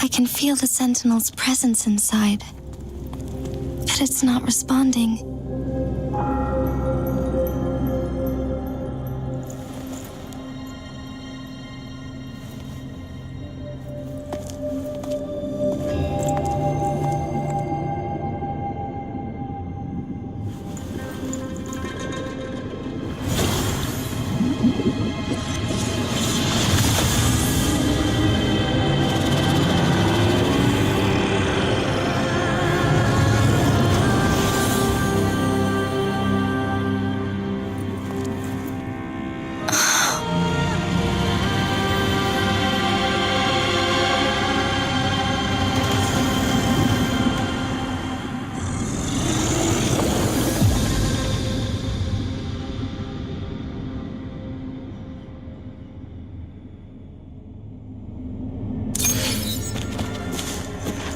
I can feel the Sentinel's presence inside, but it's not responding.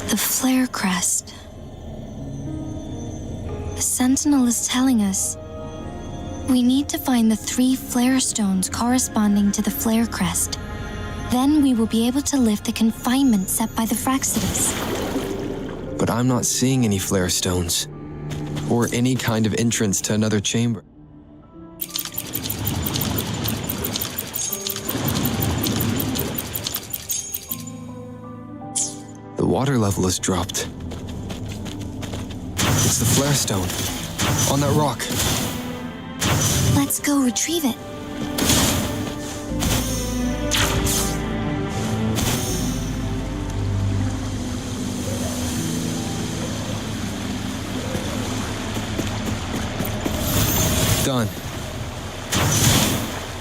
The flare crest. The Sentinel is telling us we need to find the 3 flare stones corresponding to the flare crest. Then we will be able to lift the confinement set by the Fraxidus. But I'm not seeing any flare stones, or any kind of entrance to another chamber. The water level has dropped. It's the flare stone, on that rock. Let's go retrieve it. Done.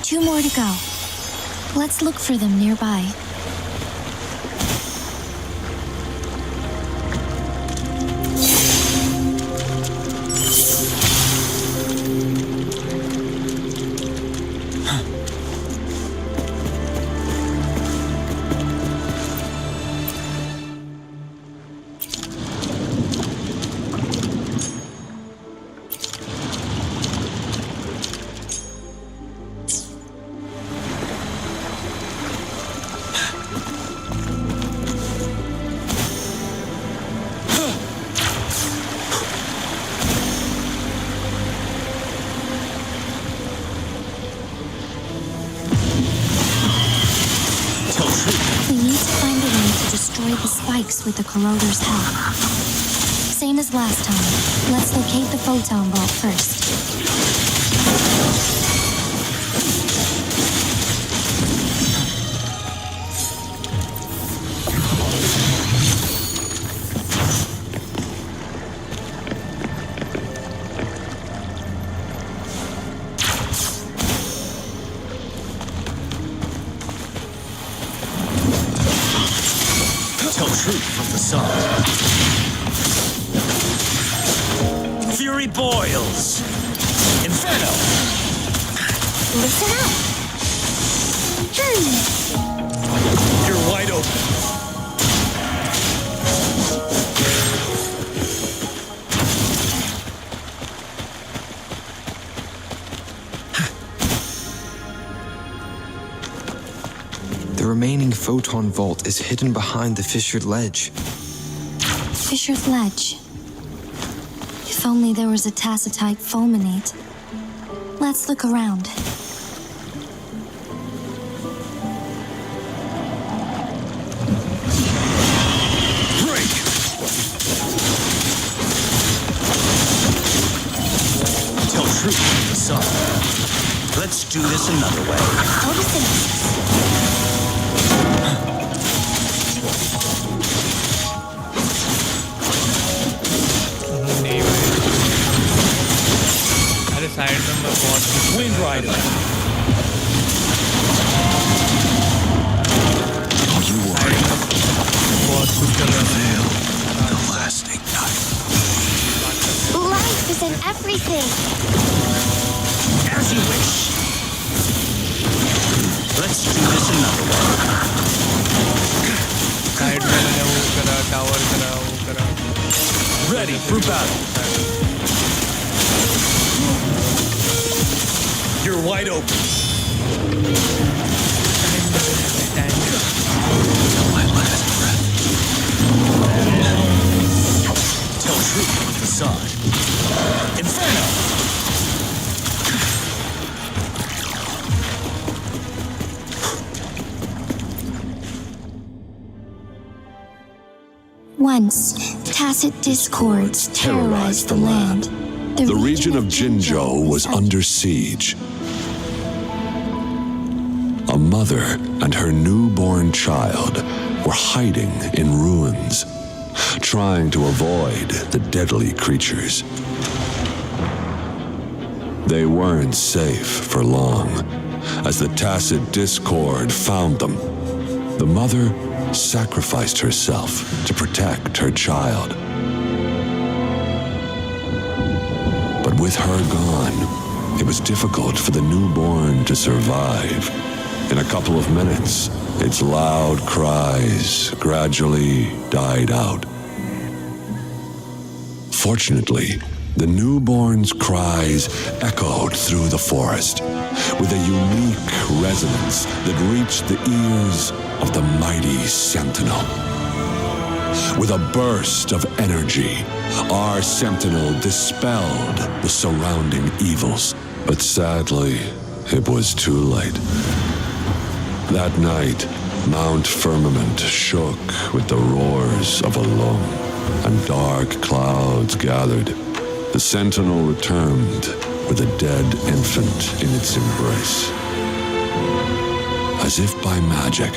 2 more to go. Let's look for them nearby. The spikes with the corroder's help. Same as last time. Let's locate the photon vault first. Truth from the sun. Fury boils. Inferno. Listen up. You're wide open. The remaining photon vault is hidden behind the fissured ledge. Fissured ledge. If only there was a tacitite fulminate. Let's look around. Break! Tell truth from the sun. Let's do this another way. Side में मैं बहुत Wind Rider. You are बहुत कुछ कर रहा veil, the last ignite. Life is in everything. As you wish. Let's do this for battle. You're wide open. My last breath. Tell truth with facade. Inferno! Once, tacit discords terrorized the land. The region of Jinzhou was under siege. A mother and her newborn child were hiding in ruins, trying to avoid the deadly creatures. They weren't safe for long, as the tacit discord found them. The mother sacrificed herself to protect her child. But with her gone, it was difficult for the newborn to survive. In a couple of minutes, its loud cries gradually died out. Fortunately, the newborn's cries echoed through the forest with a unique resonance that reached the ears of the mighty sentinel. With a burst of energy, our sentinel dispelled the surrounding evils. But sadly, it was too late. That night, Mount Firmament shook with the roars of a lung, and dark clouds gathered. The sentinel returned with a dead infant in its embrace. As if by magic,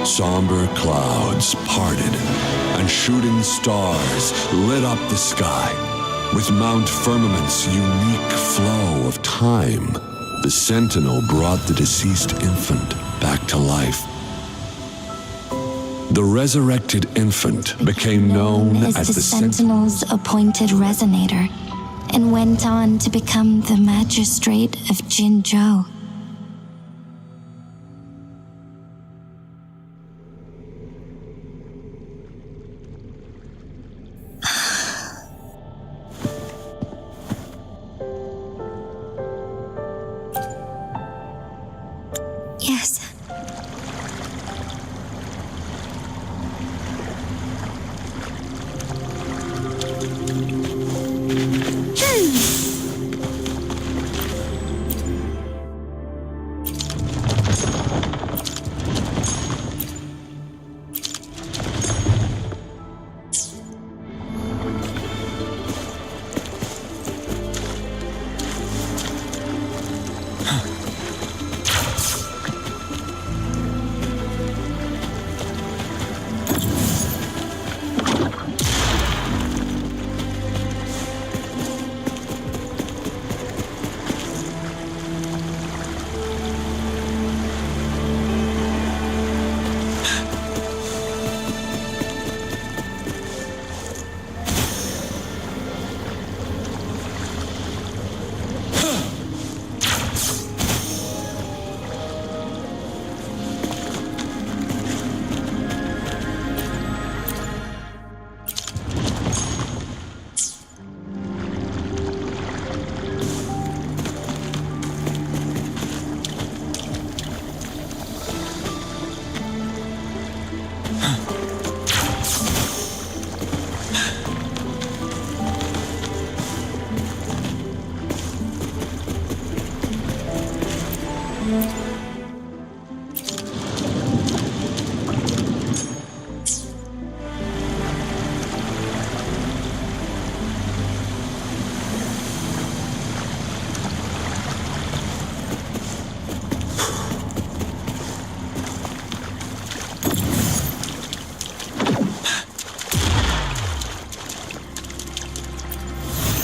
somber clouds parted, and shooting stars lit up the sky. With Mount Firmament's unique flow of time, the sentinel brought the deceased infant back to life. The resurrected infant became known as the Sentinel's appointed resonator, and went on to become the magistrate of Jinzhou. Yes.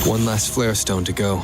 One last flare stone to go.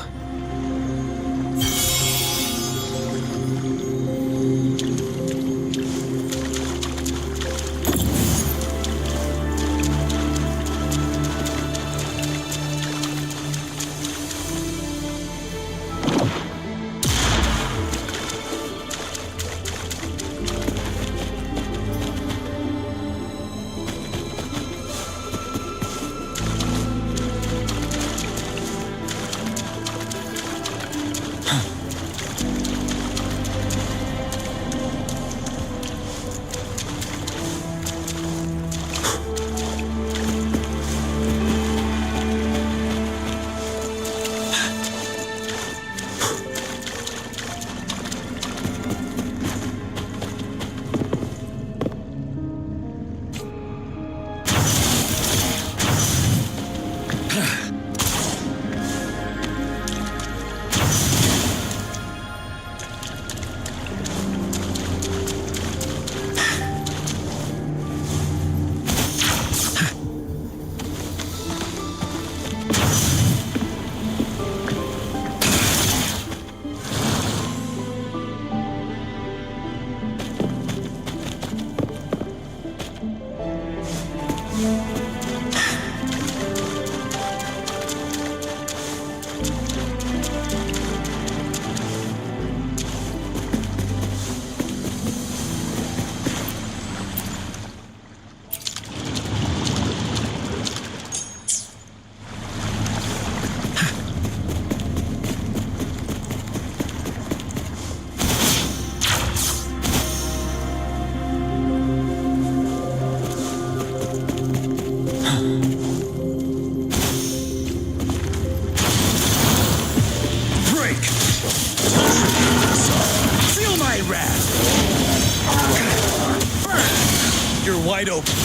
You're wide open.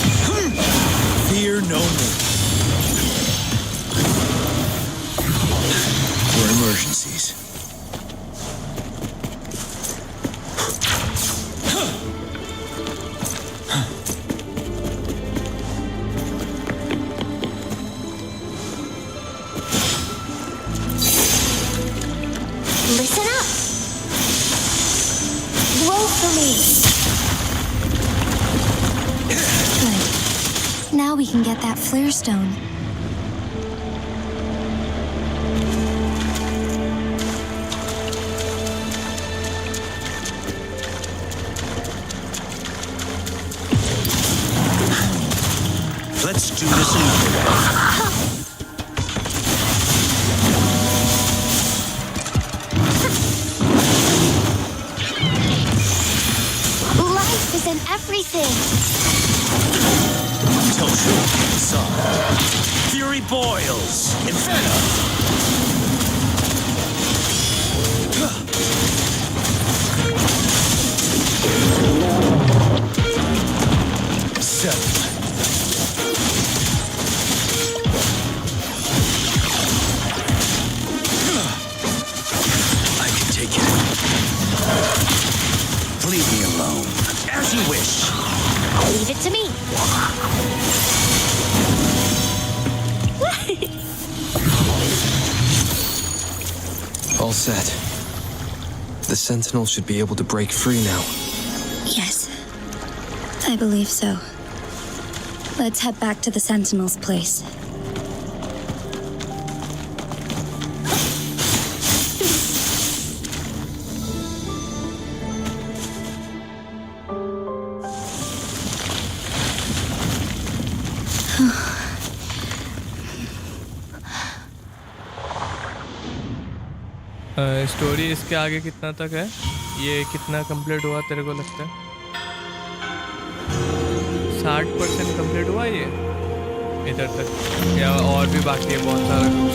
Fear no more. For emergencies. Listen up. Blow for me. Good. Now we can get that flare stone. Let's do this another way. Life is in everything. Until truth is solved. Fury boils. Inferno. Settle. I can take it. Leave me alone. As you wish. Leave it to me. All set. The Sentinel should be able to break free now. Yes, I believe so. Let's head back to the Sentinel's place. Story इसके आगे कितना तक है? ये कितना complete हुआ तेरे को लगता है? 60% कंप्लीट हुआ ये इधर तक, या और भी बाकी है बहुत सारा कुछ?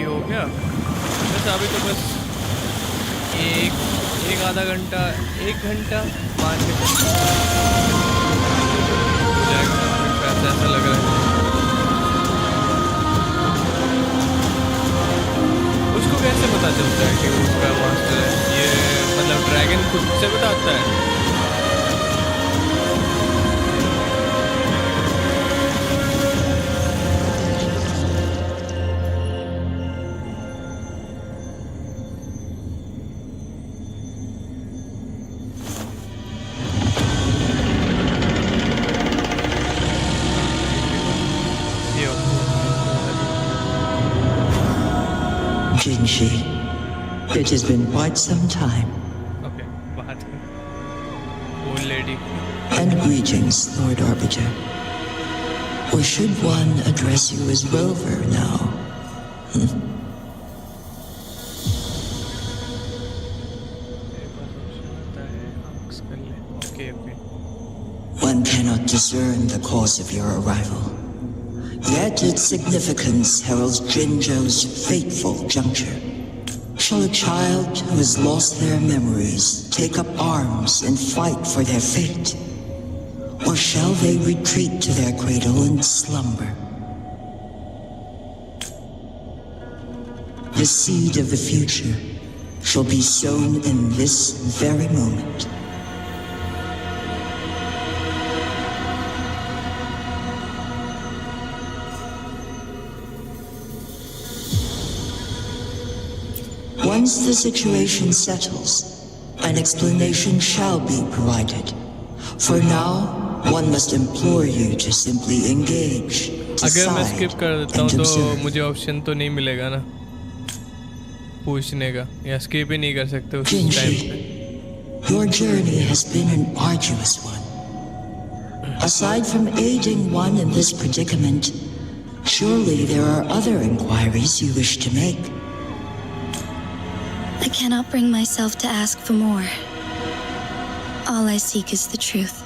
हो गया बस। अभी तो बस एक आधा घंटा, 1 घंटा मान के ऐसा लग रहा है। उसको कैसे पता चलता है कि वो उसका मास्टर है? ये मतलब ड्रैगन खुद से बताता है? Jinshi, it has been quite some time. Okay, baat hai. Old lady. And greetings, Lord Arbiter. Or should one address you as Rover now? Okay. One cannot discern the cause of your arrival. Yet its significance heralds Jinzhou's fateful juncture. Shall a child who has lost their memories take up arms and fight for their fate? Or shall they retreat to their cradle and slumber? The seed of the future shall be sown in this very moment. Once the situation settles, an explanation shall be provided. For now, one must implore you to simply engage, अगर मैं decide, skip कर देता हूँ and तो observe. मुझे option तो नहीं मिलेगा ना पूछने का, या skip ही नहीं कर सकते उस Jinshi, टाइम पे? your journey has been an arduous one. Aside from aiding one in this predicament, surely there are other inquiries you wish to make. I cannot bring myself to ask for more. All I seek is the truth.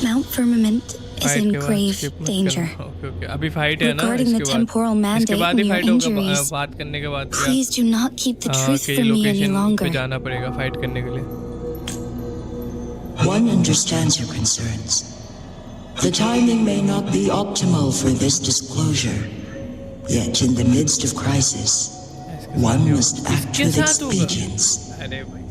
Mount Firmament is in grave danger. Okay. अभी fight है ना Regarding the इसके बाद temporal mandate इसके बाद ही and your fight होगा injuries, बात करने के बाद please do not keep the truth कई from me any location longer. पे जाना पड़ेगा fight करने के लिए One understands your concerns. The timing may not be optimal for this disclosure. Yet in the midst of crisis, one must act with expedience. अरे भाई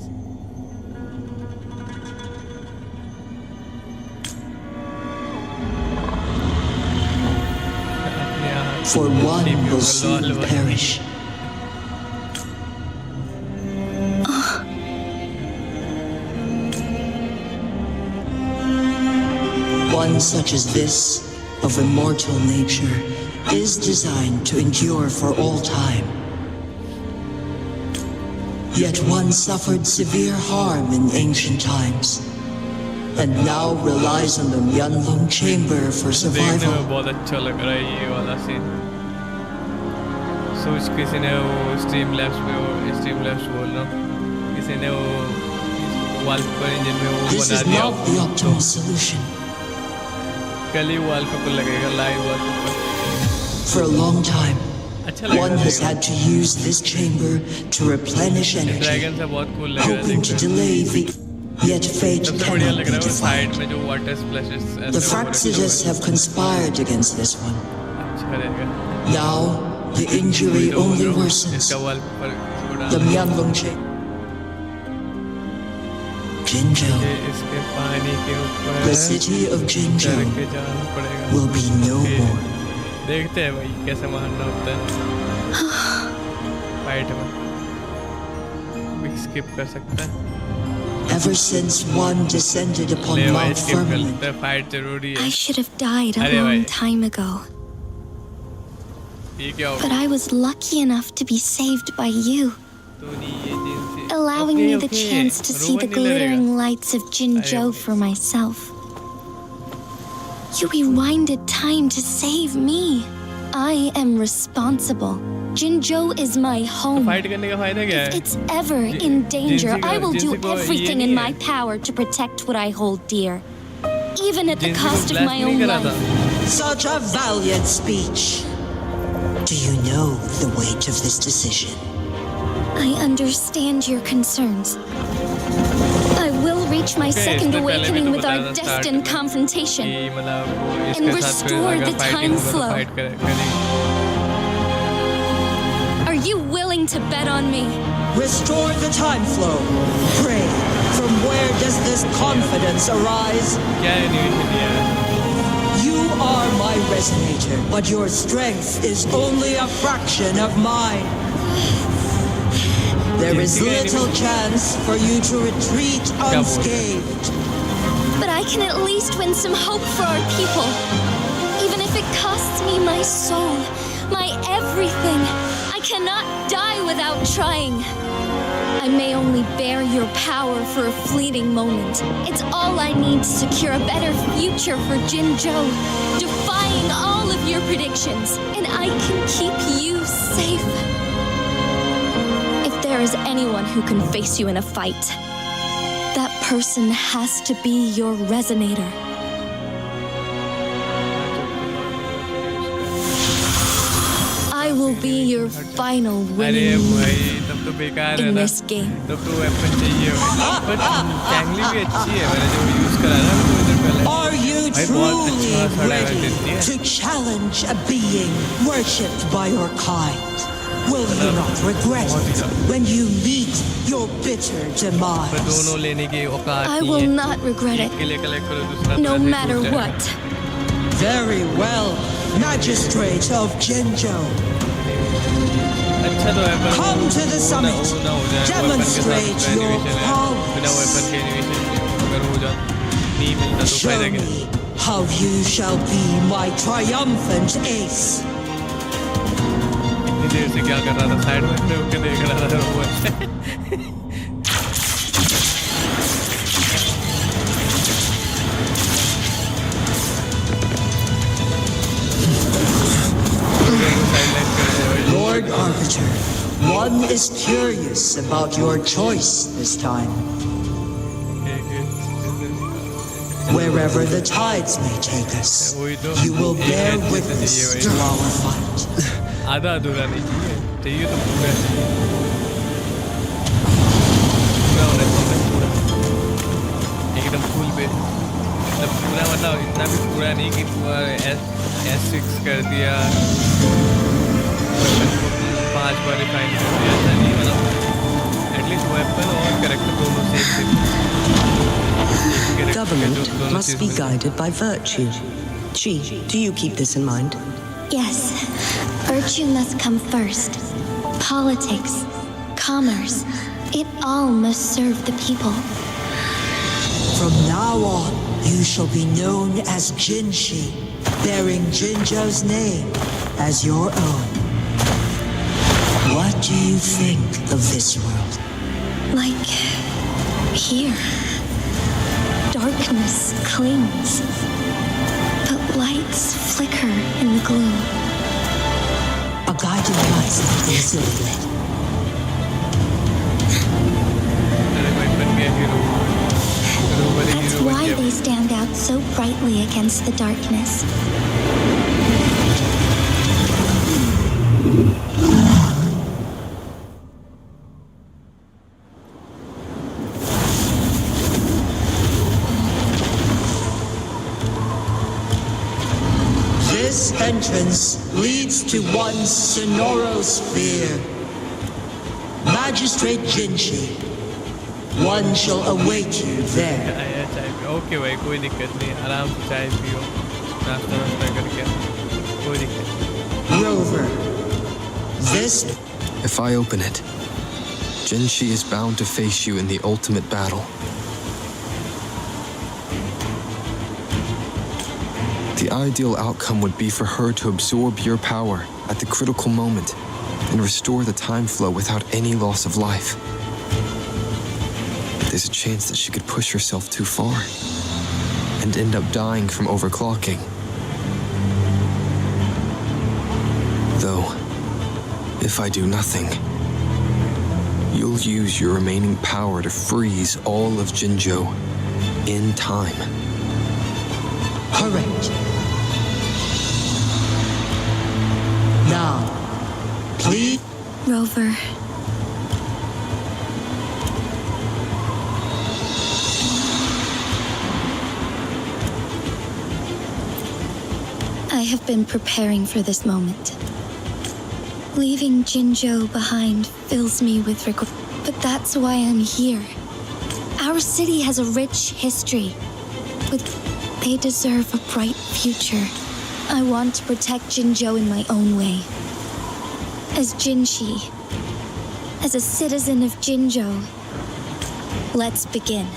For one will soon perish. One such as this, of immortal nature, is designed to endure for all time. Yet one suffered severe harm in ancient times, and now relies on the Myanlong chamber for देखने survival. में बहुत अच्छा लग रहा है ये वाला scene सोच किसी ने वो स्ट्रीम लैब्स बोल रहा हूँ किसी ने वो वॉलपेपर इंजन में वो This बना is दिया not the optimal solution. कल ही वॉलपेपर लगेगा live wallpaper For a long time, अच्छा लग one रहा has है had to use this chamber to replenish energy, dragon से बहुत कूल लग रहा है hoping to देखने में। delay the. Yet fate सबसे बढ़िया cannot लग be रहा है वो साइड defined. में जो water splashes The Fraxiges have conspired against this one. अच्छा रहेगा Now, the injury only worsens. इसका wallpaper The Myanlong chamber. Jinzhou, इसके पानी के ऊपर the city of Jinzhou, चढ़ के जाना पड़ेगा will be no more. देखते हैं भाई कैसे मारना होता है फाइट में भी स्किप कर सकता है Ever since one descended upon ले भाई Mount स्किप कर Firmament, सकता है फाइट जरूरी है I should have died a अरे long भाई time ago, ये क्या हो but I was lucky enough to be saved by you, तो नहीं ये जिनसी allowing me the chance to see the glittering lights of Jinzhou for myself. You rewinded time to save me. I am responsible. Jinzhou is my home. Fight करने का फायदा क्या If है it's ever in danger, I will do जिनसी को ये everything in नहीं my है। power to protect what I hold dear, even at the जिनसी को cost of blast my नहीं own करा life. था such a valiant speech. Do you know the weight of this decision? I understand your concerns. I will reach my second इसने पहले भी awakening तो with बताया our था start destined में confrontation. कि मतलब वो and इसके साथ फिर restore अगर the फाइटिंग time होगा तो flow. फाइट करेंगे Are you willing to bet on me? Restore the time flow. Pray, from where does this confidence arise? क्या एनिमेशन दिया है You are my resonator, but your strength is only a fraction of mine. There is little chance for you to retreat unscathed. But I can at least win some hope for our people. Even if it costs me my soul, my everything, I cannot die without trying. I may only bear your power for a fleeting moment. It's all I need to secure a better future for Jinzhou, defying all of your predictions, and I can keep you safe. If there is anyone who can face you in a fight, that person has to be your resonator. I will be your final अरे winning भाई move तब तो बेकार है in ना this game. तब तो weapon चाहिए पर कैंगली भी अच्छी है मैंने जो यूज करा ना तो इधर पहले Are you भाई बहुत truly अच्छा साड़ा ready देती है to challenge a being worshipped by your kind? Will you not regret it when you meet your bitter पर demise? दोनों लेने की औकात I नहीं will है not regret एक it, के लिए कलेक्ट करो दूसरा no तुरंत ही matter टूट जाएगा। what. Very well, Magistrate of Jinzhou. अच्छा तो है पर Come to the summit. वो ना हो जाए Demonstrate your एनिमेशन है बिना वेपन prowess. के एनिमेशन अगर हो जाए नहीं मिलता तो Show फायदा क्या me how you shall be my triumphant ace. इतनी देर से क्या कर रहा था साइड में खड़े होकर देख रहा था वो Lord Arbiter, one is curious about your choice this time. Wherever the tides may take us, you will bear witness to our fight. आधा अधूरा नहीं चाहिए तो पूरा चाहिए पूरा होना चाहिए पूरा एकदम फुल पे मतलब पूरा मतलब इतना भी पूरा नहीं कि पूरा S6 कर दिया 5 बार रिफाइन कर दिया ऐसा नहीं मतलब एटलीस्ट वेपन और कैरेक्टर दोनों सेम थे Government must be guided by virtue. Chi, do you keep this in mind? Yes, virtue must come first. Politics, commerce, it all must serve the people. From now on, you shall be known as Jinshi, bearing Jinzhou's name as your own. What do you think of this world? Like here. Darkness clings, but lights flicker in the gloom. A guiding light is illuminated. That's why they stand out so brightly against the darkness. This entrance leads to one Sonoro sphere. Magistrate Jinshi, one shall await you there. Okay भाई कोई दिक्कत नहीं आराम से चाय पियो नाश्ता वास्ता करके कोई दिक्कत नहीं Rover, this If I open it, Jinshi is bound to face you in the ultimate battle. The ideal outcome would be for her to absorb your power at the critical moment and restore the time flow without any loss of life. There's a chance that she could push herself too far and end up dying from overclocking. Though, if I do nothing, you'll use your remaining power to freeze all of Jinzhou in time. correct. Now, please. Rover. I have been preparing for this moment. Leaving Jinzhou behind fills me with regret, but that's why I'm here. Our city has a rich history, but they deserve a bright future. I want to protect Jinzhou in my own way. As Jinshi, as a citizen of Jinzhou, let's begin.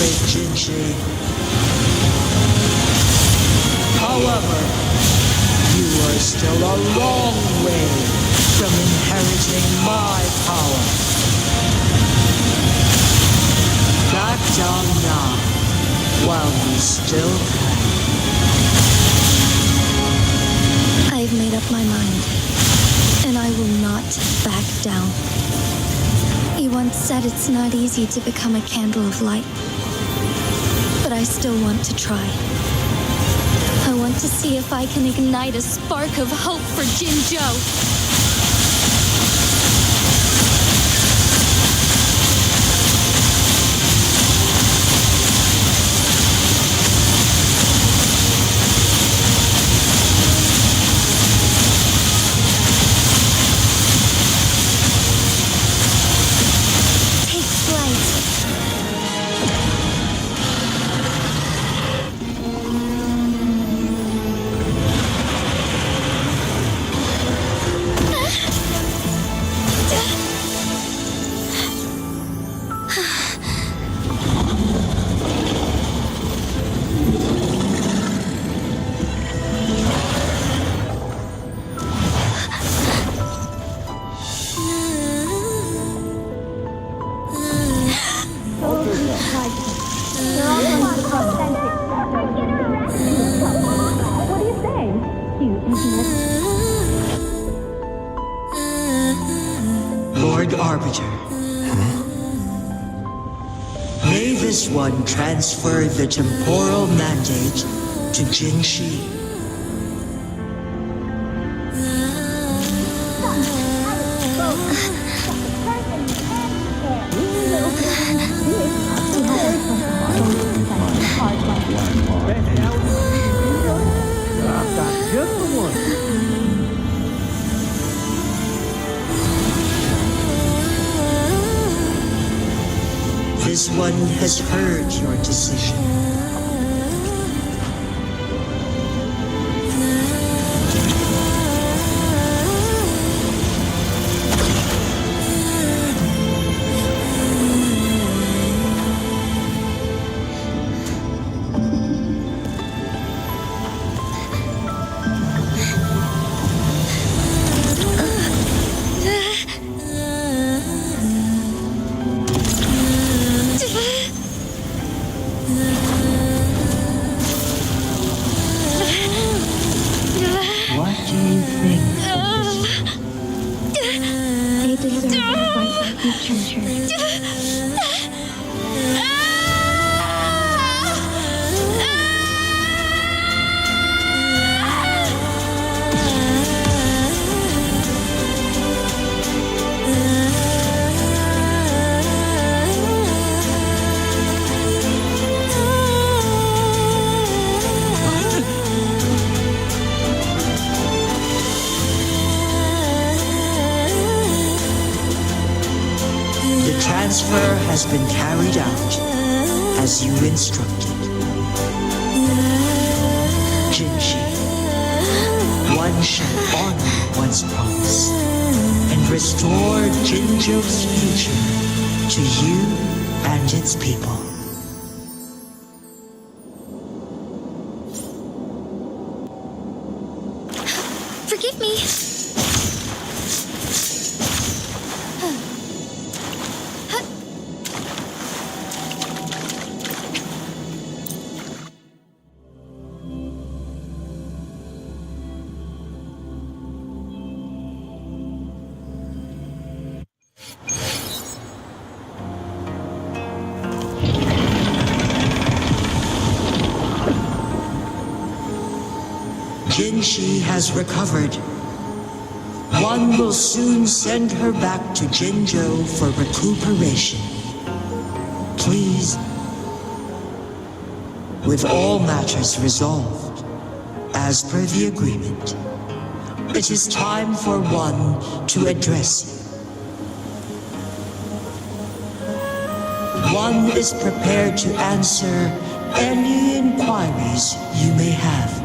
great Jinshi. However, you are still a long way from inheriting my power. Back down now, while you still can. I've made up my mind, and I will not back down. You once said it's not easy to become a candle of light, but I still want to try. I want to see if I can ignite a spark of hope for Jinzhou. Lord Arbiter. May this one transfer the temporal mandate to Jinshi. This one has heard your decision. Transfer has been carried out as you instructed. Jinshi, one shall honor one's promise and restore Jinzhou's future to you and its people. Forgive me. Jinshi has recovered. One will soon send her back to Jinzhou for recuperation. Please, with all matters resolved, as per the agreement, it is time for one to address you. One is prepared to answer any inquiries you may have.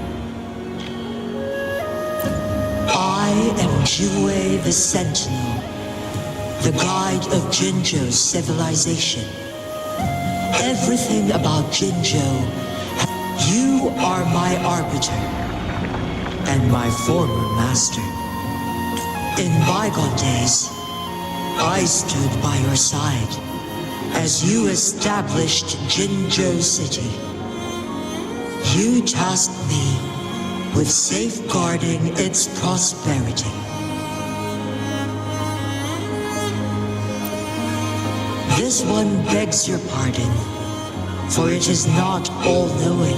I am Jue the Sentinel, the guide of Jinzhou's civilization. everything about Jinzhou. You are my arbiter and my former master. In bygone days, I stood by your side as you established Jinzhou City. You tasked me with safeguarding its prosperity. This one begs your pardon, for it is not all-knowing.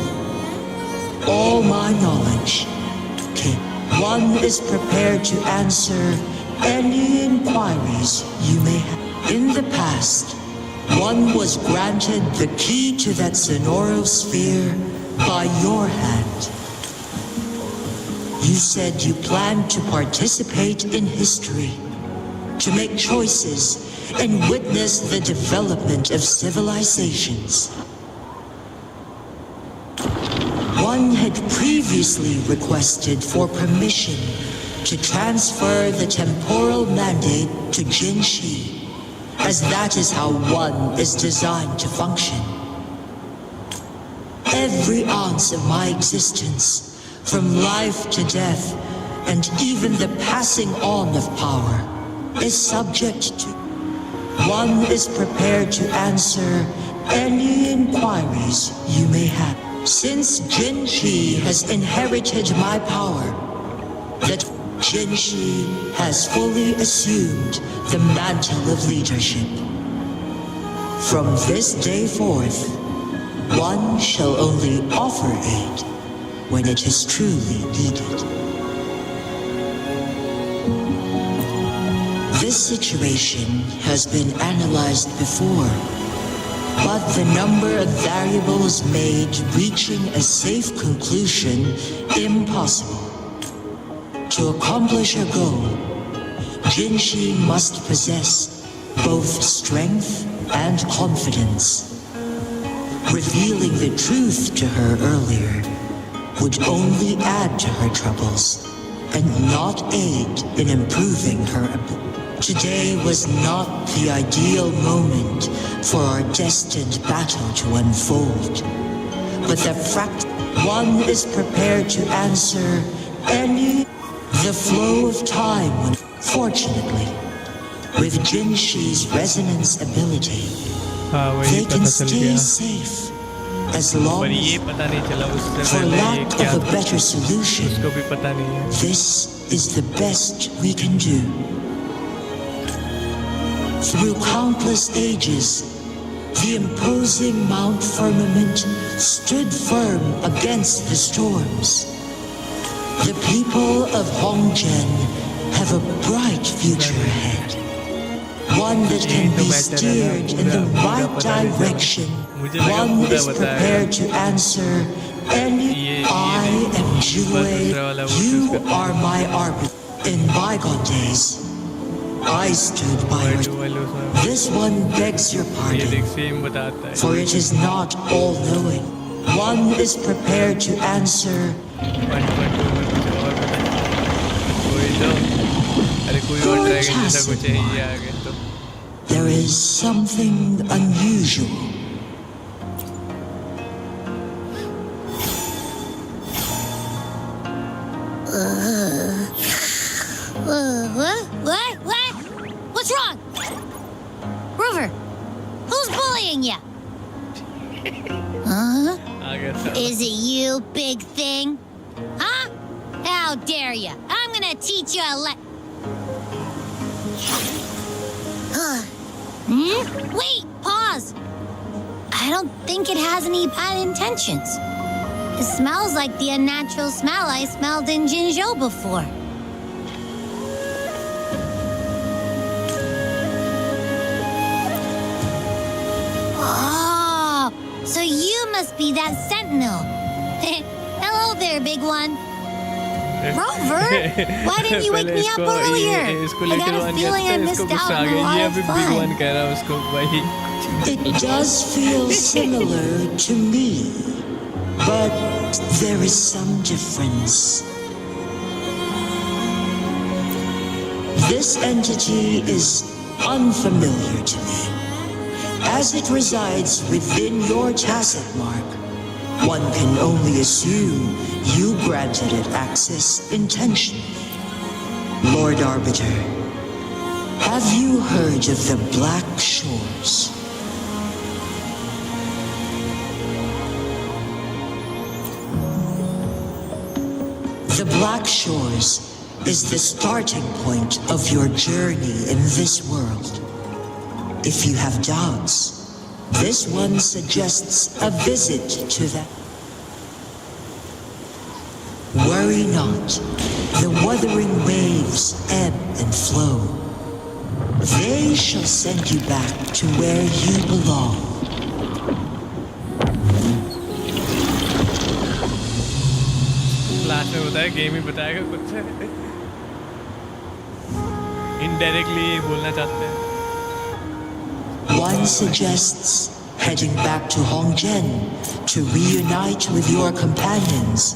All my knowledge, one is prepared to answer any inquiries you may have. In the past, one was granted the key to that Sonoro sphere by your hand. You said you planned to participate in history, to make choices and witness the development of civilizations. One had previously requested for permission to transfer the temporal mandate to Jinshi, as that is how one is designed to function. Every ounce of my existence, from life to death, and even the passing on of power, is subject to. One is prepared to answer any inquiries you may have. Since Jinshi has inherited my power, that Jinshi has fully assumed the mantle of leadership. From this day forth, one shall only offer aid when it is truly needed. This situation has been analyzed before, but the number of variables made reaching a safe conclusion impossible. To accomplish her goal, Jinshi must possess both strength and confidence. Revealing the truth to her earlier would only add to her troubles and not aid in improving her ability. Today was not the ideal moment for our destined battle to unfold, but the one is prepared to answer any. The flow of time, fortunately, with Jinshi's resonance ability, they can stay safe as long as, for lack of a better solution, this is the best we can do. Through countless ages, the imposing Mount Firmament stood firm against the storms. The people of Hongzhen have a bright future ahead. One that can be steered in the right direction. One is prepared to answer any. I am Jue. You are my arbiter. In bygone days, I stood by your. This one begs your pardon, for it is not all-knowing. One is prepared to answer. There is something unusual. What? What's wrong? Rover, who's bullying you? Huh? Is it you, big thing? Huh? How dare you? I'm gonna teach you a Wait, pause. I don't think it has any bad intentions. It smells like the unnatural smell I smelled in Jinzhou before. Oh, so you must be that sentinel. Hello there, big one. Rover, why didn't you wake me up earlier? I got a feeling I missed out on a lot of fun. It does feel similar to me, but there is some difference. This entity is unfamiliar to me. As it resides within your tacit mark, one can only assume you granted it access intentionally. Lord Arbiter, have you heard of the Black Shores? The Black Shores is the starting point of your journey in this world. If you have doubts, this one suggests a visit to that. Worry not, the wuthering waves ebb and flow. They shall send you back to where you belong. Last में बताया game ही बताएगा कुछ indirectly बोलना चाहते हैं One suggests heading back to Hongjian to reunite with your companions.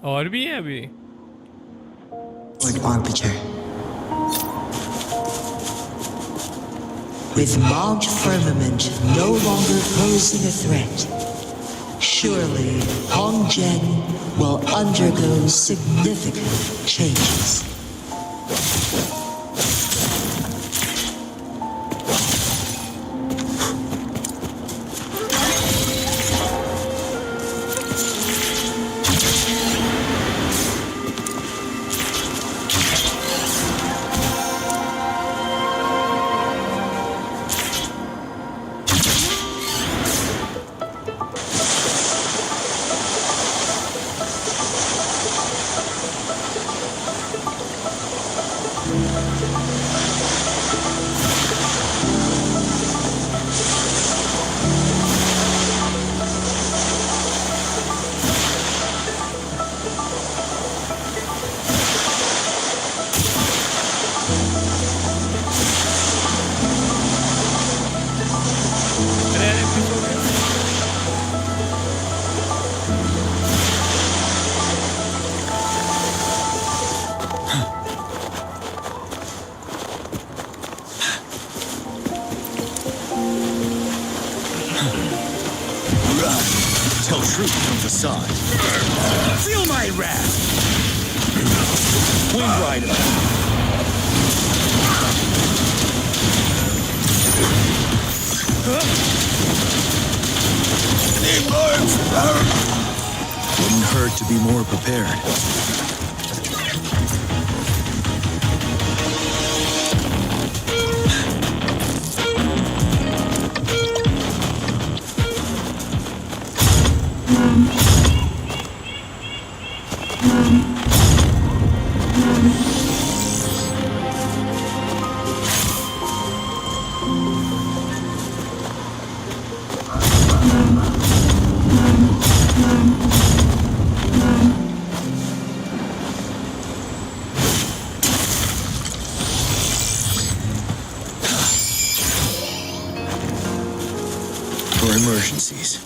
और भी है अभी Lord Arbiter. With Mount Firmament no longer posing a threat, surely Hongjian will undergo significant changes. Tell truth from facade. Feel my wrath! Wind Rider. Wouldn't hurt to be more prepared. For emergencies.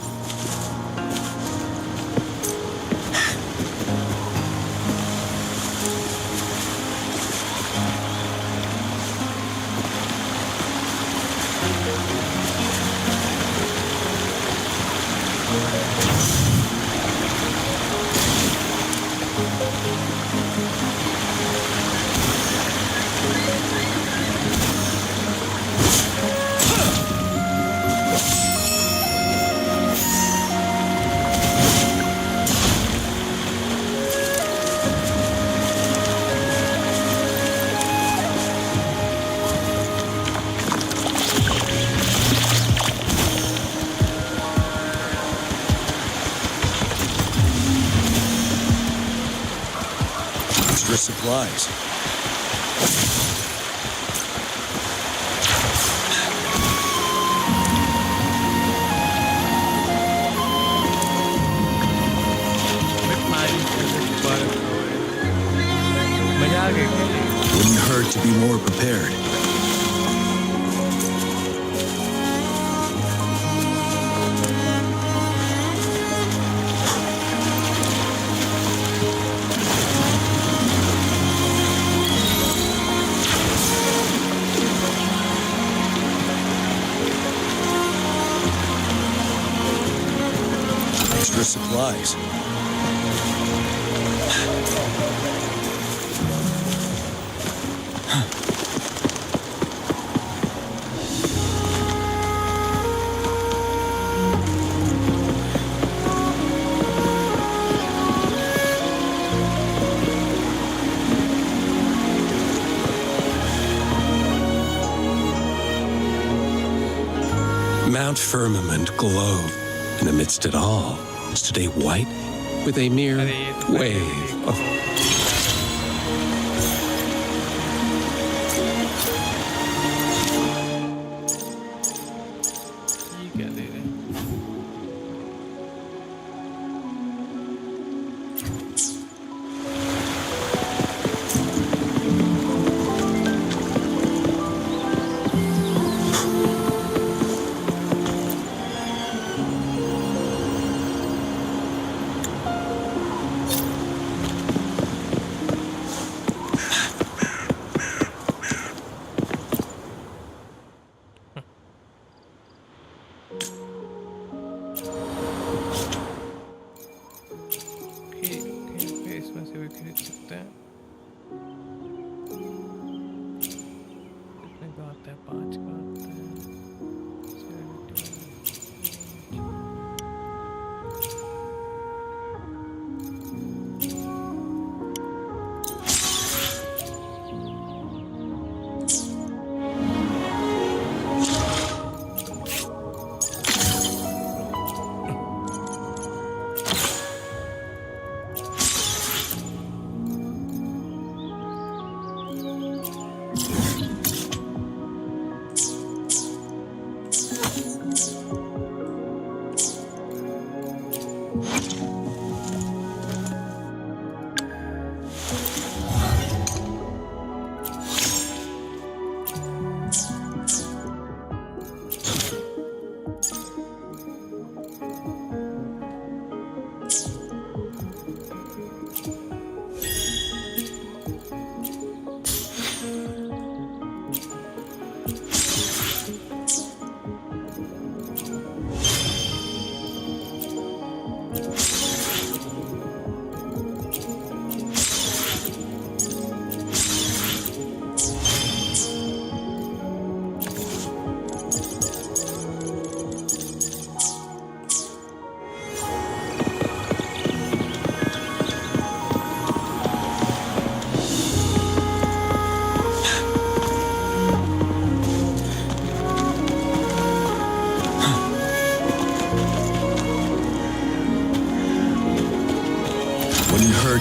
Extra supplies. Wouldn't hurt to be more prepared. extra supplies. Mount Firmament glowed, and amidst it all stood a white with a mere wave of...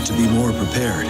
To be more prepared.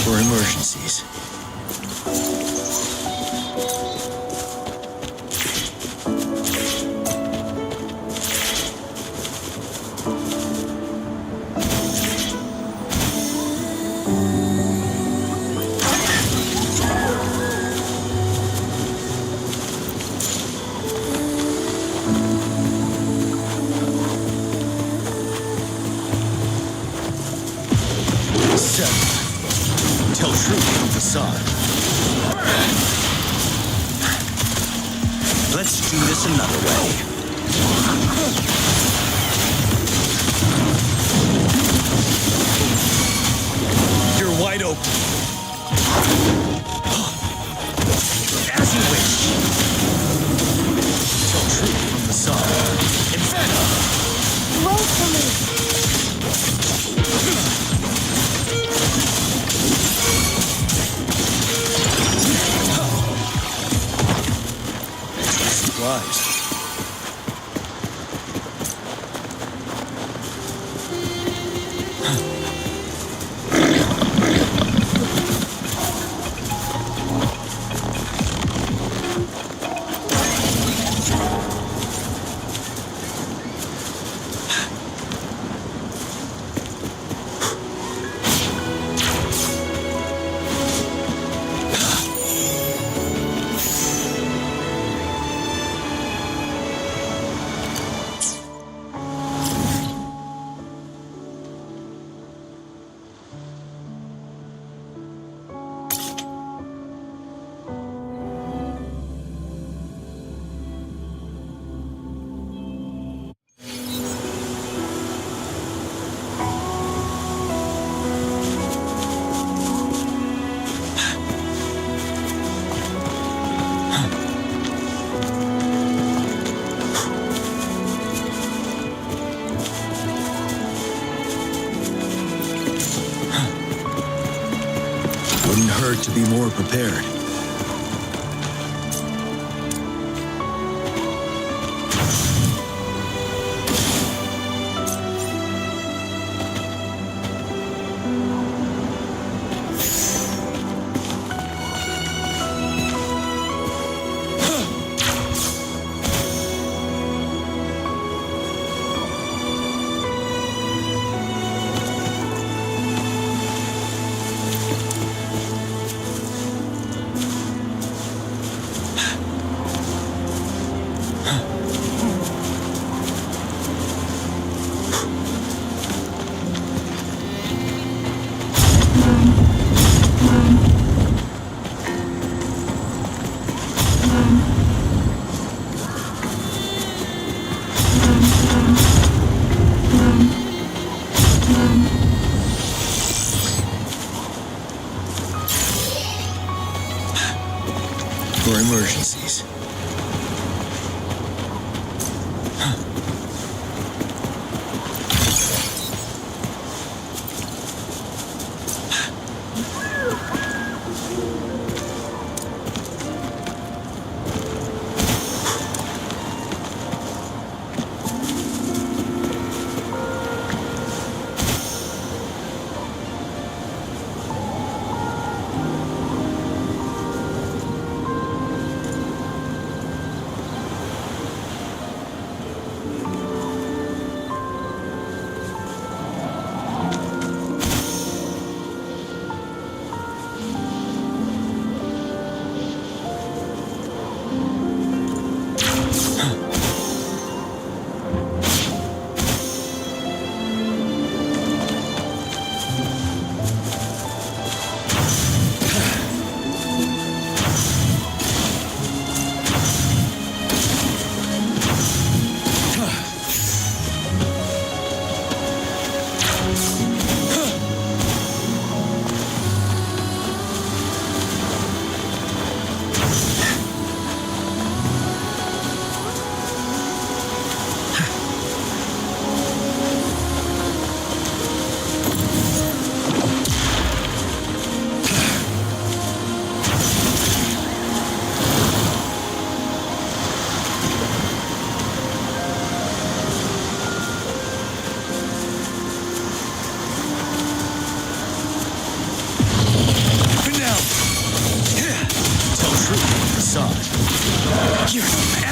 For emergencies. Tell truth from facade. Let's do this another way. You're wide open. As you wish. Tell truth from facade. Inferno! Roll for me. Supplies. Wouldn't hurt to be more prepared. For emergencies.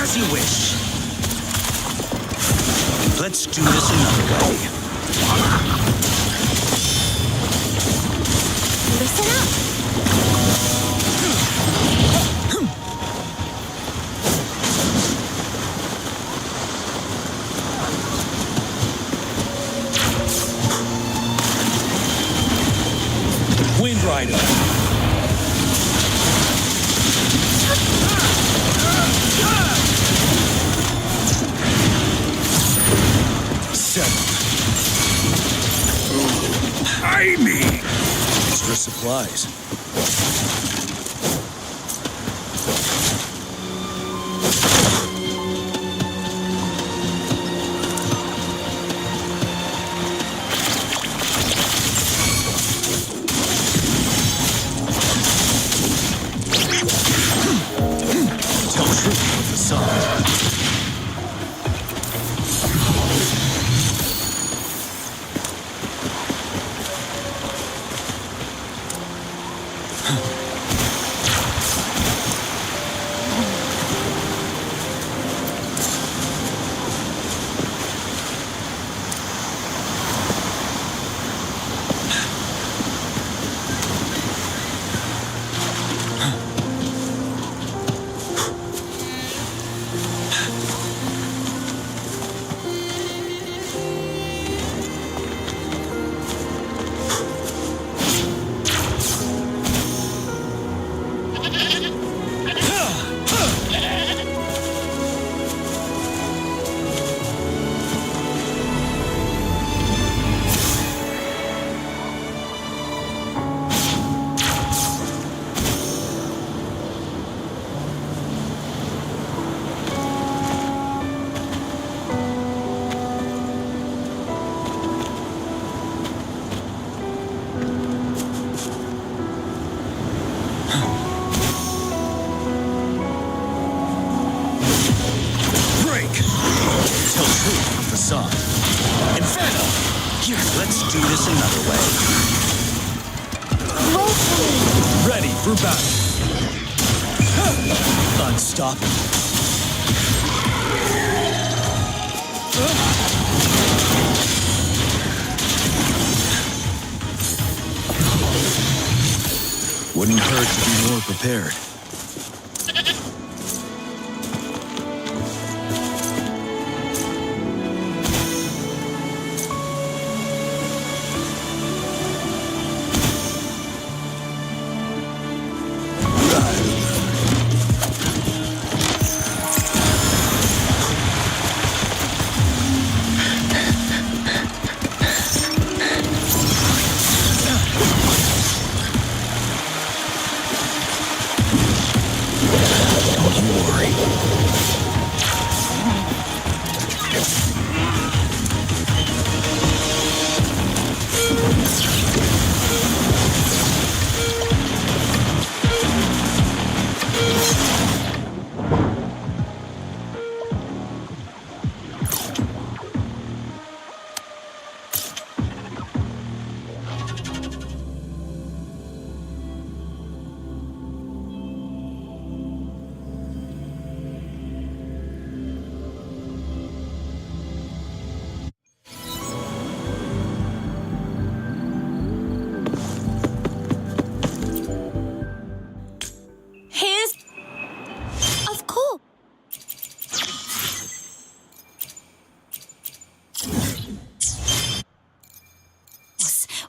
As you wish. Let's do this another way. Listen up. Wind Rider. Eye me! Extra supplies. Tell truth with the sun. Facade. Inferno! Here, let's do this another way. Ready for battle. Unstoppable. Wouldn't hurt to be more prepared.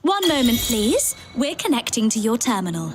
One moment, please. We're connecting to your terminal.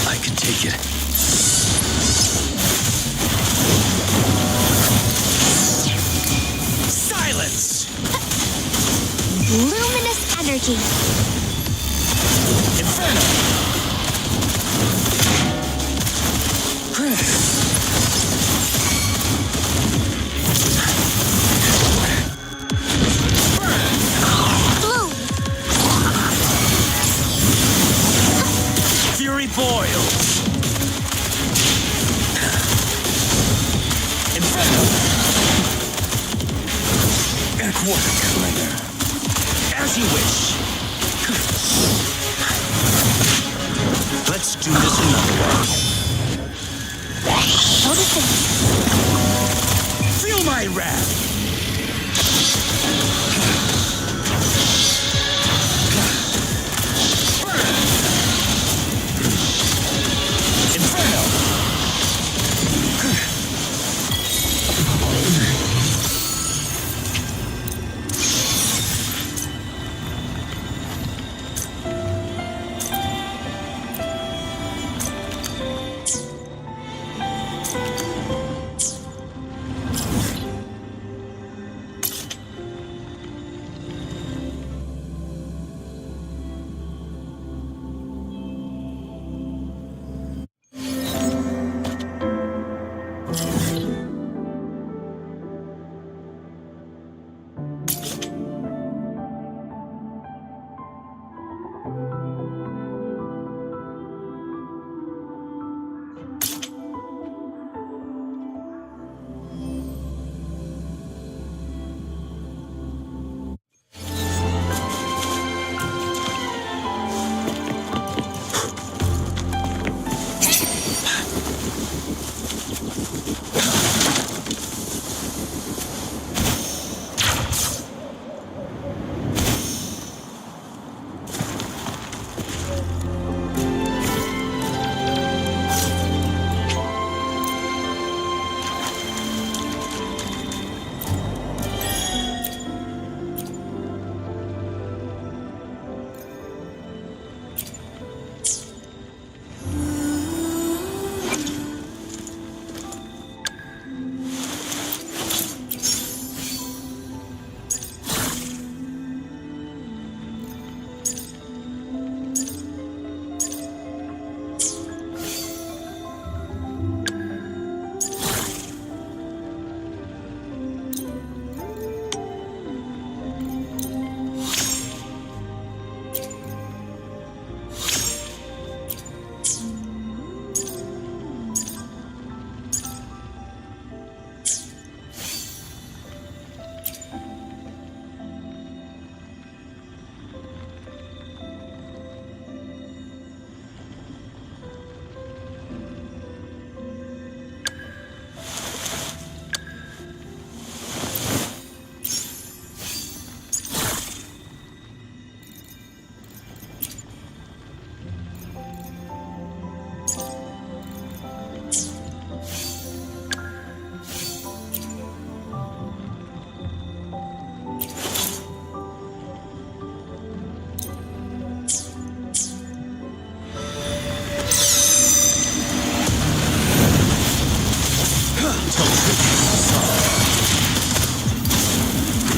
I can take it. Silence! Luminous energy. Inferno! Fury boils! Inferno! And a quarter later. As you wish. Let's do this another way. Feel my wrath!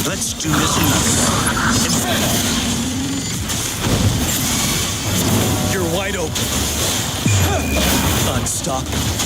Let's do this another way. Inferno! You're wide open. Unstoppable.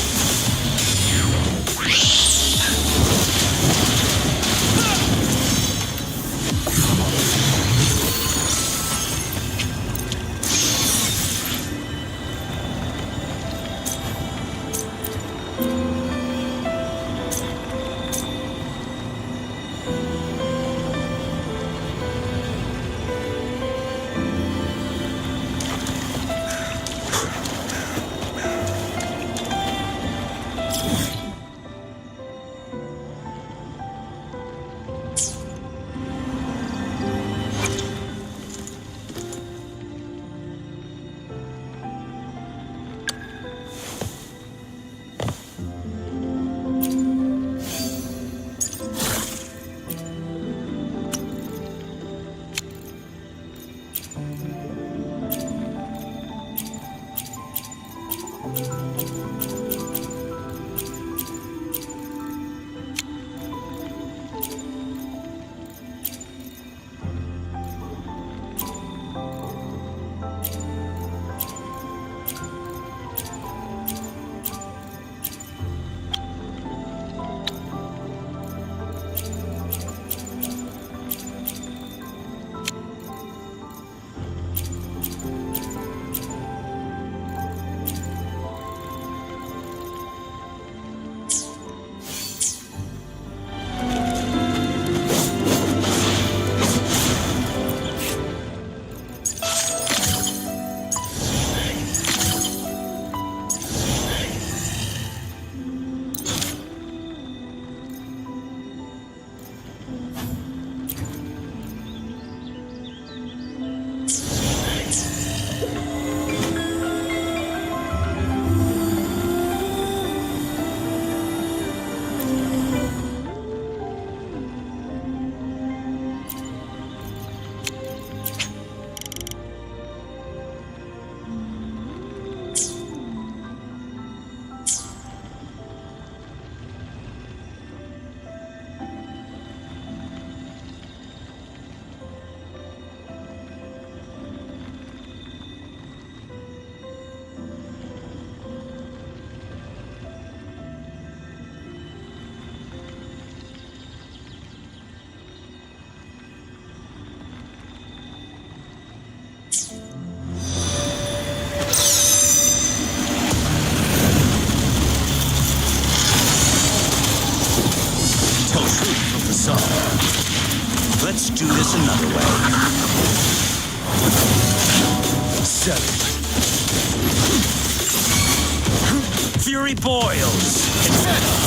Let's do this another way. Settle. Fury boils. Inferno.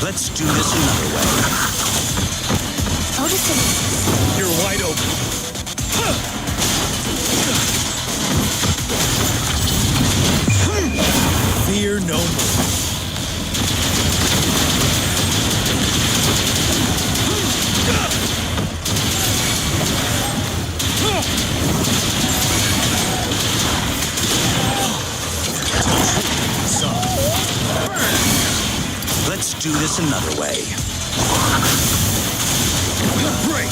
Let's do this another way. You're wide open. Fear no more. Let's do this another way. Break!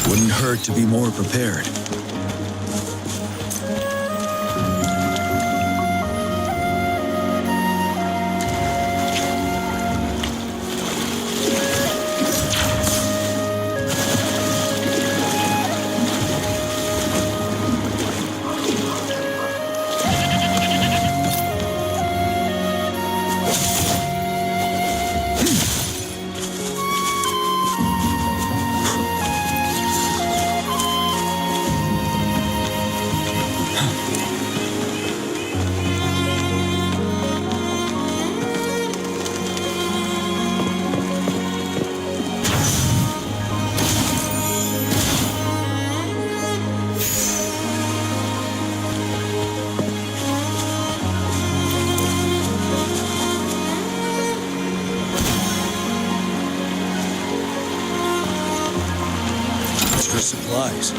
Wouldn't hurt to be more prepared. Extra supplies.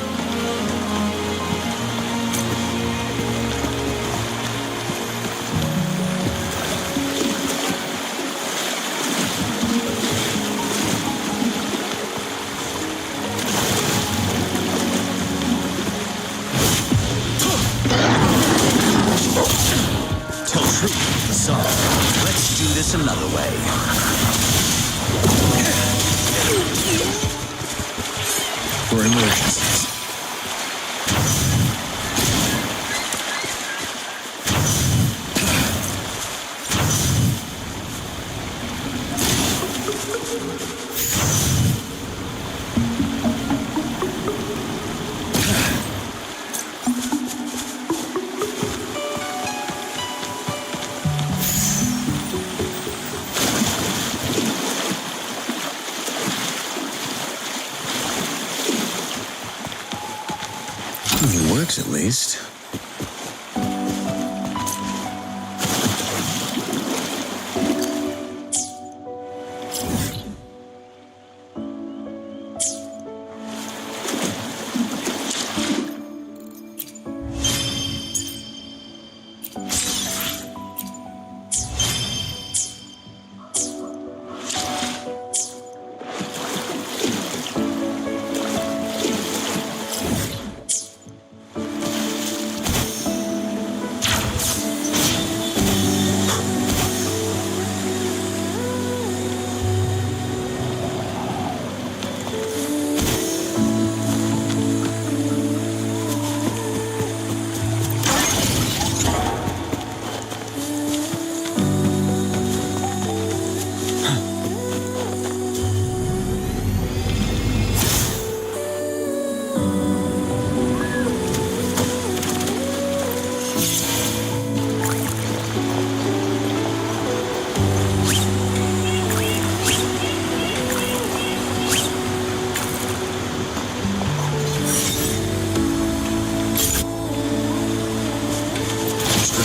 Tell truth with the sun. Let's do this another way. For emergencies. It works at least.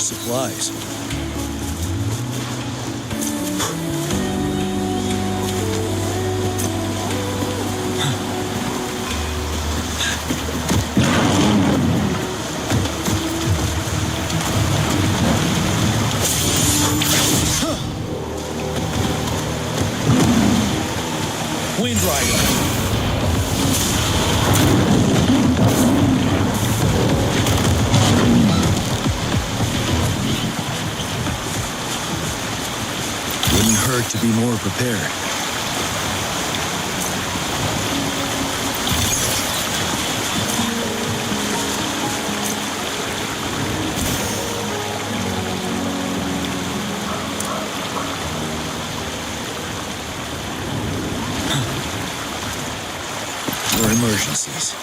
Supplies. Wind Rider. Hurt to be more prepared. For emergencies.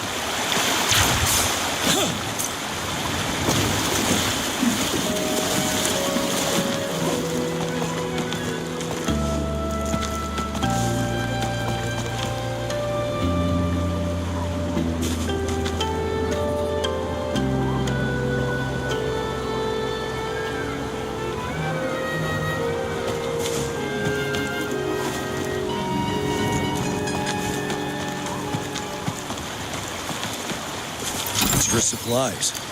Extra supplies.